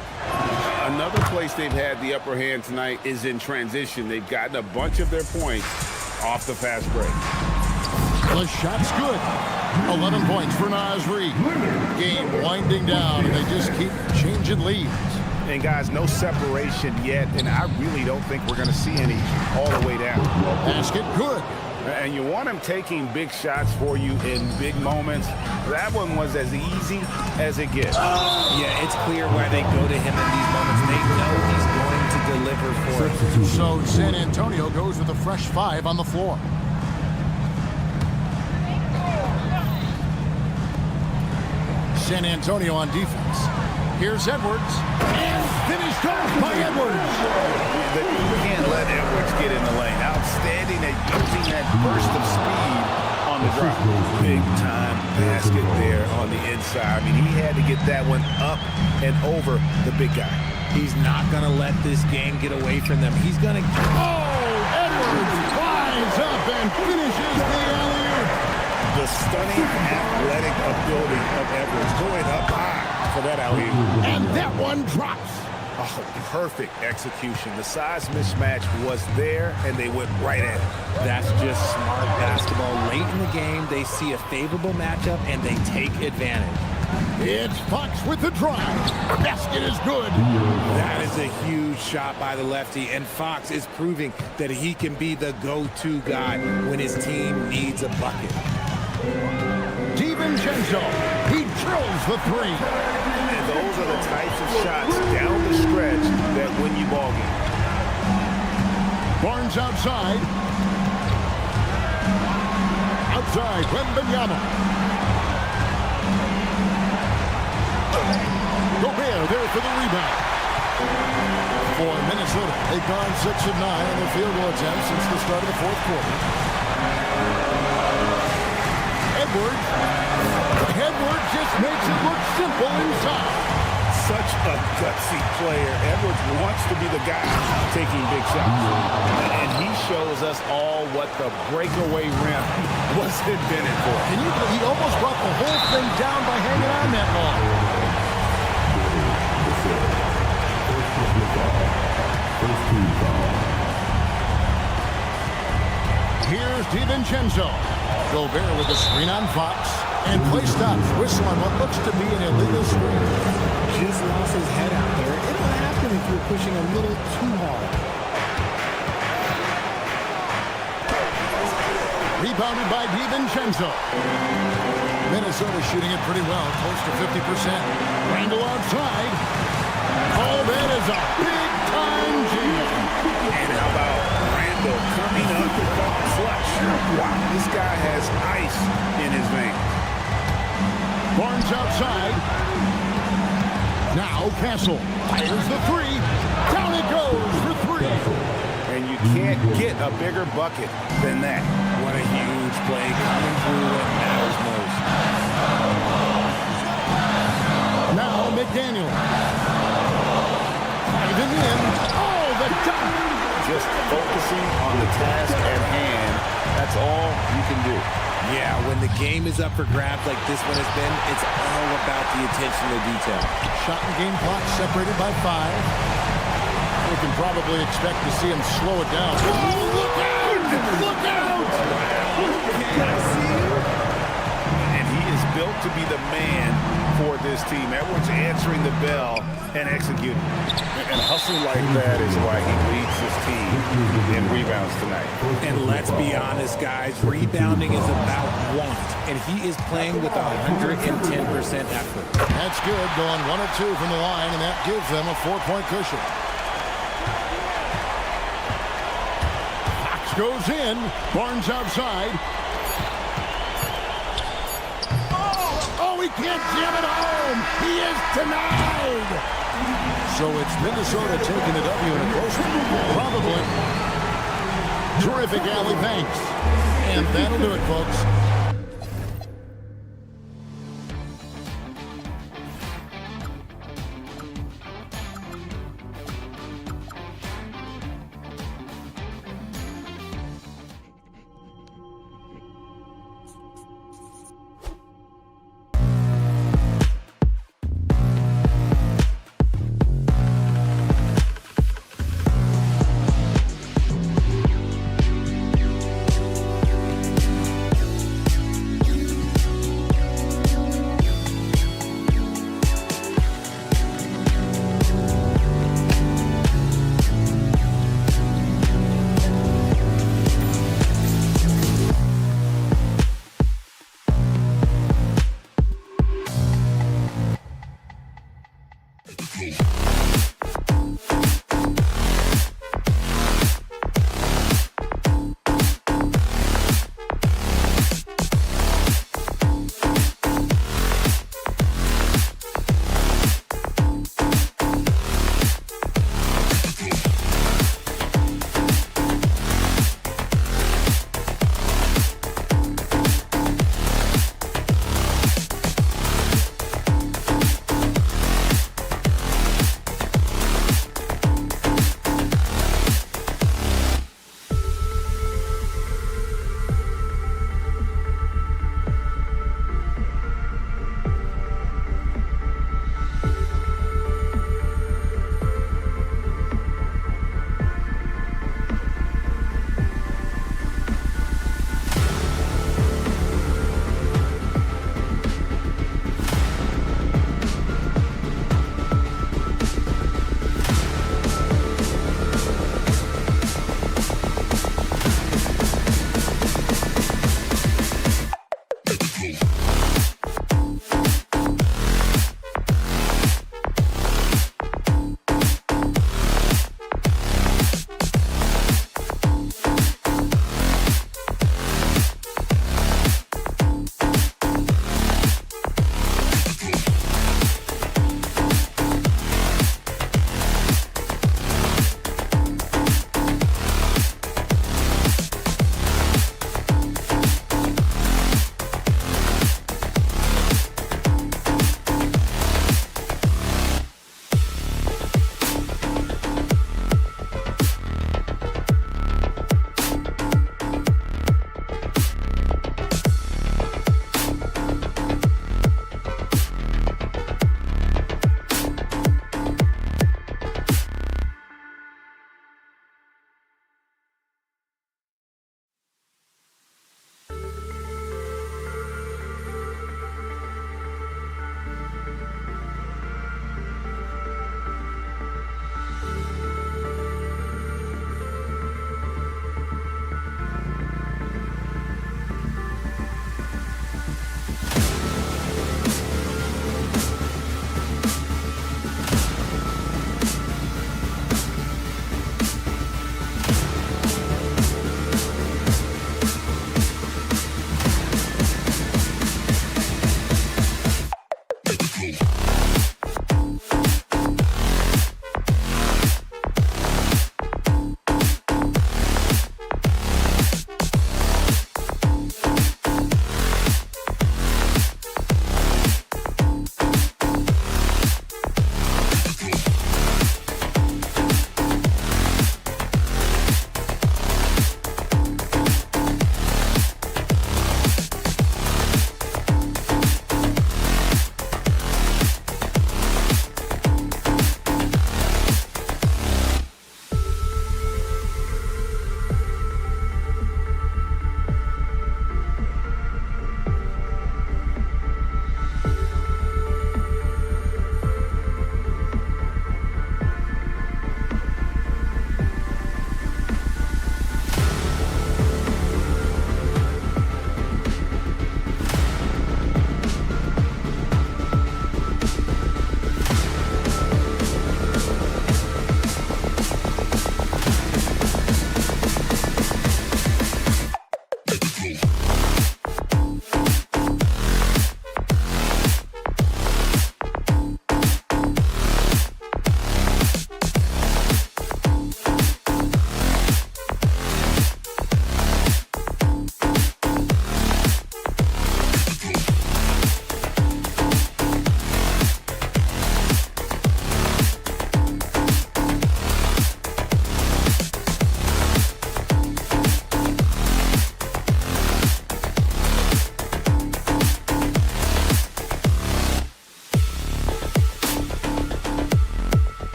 Another place they've had the upper hand tonight is in transition. They've gotten a bunch of their points off the fast break. The shot's good. 11 points for Naz Reid. Game winding down, and they just keep changing leads. And guys, no separation yet, and I really don't think we're going to see any all the way down. Basket good. And you want him taking big shots for you in big moments. That one was as easy as it gets. Yeah, it's clear why they go to him in these moments. They know he's going to deliver for it. So San Antonio goes with a fresh 5 on the floor. San Antonio on defense. Here's Edwards. And finished off by Edwards. You can't let Edwards get in the lane. Outstanding at using that burst of speed on the drop. Big time basket there on the inside. I mean, he had to get that one up and over the big guy. He's not going to let this game get away from them. He's going to... Oh, Edwards flies up and finishes the alley-oop. The stunning athletic ability of Edwards going up high for that alley-oop. And that one drops. Oh, perfect execution. The size mismatch was there, and they went right at it. That's just smart basketball. Late in the game, they see a favorable matchup, and they take advantage. It's Fox with the drive. Basket is good. That is a huge shot by the lefty, and Fox is proving that he can be the go-to guy when his team needs a bucket. DiVincenzo, he drills the 3. And those are the types of shots down the stretch that win you ball games. Barnes outside. Outside, Wembanyama. Gobert there for the rebound. For Minnesota, they've gone 6 of 9 on their field goal attempts since the start of the fourth quarter. Edwards just makes it look simple inside. Such a gutsy player. Edwards wants to be the guy taking big shots. And he shows us all what the breakaway rim was invented for. He almost brought the whole thing down by hanging on that long. Here's DiVincenzo. Gobert with the screen on Fox. And play stops. Whistle on what looks to be an illegal screen. Just lost his head out there. It'll happen if you're pushing a little too hard. Rebounded by DiVincenzo. Minnesota shooting it pretty well, close to 50%. Randle outside. Oh, that is a big-time jam. And how about Randle coming up clutch? Wow, this guy has ice in his veins. Barnes outside. Now Castle fires the three. Down it goes for 3. And you can't get a bigger bucket than that. What a huge play coming through when it matters most. Now McDaniel. Even in. Oh, the dunk. Just focusing on the task at hand. That's all you can do. Yeah, when the game is up for grabs like this one has been, it's all about the attention to detail. Shot and game clock separated by 5. We can probably expect to see him slow it down. Oh, look out! Look out! Can I see him? And he is built to be the man for this team. Edwards answering the bell and executing. And hustle like that is why he leads his team in rebounds tonight. And let's be honest, guys, rebounding is about want, and he is playing with 110% effort. That's good, going 1 of 2 from the line, and that gives them a 4-point cushion. Fox goes in. Barnes outside. Oh, he can't jam it home. He is denied. So it's Minnesota taking the W in a close one. Probably. Terrific alley Banks. And that'll do it, folks.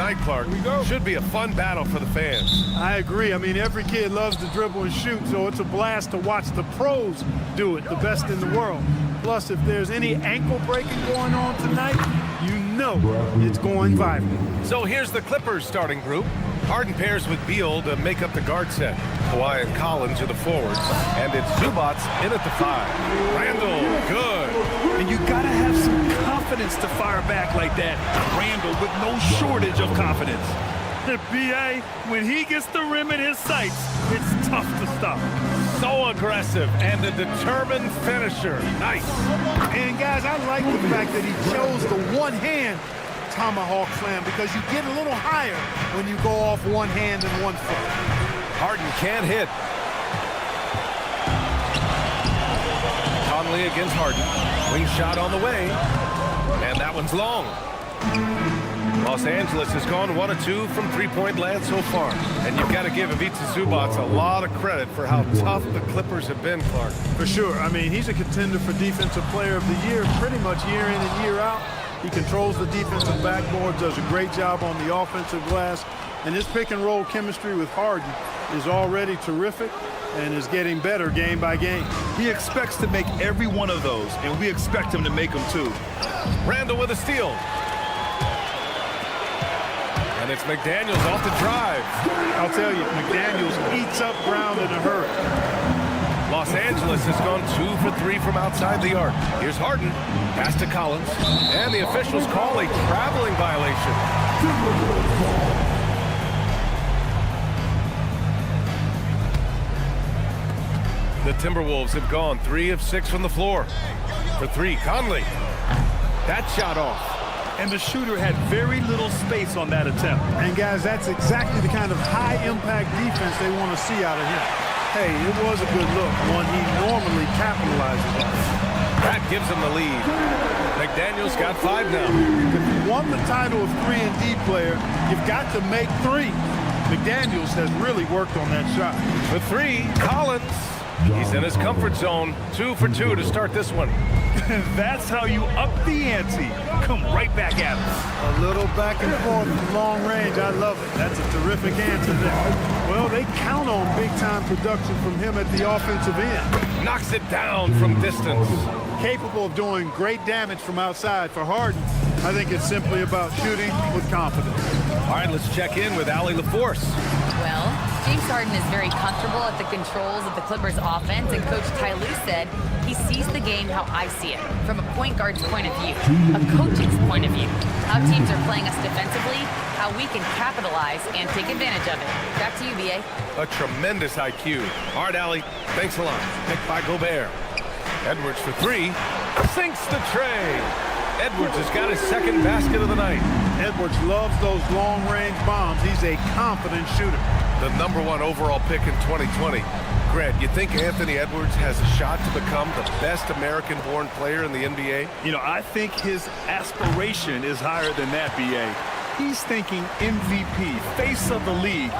night, Clark. Should be a fun battle for the fans. I agree. I mean, every kid loves to dribble and shoot, so it's a blast to watch the pros do it, the best in the world. Plus, if there's any ankle breaking going on tonight, you know it's going viral. So here's the Clippers starting group. Harden pairs with Beal to make up the guard set. Kawhi and Collins are the forwards. And it's Zubats in at the 5. Randall, good. And you got to have some confidence to fire back like that. Randall with no shortage of confidence. The B.A., when he gets the rim in his sights, it's tough to stop. So aggressive and a determined finisher. Nice. And guys, I like the fact that he chose the one-hand tomahawk slam because you get a little higher when you go off one hand and one foot. Harden can't hit. Conley against Harden. Wing shot on the way. And that one's long. Los Angeles has gone 1 of 2 from three-point land so far. And you've got to give Ivica Zubac a lot of credit for how tough the Clippers have been, Clark. For sure. I mean, he's a contender for Defensive Player of the Year pretty much year in and year out. He controls the defensive backboard, does a great job on the offensive glass, and his pick-and-roll chemistry with Harden is already terrific and is getting better game by game. He expects to make every one of those, and we expect him to make them too. Randall with a steal. And it's McDaniels off the drive. I'll tell you, McDaniels eats up ground in a hurry. Los Angeles has gone 2 for 3 from outside the arc. Here's Harden. Pass to Collins. And the officials call a traveling violation. The Timberwolves have gone 3 of 6 from the floor. For 3, Conley. That shot off. And the shooter had very little space on that attempt. And guys, that's exactly the kind of high-impact defense they want to see out of him. Hey, it was a good look, one he normally capitalizes on. That gives him the lead. McDaniels got 5 now. If you won the title of 3-and-D player, you've got to make 3. McDaniels has really worked on that shot. For 3, Collins. He's in his comfort zone. 2 for 2 to start this one. That's how you up the ante. Come right back at him. A little back and forth from long range. I love it. That's a terrific answer there. Well, they count on big-time production from him at the offensive end. Knocks it down from distance. Capable of doing great damage from outside. For Harden, I think it's simply about shooting with confidence. All right, let's check in with Allie LaForce. Well, James Harden is very comfortable at the controls of the Clippers offense, and Coach Ty Lue said he sees the game how I see it, from a point guard's point of view, a coach's point of view, how teams are playing us defensively, how we can capitalize and take advantage of it. Back to you, B.A. A tremendous IQ. All right, Allie, thanks a lot. Picked by Gobert. Edwards for 3. Sinks the tray. Edwards has got his second basket of the night. Edwards loves those long-range bombs. He's a confident shooter. The #1 overall pick in 2020. Grant, you think Anthony Edwards has a shot to become the best American-born player in the NBA? You know, I think his aspiration is higher than that, B.A. He's thinking MVP, face of the league.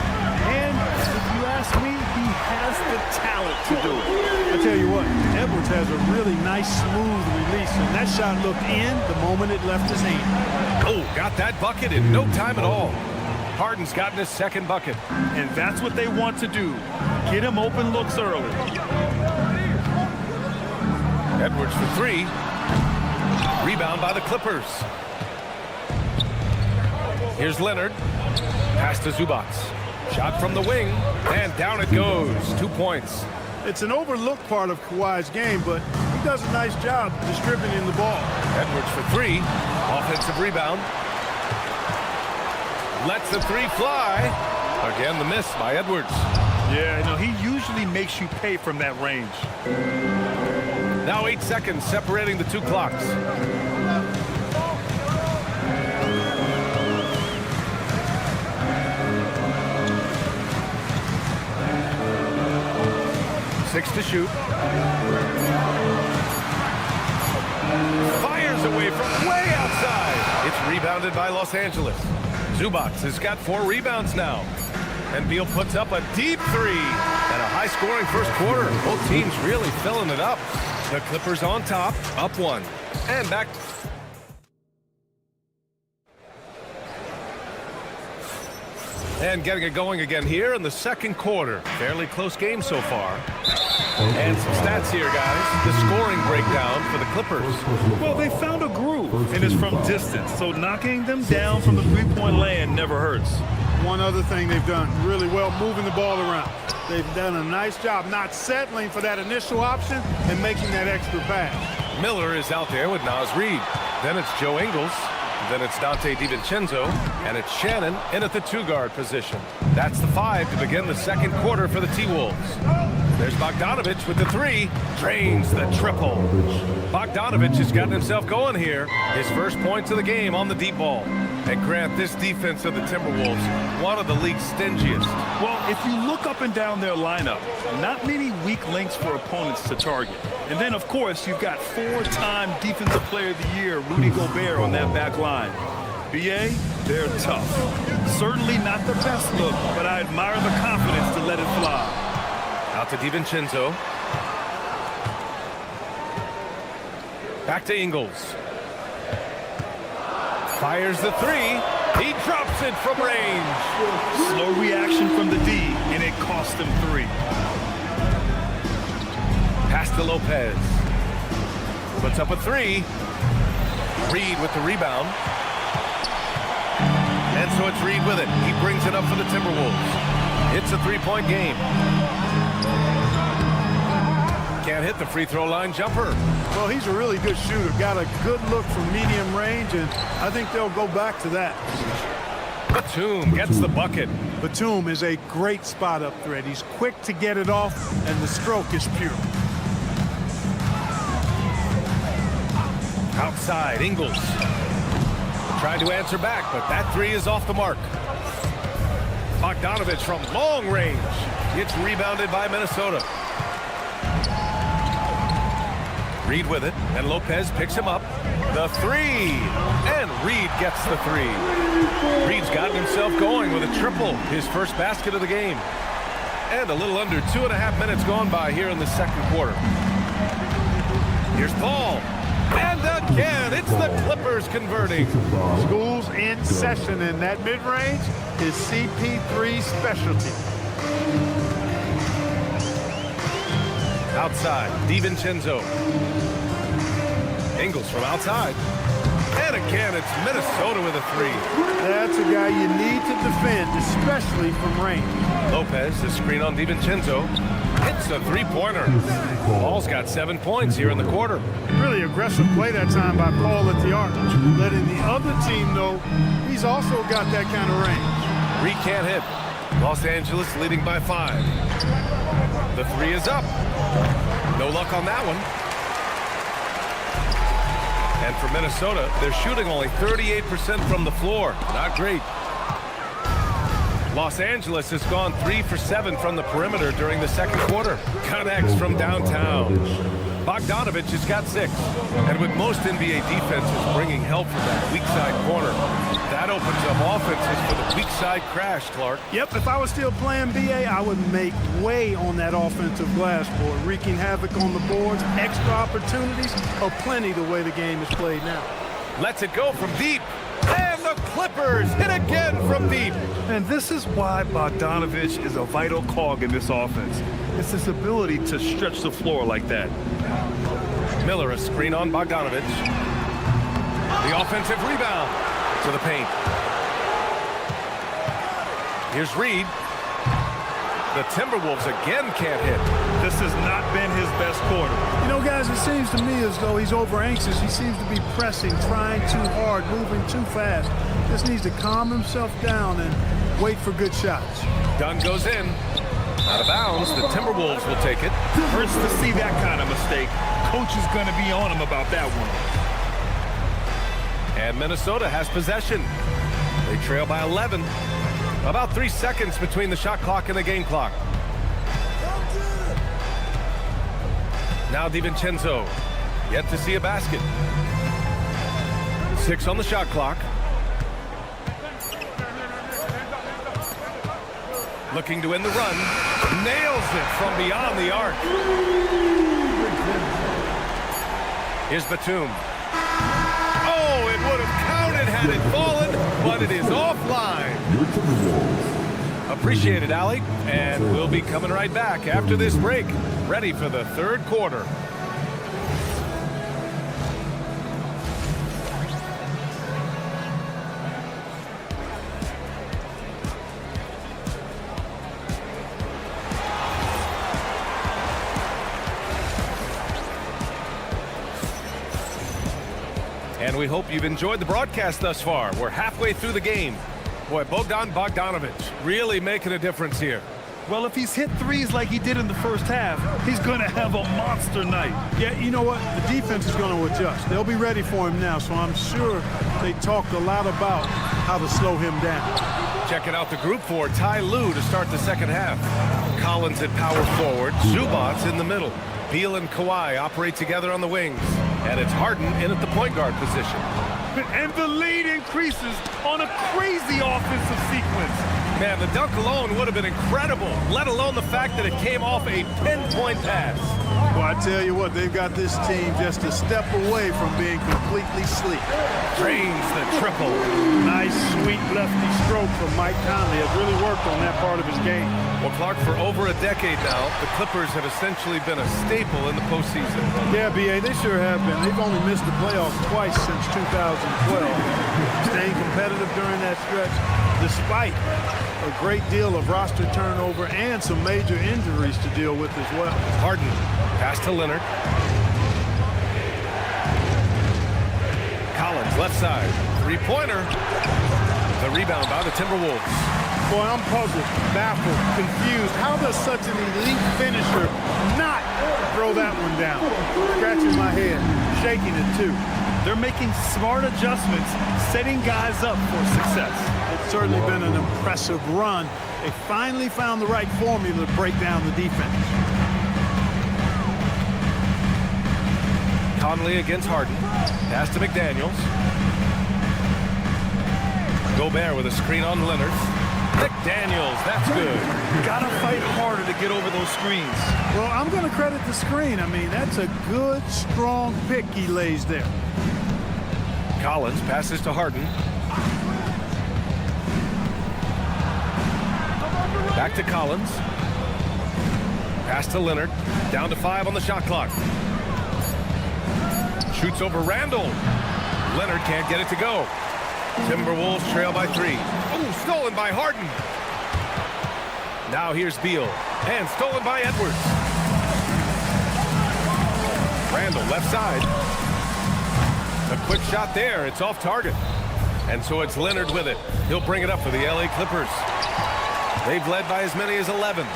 And if you ask me, he has the talent to do it. I tell you what, Edwards has a really nice, smooth release, and that shot looked in the moment it left his hand. Oh, got that bucket in no time at all. Harden's gotten his second bucket. And that's what they want to do. Get him open looks early. Edwards for 3. Rebound by the Clippers. Here's Leonard. Pass to Zubac. Shot from the wing. And down it goes. 2 points. It's an overlooked part of Kawhi's game, but he does a nice job distributing the ball. Edwards for 3. Offensive rebound. Lets the 3 fly. Again, the miss by Edwards. Yeah, no, he usually makes you pay from that range. Now 8 seconds separating the 2 clocks. Six to shoot. Fires away from way outside. It's rebounded by Los Angeles. Zubac has got 4 rebounds now. And Beal puts up a deep 3. And a high-scoring first quarter. Both teams really filling it up. The Clippers on top, up 1. And back. And getting it going again here in the second quarter. Fairly close game so far. And some stats here, guys. The scoring breakdown for the Clippers. Well, they found a groove, and it's from distance, so knocking them down from the three-point land never hurts. One other thing they've done really well, moving the ball around. They've done a nice job not settling for that initial option and making that extra pass. Miller is out there with Naz Reid. Then it's Joe Ingles. Then it's Dante DiVincenzo, and it's Shannon in at the 2-guard position. That's the 5 to begin the second quarter for the T-Wolves. There's Bogdanovic with the 3, drains the triple. Bogdanovic has gotten himself going here. His first points of the game on the deep ball. And Grant, this defense of the Timberwolves, one of the league's stingiest. Well, if you look up and down their lineup, not many weak links for opponents to target. And then, of course, you've got 4-time Defensive Player of the Year, Rudy Gobert, on that back line. BA, they're tough. Certainly not the best look, but I admire the confidence to let it fly. Out to DiVincenzo. Back to Ingles. Fires the 3. He drops it from range. Slow reaction from the D, and it cost him 3. Pass to Lopez. Puts up a 3. Reed with the rebound. And so it's Reed with it. He brings it up for the Timberwolves. It's a 3-point game. Can't hit the free throw line jumper. Well, he's a really good shooter. Got a good look from medium range, and I think they'll go back to that. Batum gets the bucket. Batum is a great spot-up threat. He's quick to get it off, and the stroke is pure. Outside, Ingles. Tried to answer back, but that 3 is off the mark. Bogdanovic from long range. It's rebounded by Minnesota. Reed with it, and Lopez picks him up. The 3, and Reed gets the 3. Reed's gotten himself going with a triple, his first basket of the game. And a little under 2.5 minutes gone by here in the second quarter. Here's Paul. And again, it's the Clippers converting. School's in session, and that mid-range is CP3's specialty. Outside, DiVincenzo. Ingles from outside. And again, it's Minnesota with a 3. That's a guy you need to defend, especially from range. Lopez, the screen on DiVincenzo. Hits a 3-pointer. Paul's got 7 points here in the quarter. Really aggressive play that time by Paul at the arc. Letting the other team know he's also got that kind of range. Reed can't hit. Los Angeles leading by 5. The 3 is up. No luck on that one. And for Minnesota, they're shooting only 38% from the floor. Not great. Los Angeles has gone 3 for 7 from the perimeter during the second quarter. Connects from downtown. Bogdanovic has got 6. And with most NBA defenses bringing help from that weak side corner, that opens up offenses for the weak side crash, Clark. Yep, if I was still playing BA, I would make way on that offensive glass board, wreaking havoc on the boards. Extra opportunities are plenty the way the game is played now. Lets it go from deep. And the Clippers hit again from deep. And this is why Bogdanovic is a vital cog in this offense. It's his ability to stretch the floor like that. Miller, a screen on Bogdanovic. The offensive rebound to the paint. Here's Reed. The Timberwolves again can't hit. This has not been his best quarter. You know, guys, it seems to me as though he's over anxious. He seems to be pressing, trying too hard, moving too fast. Just needs to calm himself down and wait for good shots. Dunn goes in. Out of bounds. The Timberwolves will take it. Hurts to see that kind of mistake. Coach is going to be on him about that one. And Minnesota has possession. They trail by 11. About 3 seconds between the shot clock and the game clock. Now DiVincenzo. Yet to see a basket. 6 on the shot clock. Looking to end the run. Nails it from beyond the arc. Here's Batum. Oh, it would have counted had it fallen, but it is offline. Appreciate it, Allie. And we'll be coming right back after this break, ready for the third quarter. And we hope you've enjoyed the broadcast thus far. We're halfway through the game. Boy, Bogdan Bogdanovic really making a difference here. Well, if he's hit threes like he did in the first half, he's going to have a monster night. Yeah, you know what? The defense is going to adjust. They'll be ready for him now, so I'm sure they talked a lot about how to slow him down. Checking out the group for Ty Lue to start the second half. Collins at power forward, Zubats in the middle. Beal and Kawhi operate together on the wings. And it's Harden in at the point guard position. And the lead increases on a crazy offensive sequence. Man, the dunk alone would have been incredible, let alone the fact that it came off a pinpoint pass. Well, I tell you what, they've got this team just a step away from being completely sleek. Drains the triple. Nice, sweet lefty stroke from Mike Conley. Has really worked on that part of his game. Well, Clark, for over a decade now, the Clippers have essentially been a staple in the postseason. Yeah, B.A., they sure have been. They've only missed the playoffs twice since 2012. Staying competitive during that stretch, despite a great deal of roster turnover and some major injuries to deal with as well. Harden, pass to Leonard. Collins, left side, three-pointer. The rebound by the Timberwolves. Boy, I'm puzzled, baffled, confused. How does such an elite finisher not throw that one down? Scratching my head, shaking it too. They're making smart adjustments, setting guys up for success. It's certainly been an impressive run. They finally found the right formula to break down the defense. Conley against Harden. Pass to McDaniels. Gobert with a screen on Leonard. McDaniels, that's good. Gotta fight harder to get over those screens. Well, I'm going to credit the screen. I mean, that's a good, strong pick he lays there. Collins passes to Harden. Back to Collins. Pass to Leonard. Down to 5 on the shot clock. Shoots over Randall. Leonard can't get it to go. Timberwolves trail by 3. Oh, stolen by Harden. Now here's Beal. And stolen by Edwards. Randall left side. A quick shot there. It's off target. And so it's Leonard with it. He'll bring it up for the LA Clippers. They've led by as many as 11.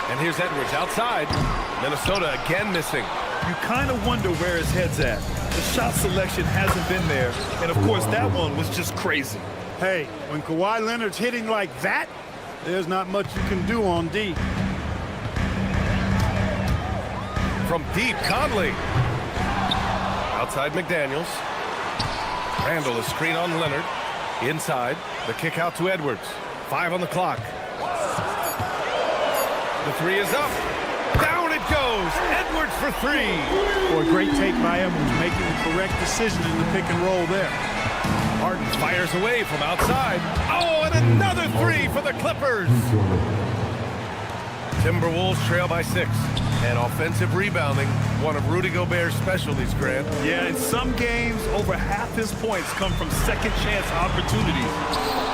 And here's Edwards outside. Minnesota again missing. You kind of wonder where his head's at. The shot selection hasn't been there. And, of course, that one was just crazy. Hey, when Kawhi Leonard's hitting like that, there's not much you can do on D. From deep, Conley. Outside McDaniels. Randall, a screen on Leonard. Inside, the kick out to Edwards. 5 on the clock. The 3 is up. Down it goes. Edwards for 3. Boy, great take by Edwards, making the correct decision in the pick and roll there. Harden fires away from outside. Oh, and another 3 for the Clippers. Timberwolves trail by 6. And offensive rebounding, one of Rudy Gobert's specialties, Grant. Yeah, in some games, over half his points come from second chance opportunities.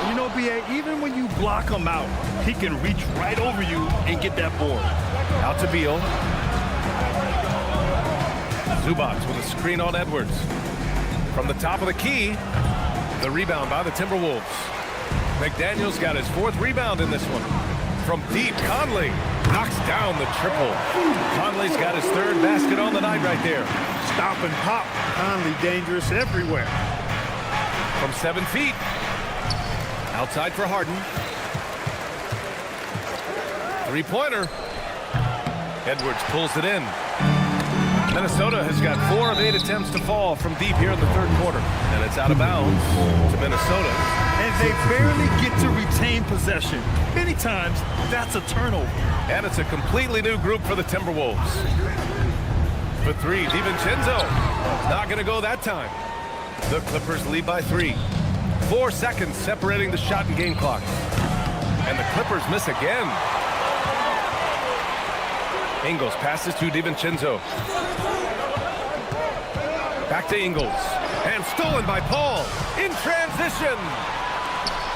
You know, B.A., even when you block him out, he can reach right over you and get that board. Out to Beal. Zubats with a screen on Edwards. From the top of the key, the rebound by the Timberwolves. McDaniels got his 4th rebound in this one. From deep, Conley knocks down the triple. Conley's got his 3rd basket on the night right there. Stop and pop. Conley dangerous everywhere. From 7 feet. Outside for Harden. 3-pointer. Edwards pulls it in. Minnesota has got 4 of 8 attempts to fall from deep here in the 3rd quarter. And it's out of bounds to Minnesota. And they barely get to retain possession. Many times, that's a turnover. And it's a completely new group for the Timberwolves. For 3, DiVincenzo. Not going to go that time. The Clippers lead by 3. 4 seconds separating the shot and game clock. And the Clippers miss again. Ingles passes to DiVincenzo. Back to Ingles. And stolen by Paul. In transition.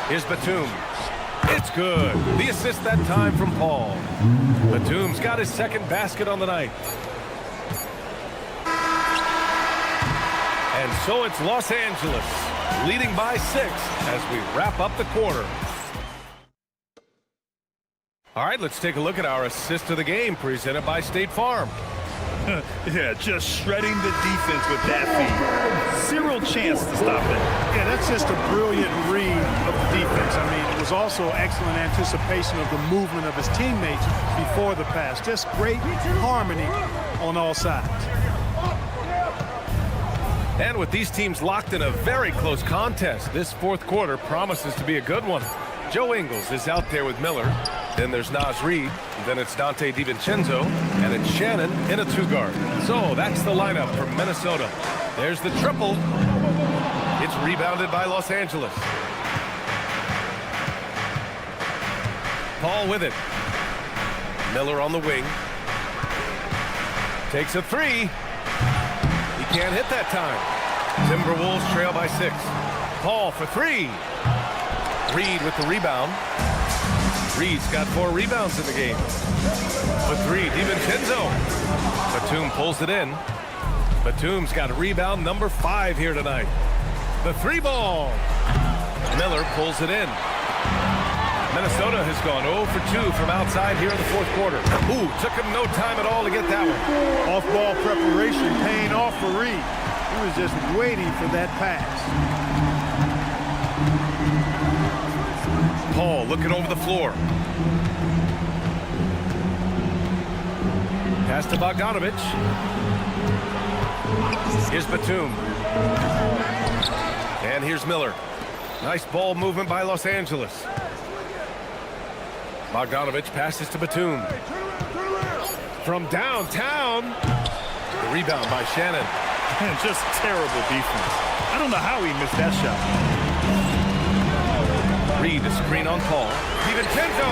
Here's Batum. It's good. The assist that time from Paul. Batum's got his second basket on the night. And so it's Los Angeles leading by 6 as we wrap up the quarter. All right, let's take a look at our assist of the game presented by State Farm. Yeah, just shredding the defense with that feed. Zero chance to stop it. Yeah, that's just a brilliant read of the defense. I mean, it was also excellent anticipation of the movement of his teammates before the pass. Just great harmony on all sides. And with these teams locked in a very close contest, this fourth quarter promises to be a good one. Joe Ingles is out there with Miller. Then there's Naz Reid. Then it's Dante DiVincenzo. And it's Shannon in a 2-guard. So that's the lineup for Minnesota. There's the triple. It's rebounded by Los Angeles. Paul with it. Miller on the wing. Takes a 3. He can't hit that time. Timberwolves trail by 6. Paul for 3. Reid with the rebound. Reid's got 4 rebounds in the game. For 3, DiVincenzo. Batum pulls it in. Batum's got rebound number 5 here tonight. The 3-ball. Miller pulls it in. Minnesota has gone 0 for 2 from outside here in the fourth quarter. Ooh, took him no time at all to get that one. Off-ball preparation paying off for Reid. He was just waiting for that pass. Paul looking over the floor. Pass to Bogdanovich. Here's Batum. And here's Miller. Nice ball movement by Los Angeles. Bogdanovich passes to Batum. From downtown. The rebound by Shannon. Just terrible defense. I don't know how he missed that shot. Reid the screen on Paul. DiVincenzo.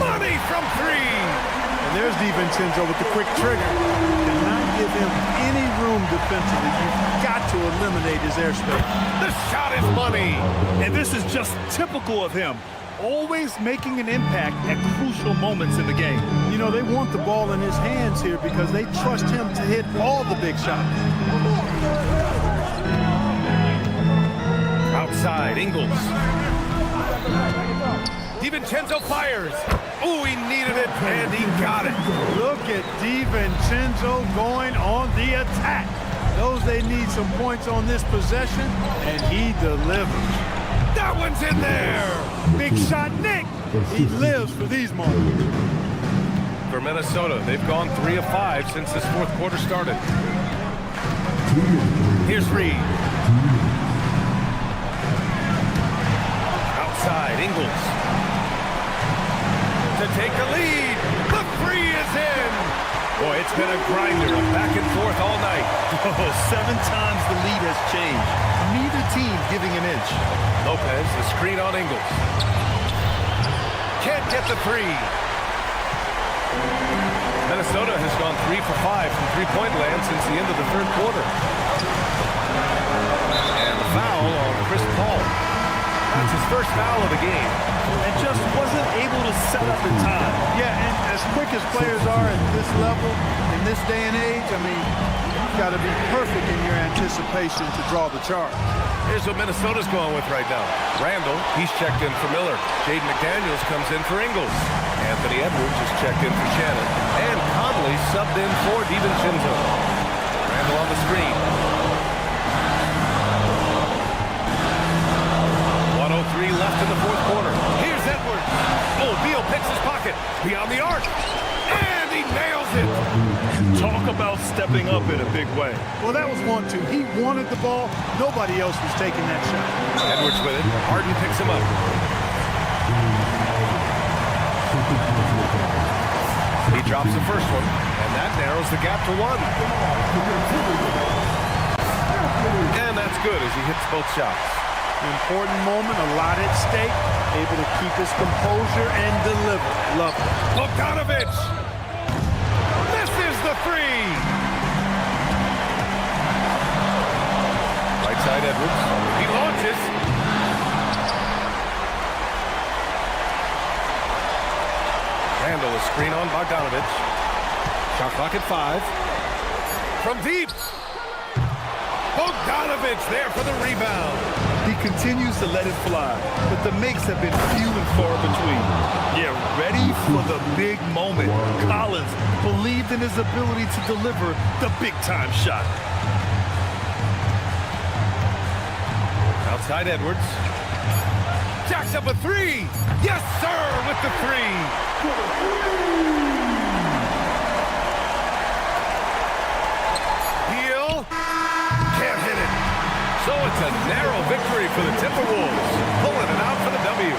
Money from 3. And there's DiVincenzo with the quick trigger. Cannot give him any room defensively. You've got to eliminate his airspace. The shot is money. And this is just typical of him. Always making an impact at crucial moments in the game. You know, they want the ball in his hands here because they trust him to hit all the big shots. Outside, Ingles. DiVincenzo fires. Oh, he needed it, and he got it. Look at DiVincenzo going on the attack. Knows they need some points on this possession, and he delivers. That one's in there. Big shot, Nick. He lives for these moments. For Minnesota, they've gone 3 of 5 since this fourth quarter started. Here's Reid. Outside, Ingles. To take the lead. The 3 is in. Boy, it's been a grinder of back and forth all night. Oh, 7 times the lead has changed. Neither team giving an inch. Lopez, the screen on Ingles. Can't get the 3. Minnesota has gone 3 for 5 from three-point land since the end of the third quarter. And the foul on Chris Paul. That's his first foul of the game. And just wasn't able to set up in time. Yeah, and as quick as players are at this level, in this day and age, I mean, you've got to be perfect in your anticipation to draw the charge. Here's what Minnesota's going with right now. Randall, he's checked in for Miller. Jaden McDaniels comes in for Ingles. Anthony Edwards is checked in for Shannon. And Conley subbed in for DiVincenzo. Randall on the screen. 1:03 left in the fourth quarter. Here's Edwards. Oh, Beal picks his pocket. Beyond the arc. And he nails it. Talk about stepping up in a big way. Well, that was 1-2. He wanted the ball. Nobody else was taking that shot. Edwards with it. Harden picks him up. He drops the first one, and that narrows the gap to 1. And that's good as he hits both shots. Important moment, a lot at stake. Able to keep his composure and deliver. Love it. Bogdanovich misses the three. Right side Edwards. He launches. Randall, a screen on Bogdanovich. Shot clock at 5. From deep. Bogdanovich there for the rebound. He continues to let it fly, but the makes have been few and far between. Yeah, ready for the big moment. Collins believed in his ability to deliver the big-time shot. Outside Edwards. Jacks up a three. Yes, sir, with the three. Heel. Can't hit it. So it's a narrow victory for the Timberwolves, pulling it out for the W.